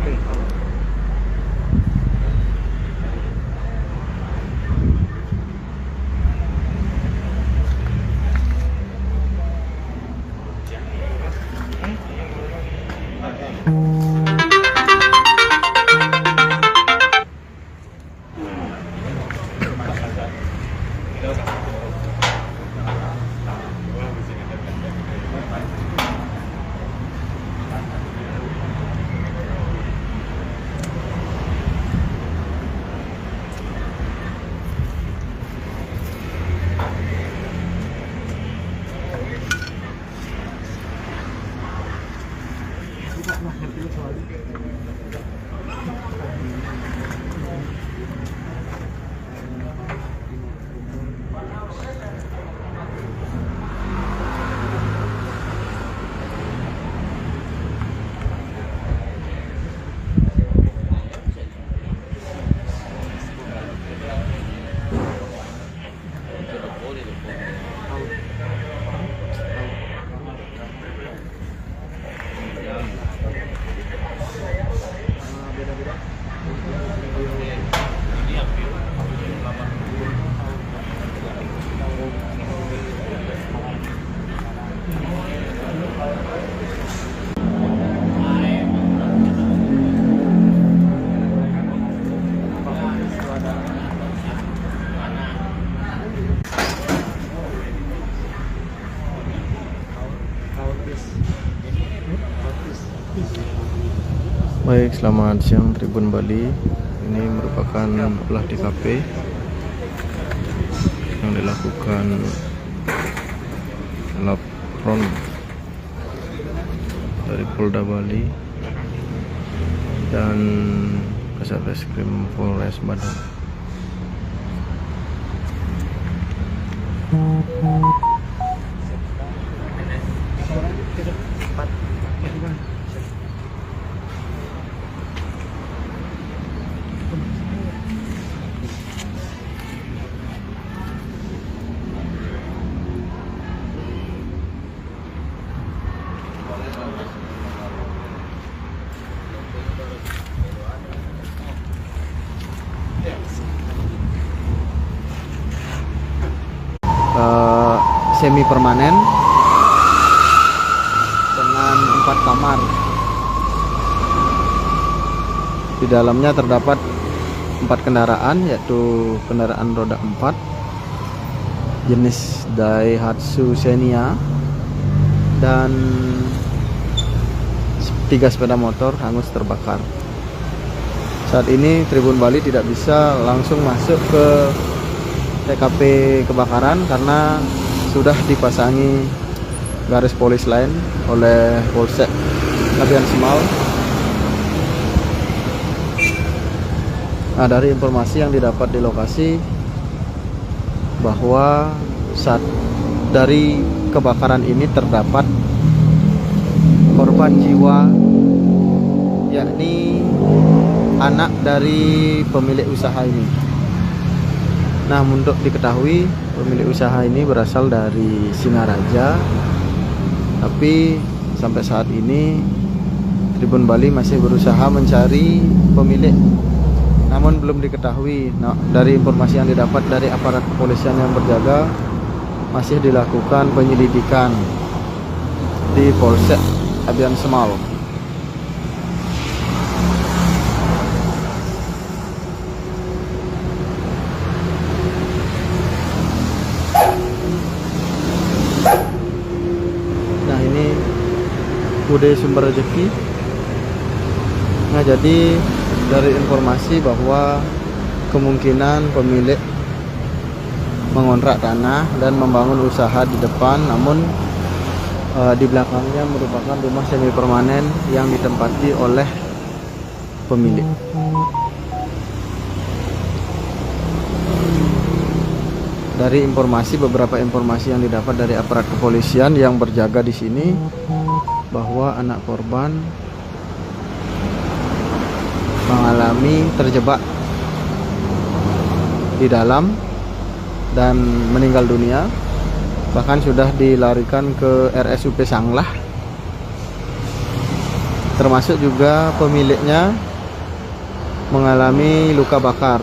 Baik, selamat siang Tribun Bali. Ini merupakan olah TKP yang dilakukan lapron dari Polda Bali dan Kasat Reskrim Polres Badung. Semi permanen dengan 4 kamar. Di dalamnya terdapat 4 kendaraan, yaitu kendaraan roda 4 jenis Daihatsu Xenia dan 3 sepeda motor hangus terbakar. Saat ini Tribun Bali tidak bisa langsung masuk ke TKP kebakaran karena sudah dipasangi garis polis lain oleh Polsek Labian Semal. Nah, dari informasi yang didapat di lokasi bahwa saat dari kebakaran ini terdapat korban jiwa, yakni anak dari pemilik usaha ini. Nah, untuk diketahui pemilik usaha ini berasal dari Singaraja, tapi sampai saat ini Tribun Bali masih berusaha mencari pemilik, namun belum diketahui. Nah, dari informasi yang didapat dari aparat kepolisian yang berjaga, masih dilakukan penyelidikan di Polsek Labian Semal. Nah, ini Bude Sumber Rezeki Nah, jadi dari informasi bahwa kemungkinan pemilik mengontrak tanah dan membangun usaha di depan, namun di belakangnya merupakan rumah semi permanen yang ditempati oleh pemilik. Dari beberapa informasi yang didapat dari aparat kepolisian yang berjaga di sini, bahwa anak korban mengalami terjebak di dalam dan meninggal dunia, bahkan sudah dilarikan ke RSUP Sanglah. Termasuk juga pemiliknya mengalami luka bakar.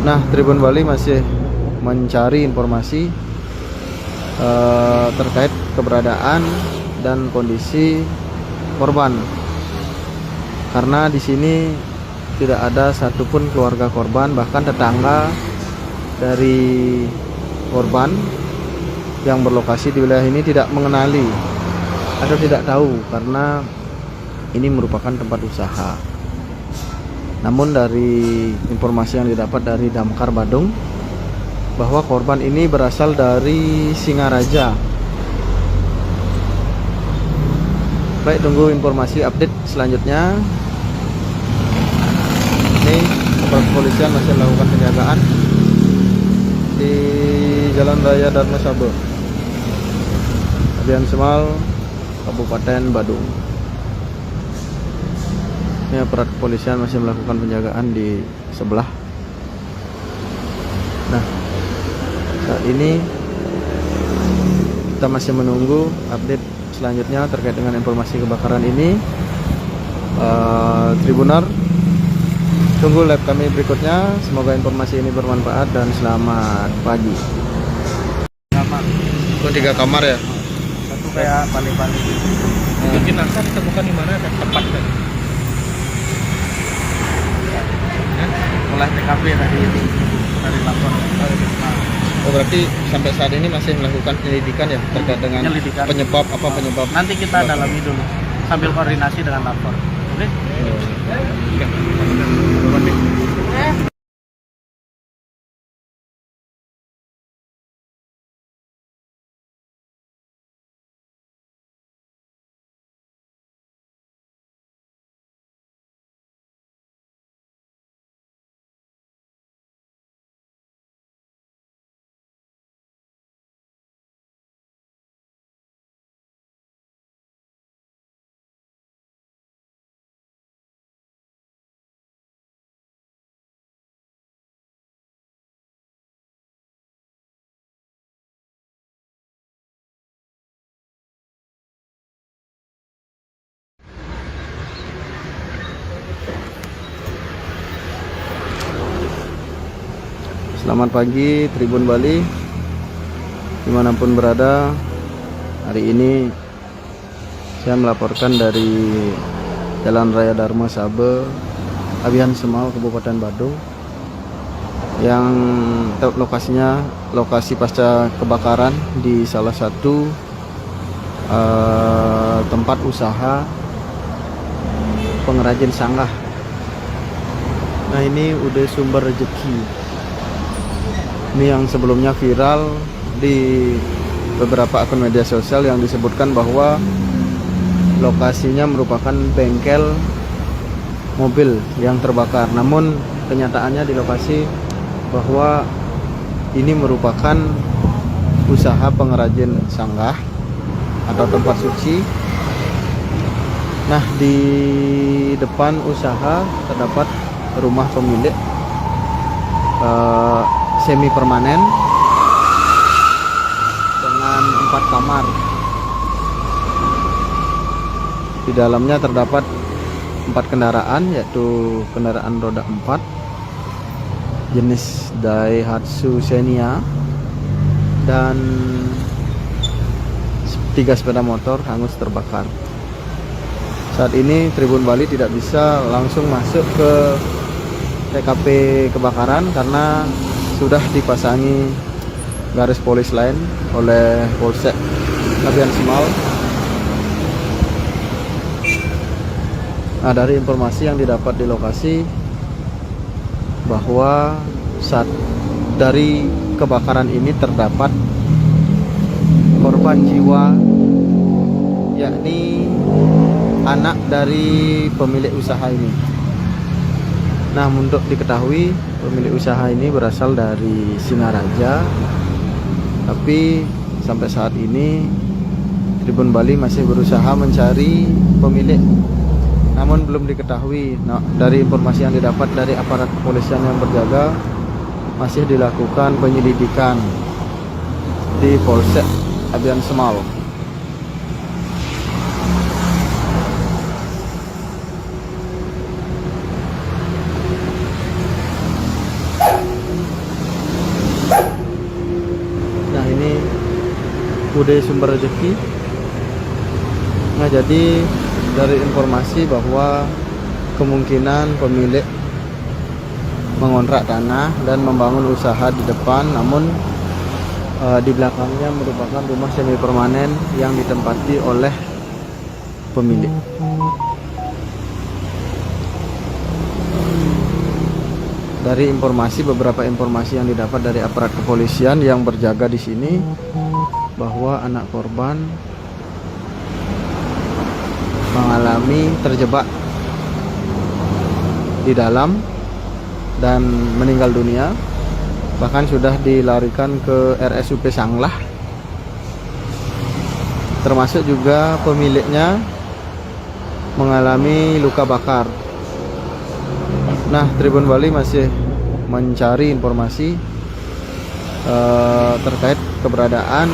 Nah, Tribun Bali masih mencari informasi terkait keberadaan dan kondisi korban, karena di sini tidak ada satupun keluarga korban, bahkan tetangga dari korban yang berlokasi di wilayah ini tidak mengenali atau tidak tahu karena ini merupakan tempat usaha. Namun dari informasi yang didapat dari Damkar Badung, bahwa korban ini berasal dari Singaraja. Baik, tunggu informasi update selanjutnya. Ini aparat kepolisian masih melakukan penjagaan di Jalan Raya Dharma Saba, Abian Semal, Kabupaten Badung. Ini aparat kepolisian masih melakukan penjagaan di sebelah. Nah, saat ini kita masih menunggu update selanjutnya terkait dengan informasi kebakaran ini. Tribuner, tunggu live kami berikutnya. Semoga informasi ini bermanfaat dan selamat pagi. Kamar. Itu 3 kamar ya? Satu kayak paling-paling. Itu jenazah ditemukan di mana dan tempat kan? Oleh TKP tadi itu dari lapor. Oh, berarti sampai saat ini masih melakukan penyelidikan ya terkait dengan penyebab penyebab? Nanti kita dalami dulu sambil koordinasi dengan lapor. Oke? Selamat pagi Tribun Bali, dimanapun berada. Hari ini saya melaporkan dari Jalan Raya Dharma Saba, Abian Semal, Kabupaten Badung, yang lokasinya lokasi pasca kebakaran di salah satu tempat usaha pengrajin sanggah. Nah, ini udah Sumber Rezeki. Ini yang sebelumnya viral di beberapa akun media sosial yang disebutkan bahwa lokasinya merupakan bengkel mobil yang terbakar. Namun kenyataannya di lokasi bahwa ini merupakan usaha pengrajin sanggah atau tempat suci. Nah, di depan usaha terdapat rumah pemilik semi permanen dengan 4 kamar. Di dalamnya terdapat 4 kendaraan, yaitu kendaraan roda 4 jenis Daihatsu Xenia dan 3 sepeda motor hangus terbakar. Saat ini Tribun Bali tidak bisa langsung masuk ke TKP kebakaran karena sudah dipasangi garis polis lain oleh Polsek Abian Semal. Nah, dari informasi yang didapat di lokasi bahwa dari kebakaran ini terdapat korban jiwa, yakni anak dari pemilik usaha ini. Nah, untuk diketahui pemilik usaha ini berasal dari Singaraja, tapi sampai saat ini Tribun Bali masih berusaha mencari pemilik, namun belum diketahui. Nah, dari informasi yang didapat dari aparat kepolisian yang berjaga, masih dilakukan penyelidikan di Polsek Abian Semal. Nah, ini UD Sumber Rezeki. Nah, jadi dari informasi bahwa kemungkinan pemilik mengontrak tanah dan membangun usaha di depan, namun di belakangnya merupakan rumah semi permanen yang ditempati oleh pemilik. Dari beberapa informasi yang didapat dari aparat kepolisian yang berjaga di sini, bahwa anak korban mengalami terjebak di dalam dan meninggal dunia, bahkan sudah dilarikan ke RSUP Sanglah, termasuk juga pemiliknya mengalami luka bakar. Nah, Tribun Bali masih mencari informasi terkait keberadaan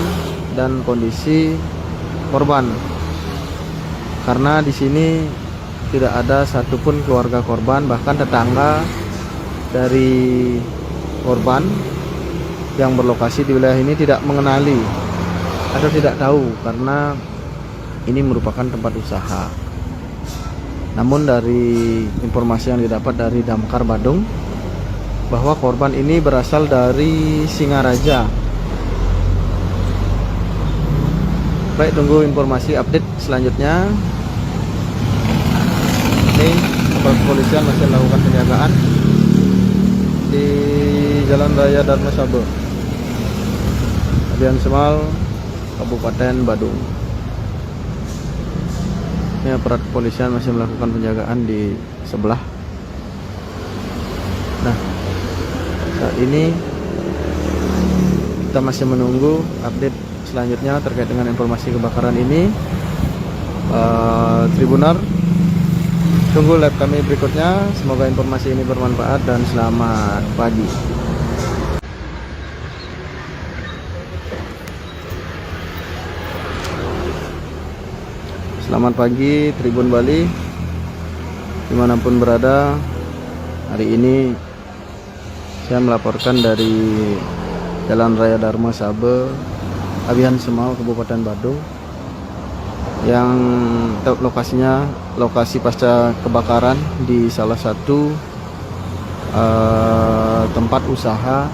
dan kondisi korban, karena di sini tidak ada satupun keluarga korban, bahkan tetangga dari korban yang berlokasi di wilayah ini tidak mengenali atau tidak tahu, karena ini merupakan tempat usaha. Namun dari informasi yang didapat dari Damkar Badung, bahwa korban ini berasal dari Singaraja. Baik, tunggu informasi update selanjutnya. Ini aparat kepolisian masih melakukan penjagaan di Jalan Raya Dharma Saba, Abian Semal, Kabupaten Badung. Ini aparat kepolisian masih melakukan penjagaan di sebelah. Nah, saat ini kita masih menunggu update selanjutnya terkait dengan informasi kebakaran ini. Tribunar, tunggu live kami berikutnya. Semoga informasi ini bermanfaat dan selamat pagi. Selamat pagi Tribun Bali, dimanapun berada. Hari ini saya melaporkan dari Jalan Raya Dharma Saba, Abian Semal, Kabupaten Badung, yang lokasinya lokasi pasca kebakaran di salah satu tempat usaha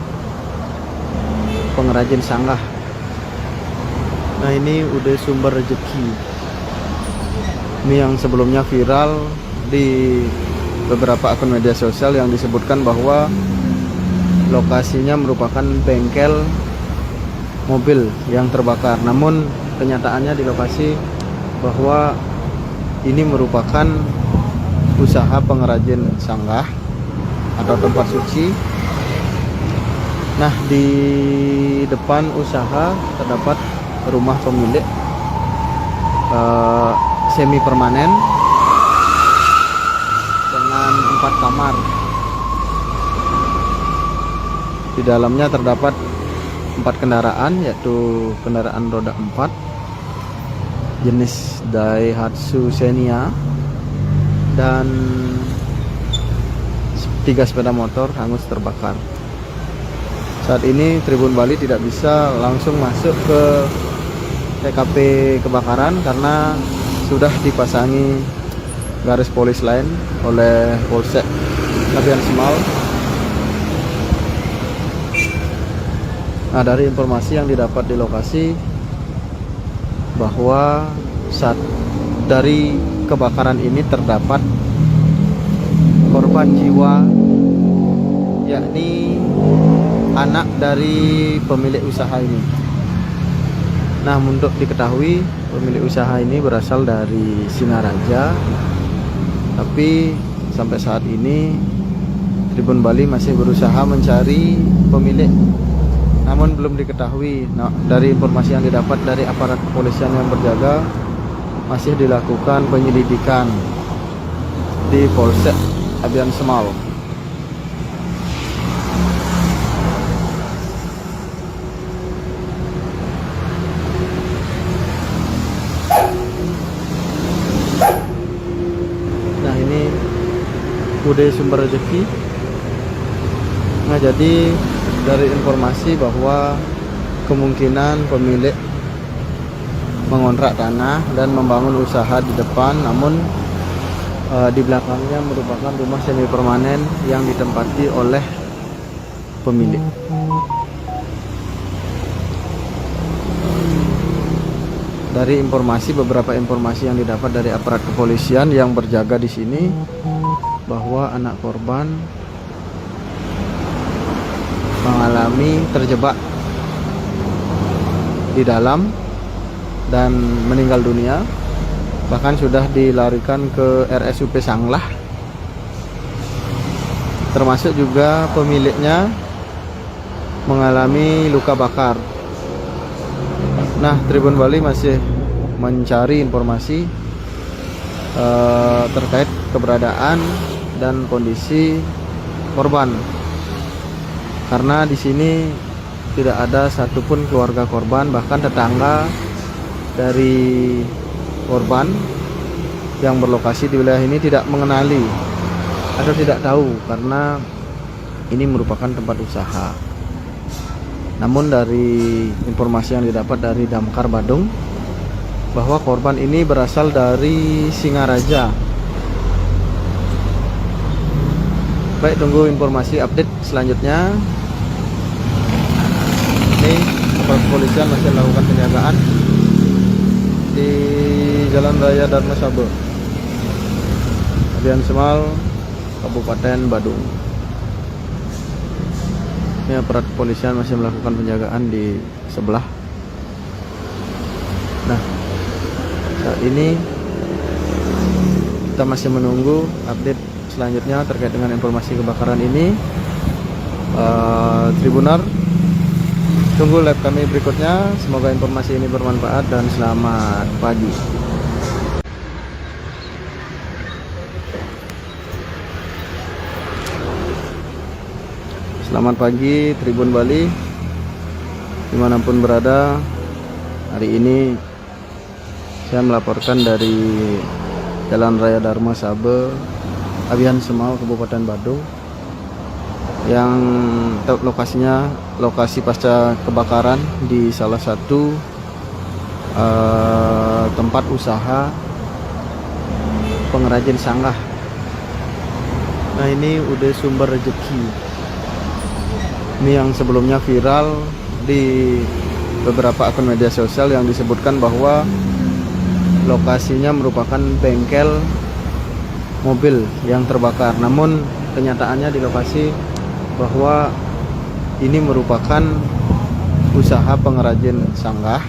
pengrajin sanggah. Nah, ini udah Sumber Rezeki. Ini yang sebelumnya viral di beberapa akun media sosial yang disebutkan bahwa lokasinya merupakan bengkel mobil yang terbakar. Namun kenyataannya di lokasi bahwa ini merupakan usaha pengrajin sanggah atau tempat suci. Nah, di depan usaha terdapat rumah pemilik semi permanen dengan 4 kamar. Di dalamnya terdapat 4 kendaraan, yaitu kendaraan roda 4 jenis Daihatsu Xenia dan 3 sepeda motor hangus terbakar. Saat ini Tribun Bali tidak bisa langsung masuk ke TKP kebakaran karena sudah dipasangi garis polis lain oleh Polsek Abian Semal. Nah, dari informasi yang didapat di lokasi bahwa dari kebakaran ini terdapat korban jiwa, yakni anak dari pemilik usaha ini. Nah, untuk diketahui pemilik usaha ini berasal dari Singaraja, tapi sampai saat ini Tribun Bali masih berusaha mencari pemilik, namun belum diketahui. Nah, dari informasi yang didapat dari aparat kepolisian yang berjaga, masih dilakukan penyelidikan di Polsek Abian Semal. Nah, ini UD Sumber Rezeki. Nah, jadi dari informasi bahwa kemungkinan pemilik mengontrak tanah dan membangun usaha di depan, namun di belakangnya merupakan rumah semi permanen yang ditempati oleh pemilik. Dari beberapa informasi yang didapat dari aparat kepolisian yang berjaga di sini, bahwa anak korban mengalami terjebak di dalam dan meninggal dunia, bahkan sudah dilarikan ke RSUP Sanglah, termasuk juga pemiliknya mengalami luka bakar. Nah, Tribun Bali masih mencari informasi terkait keberadaan dan kondisi korban, karena di sini tidak ada satupun keluarga korban, bahkan tetangga dari korban yang berlokasi di wilayah ini tidak mengenali atau tidak tahu, karena ini merupakan tempat usaha. Namun dari informasi yang didapat dari Damkar Badung, bahwa korban ini berasal dari Singaraja. Baik, tunggu informasi update selanjutnya. Ini aparat kepolisian masih melakukan penjagaan di Jalan Raya Dharma Saba, Abian Semal, Kabupaten Badung. Ini aparat kepolisian masih melakukan penjagaan di sebelah. Nah, saat ini kita masih menunggu update selanjutnya terkait dengan informasi kebakaran ini. Tribunar, tunggu live kami berikutnya. Semoga informasi ini bermanfaat dan selamat pagi. Selamat pagi Tribun Bali, dimanapun berada. Hari ini saya melaporkan dari Jalan Raya Dharma Saba, Abian Semal, Kabupaten Badung, yang lokasinya lokasi pasca kebakaran di salah satu tempat usaha pengrajin sanggah. Nah, ini udah Sumber Rezeki. Ini yang sebelumnya viral di beberapa akun media sosial yang disebutkan bahwa lokasinya merupakan bengkel mobil yang terbakar. Namun kenyataannya di lokasi bahwa ini merupakan usaha pengrajin sanggah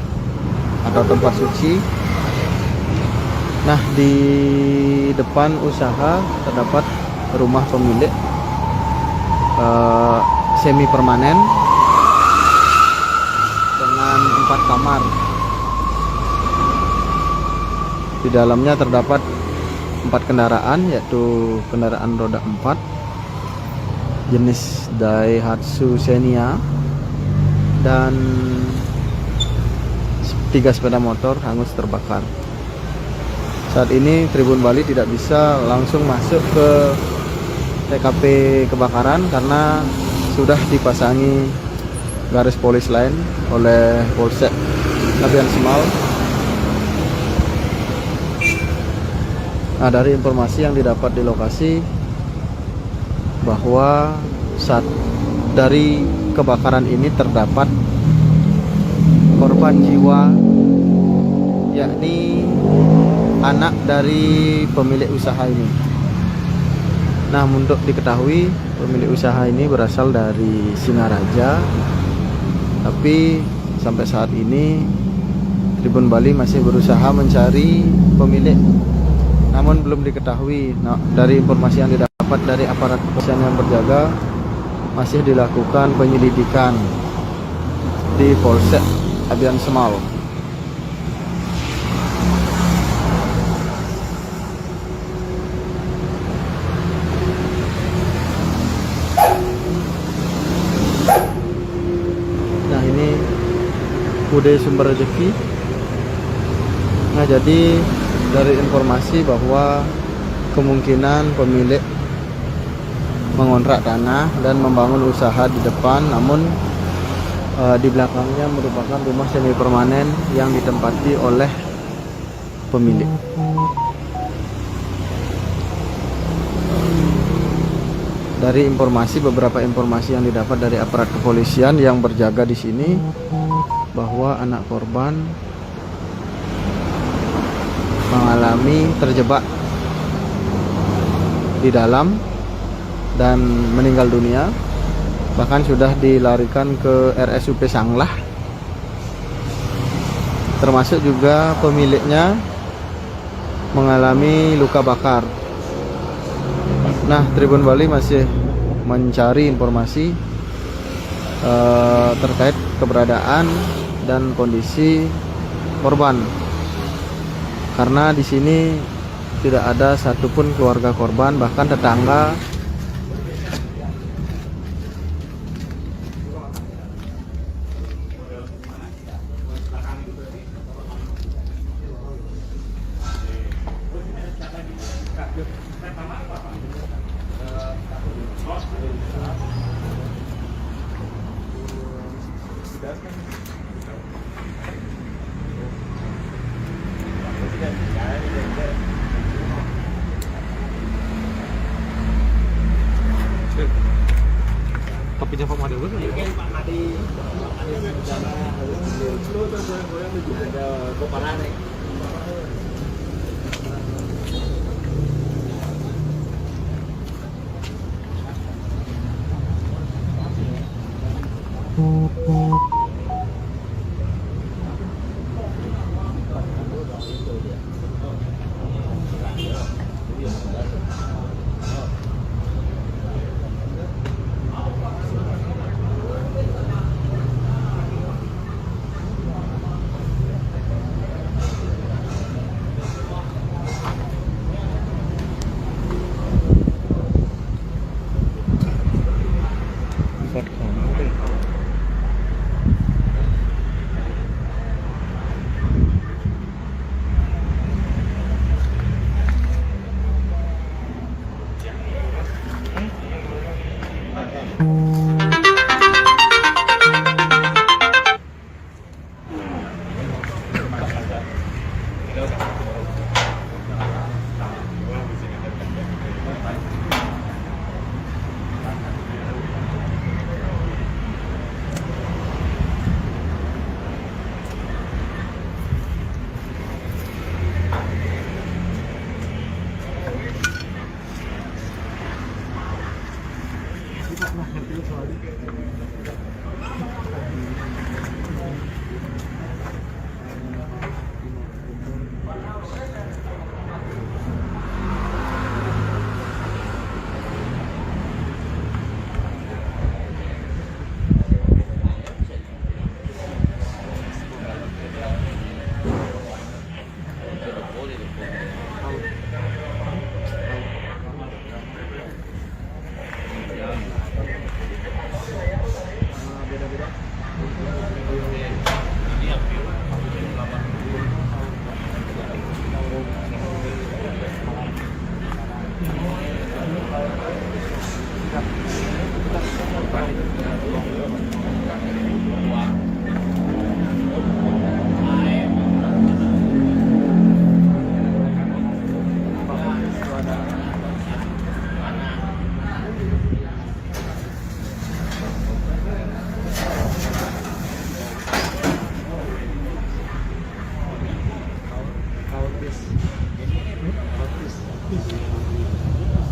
atau tempat suci. Nah, di depan usaha terdapat rumah pemilik semi permanen dengan 4 kamar. Di dalamnya terdapat 4 kendaraan, yaitu kendaraan roda 4 jenis Daihatsu Xenia dan 3 sepeda motor hangus terbakar. Saat ini Tribun Bali tidak bisa langsung masuk ke TKP kebakaran karena sudah dipasangi garis polis lain oleh Polsek Abian Semal. Nah, dari informasi yang didapat di lokasi bahwa saat dari kebakaran ini terdapat korban jiwa, yakni anak dari pemilik usaha ini. Nah, untuk diketahui pemilik usaha ini berasal dari Singaraja, tapi sampai saat ini Tribun Bali masih berusaha mencari pemilik, namun belum diketahui. Nah, dari informasi yang didapat dari aparat kepolisian yang berjaga, masih dilakukan penyelidikan di Polsek Abian Semal. Nah, ini UD Sumber Rezeki. Nah, jadi dari informasi bahwa kemungkinan pemilik mengontrak tanah dan membangun usaha di depan, namun di belakangnya merupakan rumah semi permanen yang ditempati oleh pemilik. Dari beberapa informasi yang didapat dari aparat kepolisian yang berjaga di sini, bahwa anak korban mengalami terjebak di dalam dan meninggal dunia, bahkan sudah dilarikan ke RSUP Sanglah. Termasuk juga pemiliknya mengalami luka bakar. Nah, Tribun Bali masih mencari informasi terkait keberadaan dan kondisi korban, karena di sini tidak ada satupun keluarga korban, bahkan tetangga kopinya Pak Made dulu.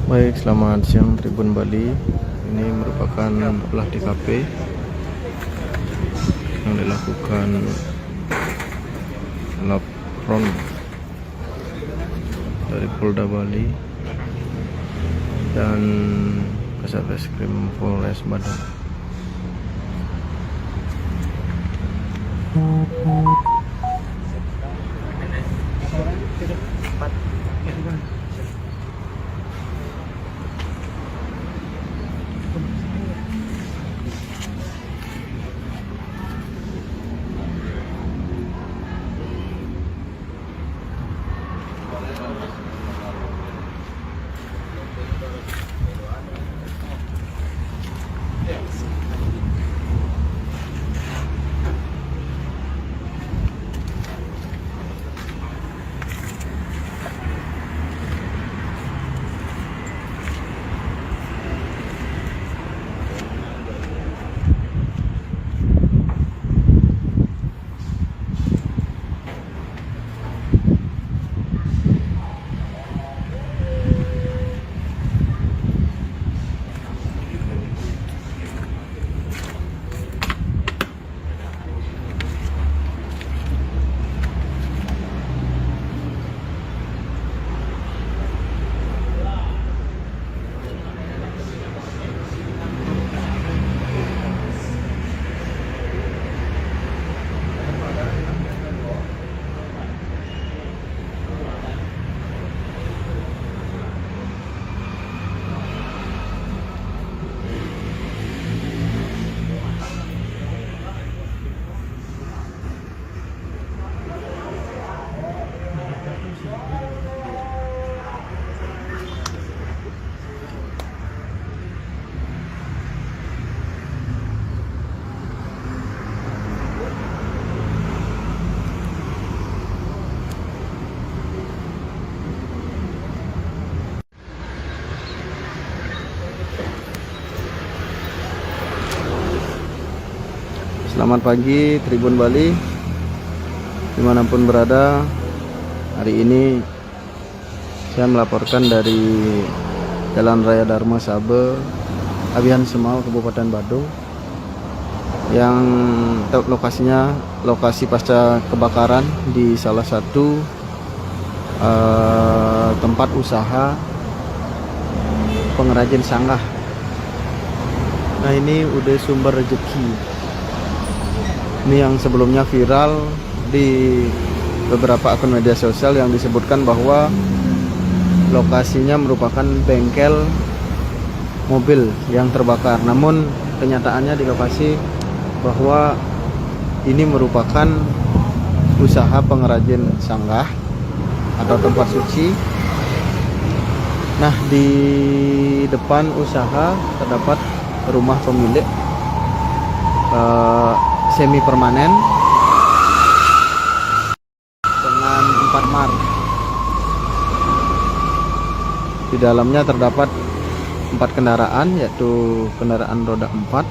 Baik, selamat siang Tribun Bali. Ini merupakan olah TKP yang dilakukan lapron dari Polda Bali dan Kasatreskrim Polres Badung. Selamat pagi Tribun Bali, dimanapun berada. Hari ini saya melaporkan dari Jalan Raya Dharma Sabe, Abihan Semau, Kabupaten Badung, yang lokasinya lokasi pasca kebakaran di salah satu tempat usaha pengrajin sanggah. Nah, ini udah sumber rezeki. Ini yang sebelumnya viral di beberapa akun media sosial yang disebutkan bahwa lokasinya merupakan bengkel mobil yang terbakar. Namun kenyataannya di lokasi bahwa ini merupakan usaha pengrajin sanggah atau tempat suci. Nah, di depan usaha terdapat rumah pemilik semi permanen dengan 4 mar. Di dalamnya terdapat 4 kendaraan, yaitu kendaraan roda 4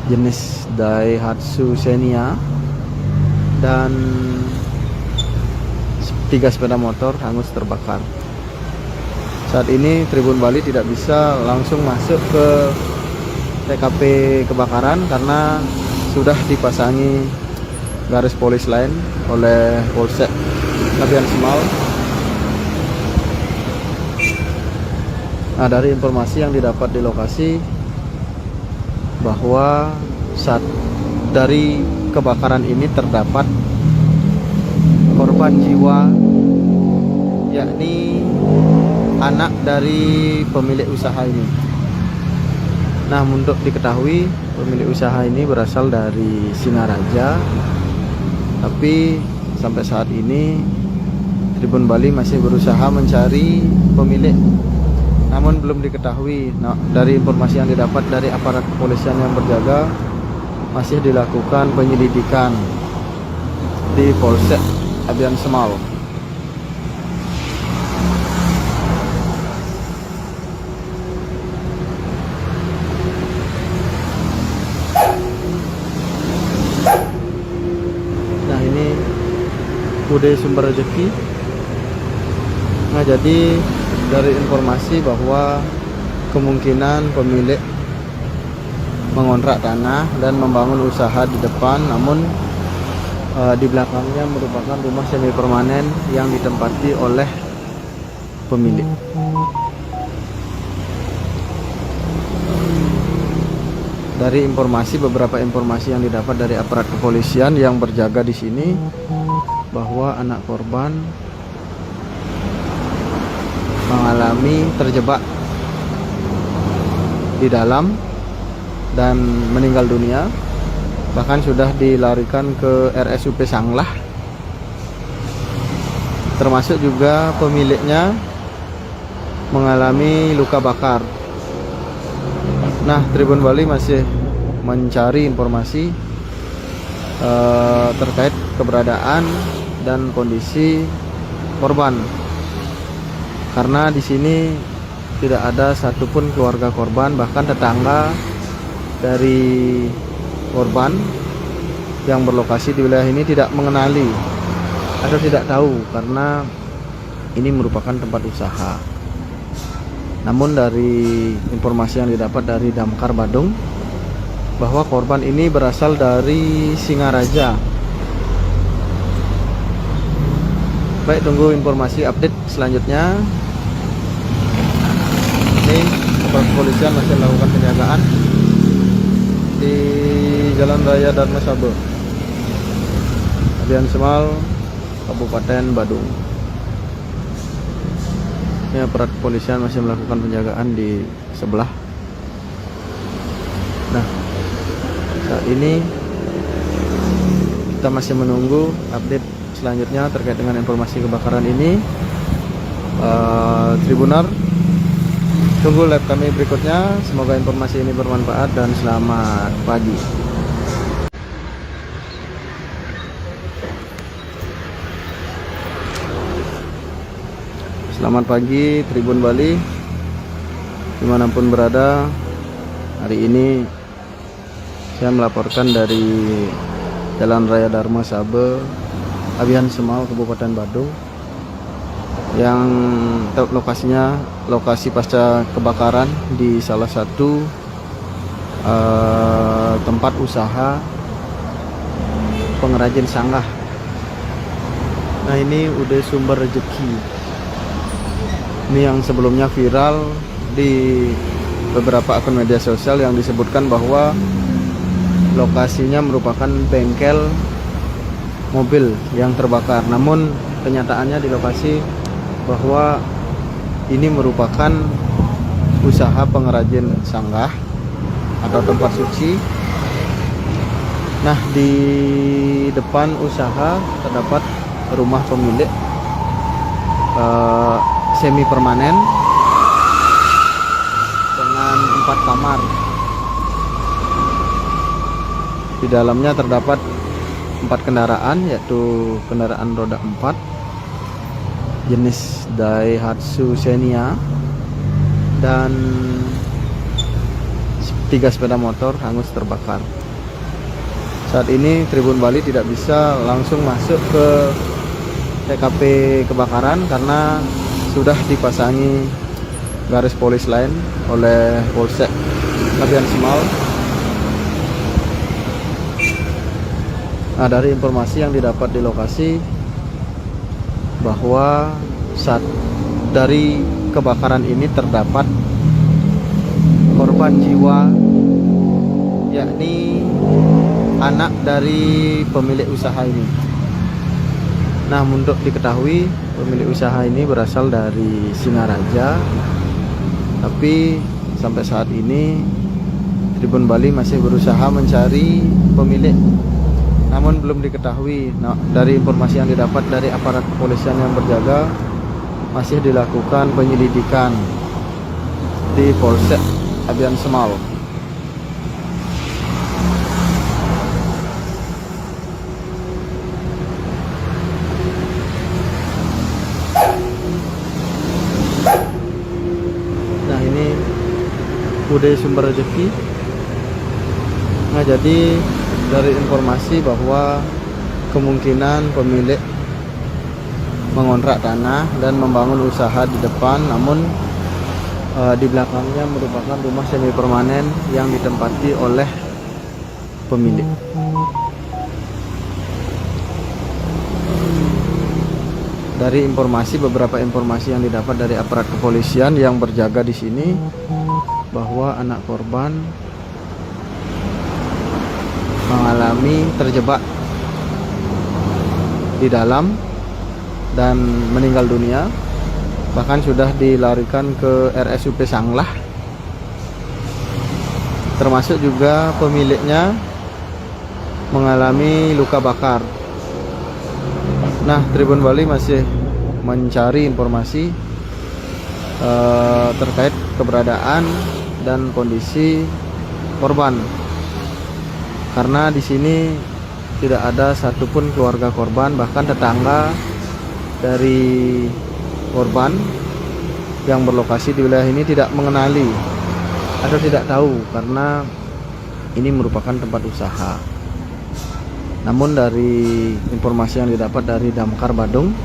jenis Daihatsu Xenia dan 3 sepeda motor hangus terbakar. Saat ini Tribun Bali tidak bisa langsung masuk ke TKP kebakaran karena sudah dipasangi garis polis lain oleh Polsek Abihan Semau. Nah, dari informasi yang didapat di lokasi bahwa saat dari kebakaran ini terdapat korban jiwa, yakni anak dari pemilik usaha ini. Nah, untuk diketahui pemilik usaha ini berasal dari Singaraja, tapi sampai saat ini Tribun Bali masih berusaha mencari pemilik, namun belum diketahui. Nah, dari informasi yang didapat dari aparat kepolisian yang berjaga, masih dilakukan penyelidikan di Polsek Abihan Semau. UD Sumber Rezeki. Nah, jadi dari informasi bahwa kemungkinan pemilik mengontrak tanah dan membangun usaha di depan, namun di belakangnya merupakan rumah semi permanen yang ditempati oleh pemilik. Dari beberapa informasi yang didapat dari aparat kepolisian yang berjaga di sini, bahwa anak korban mengalami terjebak di dalam dan meninggal dunia, bahkan sudah dilarikan ke RSUP Sanglah. Termasuk juga pemiliknya mengalami luka bakar. Nah, Tribun Bali masih mencari informasi terkait keberadaan dan kondisi korban, karena di sini tidak ada satupun keluarga korban, bahkan tetangga dari korban yang berlokasi di wilayah ini tidak mengenali atau tidak tahu karena ini merupakan tempat usaha. Namun dari informasi yang didapat dari Damkar Badung, bahwa korban ini berasal dari Singaraja. Baik, tunggu informasi update selanjutnya. Ini aparat kepolisian masih melakukan penjagaan di Jalan Raya Dharma Saba, Abian Semal, Kabupaten Badung. Ini aparat kepolisian masih melakukan penjagaan di sebelah. Nah, saat ini kita masih menunggu update selanjutnya terkait dengan informasi kebakaran ini. Tribunar, tunggu live kami berikutnya. Semoga informasi ini bermanfaat dan selamat pagi. Selamat pagi Tribun Bali, dimanapun berada. Hari ini saya melaporkan dari Jalan Raya Dharma Saba, Abian Semal, Kabupaten Badung, yang lokasinya lokasi pasca kebakaran di salah satu tempat usaha pengrajin sanggah. Nah, ini UD Sumber Rezeki. Ini yang sebelumnya viral di beberapa akun media sosial yang disebutkan bahwa lokasinya merupakan bengkel mobil yang terbakar. Namun kenyataannya di lokasi bahwa ini merupakan usaha pengrajin sanggah atau tempat suci. Nah, di depan usaha terdapat rumah pemilik semi permanen dengan 4 kamar. Di dalamnya terdapat 4 kendaraan, yaitu kendaraan roda 4 jenis Daihatsu Xenia dan 3 sepeda motor hangus terbakar. Saat ini Tribun Bali tidak bisa langsung masuk ke TKP kebakaran karena sudah dipasangi garis polis lain oleh Polsek Abian Semal. Nah, dari informasi yang didapat di lokasi bahwa saat dari kebakaran ini terdapat korban jiwa, yakni anak dari pemilik usaha ini. Nah, untuk diketahui pemilik usaha ini berasal dari Singaraja, tapi sampai saat ini Tribun Bali masih berusaha mencari pemilik, namun belum diketahui. Nah, dari informasi yang didapat dari aparat kepolisian yang berjaga, masih dilakukan penyelidikan di Polsek Abian Semal. Nah, ini UD Sumber Rezeki. Nah, jadi dari informasi bahwa kemungkinan pemilik mengontrak tanah dan membangun usaha di depan, namun di belakangnya merupakan rumah semi permanen yang ditempati oleh pemilik. Dari beberapa informasi yang didapat dari aparat kepolisian yang berjaga di sini, bahwa anak korban mengalami terjebak di dalam dan meninggal dunia, bahkan sudah dilarikan ke RSUP Sanglah, termasuk juga pemiliknya mengalami luka bakar. Nah, Tribun Bali masih mencari informasi terkait keberadaan dan kondisi korban, karena di sini tidak ada satupun keluarga korban, bahkan tetangga dari korban yang berlokasi di wilayah ini tidak mengenali atau tidak tahu karena ini merupakan tempat usaha. Namun dari informasi yang didapat dari Damkar Badung,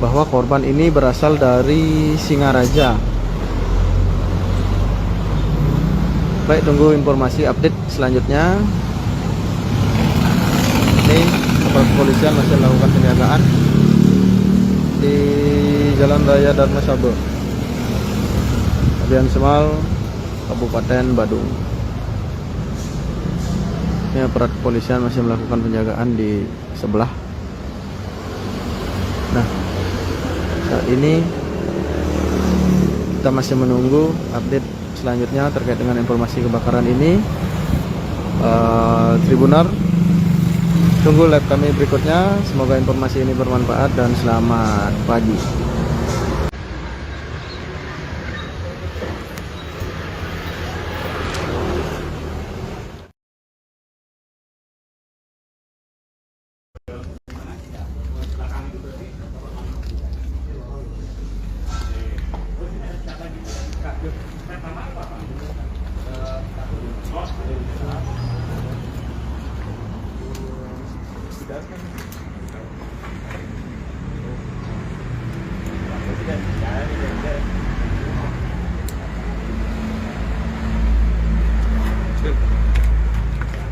bahwa korban ini berasal dari Singaraja. Baik, tunggu informasi update selanjutnya. Ini aparat kepolisian masih melakukan penjagaan di Jalan Raya Dharma Sabo, Abian Semal, Kabupaten Badung. Ini aparat kepolisian masih melakukan penjagaan di sebelah. Nah, saat ini kita masih menunggu update selanjutnya terkait dengan informasi kebakaran ini. Tribuner, tunggu live kami berikutnya. Semoga informasi ini bermanfaat dan selamat pagi.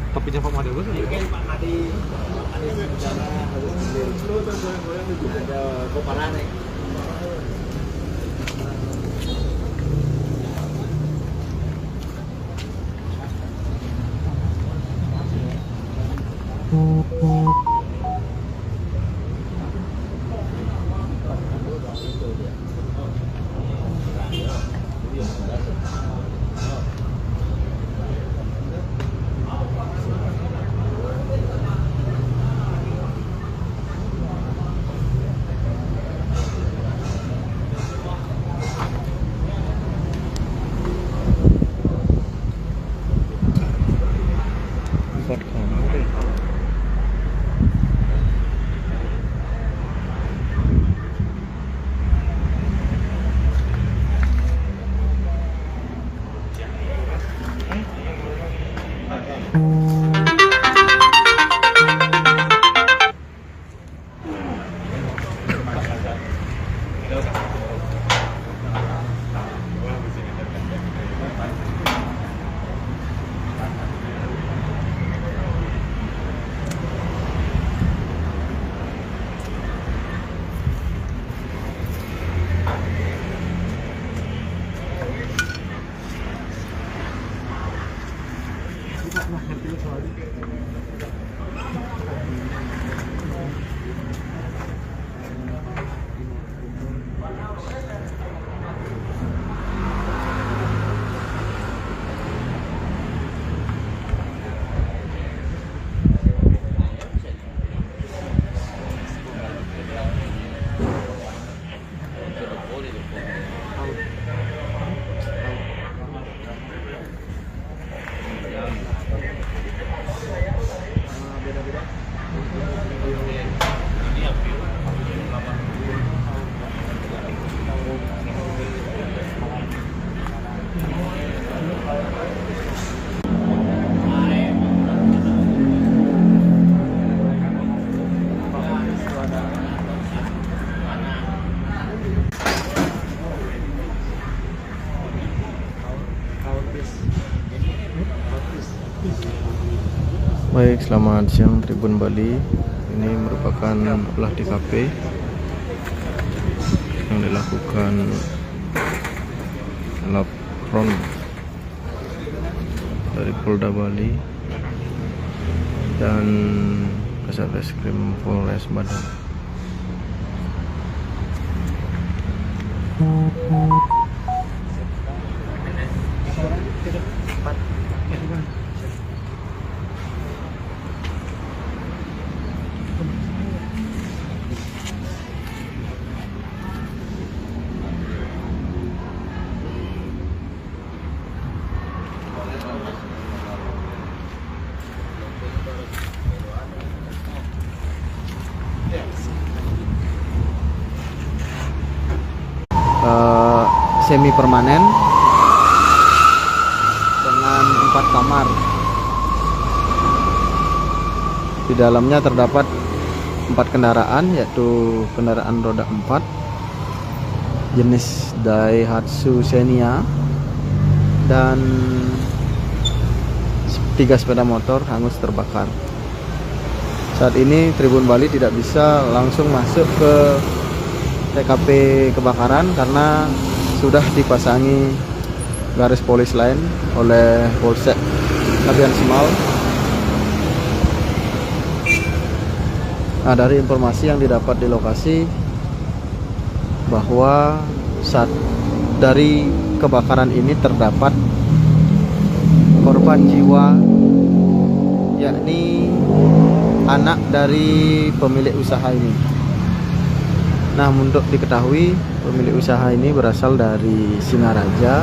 Kopinya Pak Made dulu. Ada koparan nih. Baik, selamat siang Tribun Bali. Ini merupakan olah TKP yang dilakukan lapron dari Polda Bali dan Kasat Reskrim Polres Badung. Semi permanen dengan 4 kamar. Di dalamnya terdapat 4 kendaraan, yaitu kendaraan roda 4 jenis Daihatsu Xenia dan 3 sepeda motor hangus terbakar. Saat ini Tribun Bali tidak bisa langsung masuk ke TKP kebakaran karena sudah dipasangi garis polis lain oleh Polsek Abian Semal. Nah, dari informasi yang didapat di lokasi bahwa saat dari kebakaran ini terdapat korban jiwa, yakni anak dari pemilik usaha ini. Nah, untuk diketahui pemilik usaha ini berasal dari Singaraja,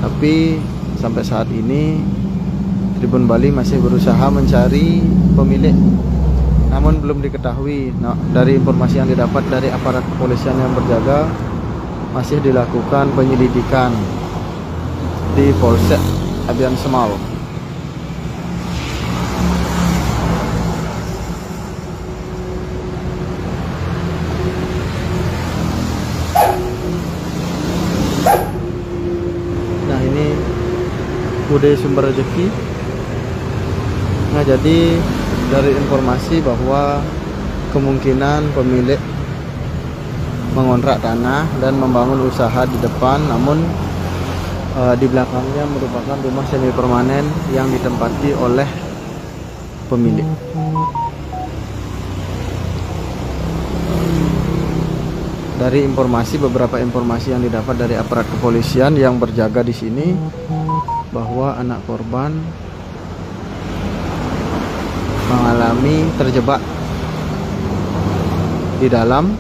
tapi sampai saat ini Tribun Bali masih berusaha mencari pemilik, namun belum diketahui. Nah, dari informasi yang didapat dari aparat kepolisian yang berjaga, masih dilakukan penyelidikan di Polsek Abian Semal. Bude Sumber Rezeki. Nah, jadi dari informasi bahwa kemungkinan pemilik mengontrak tanah dan membangun usaha di depan, namun di belakangnya merupakan rumah semi permanen yang ditempati oleh pemilik. Dari beberapa informasi yang didapat dari aparat kepolisian yang berjaga di sini, bahwa anak korban mengalami terjebak di dalam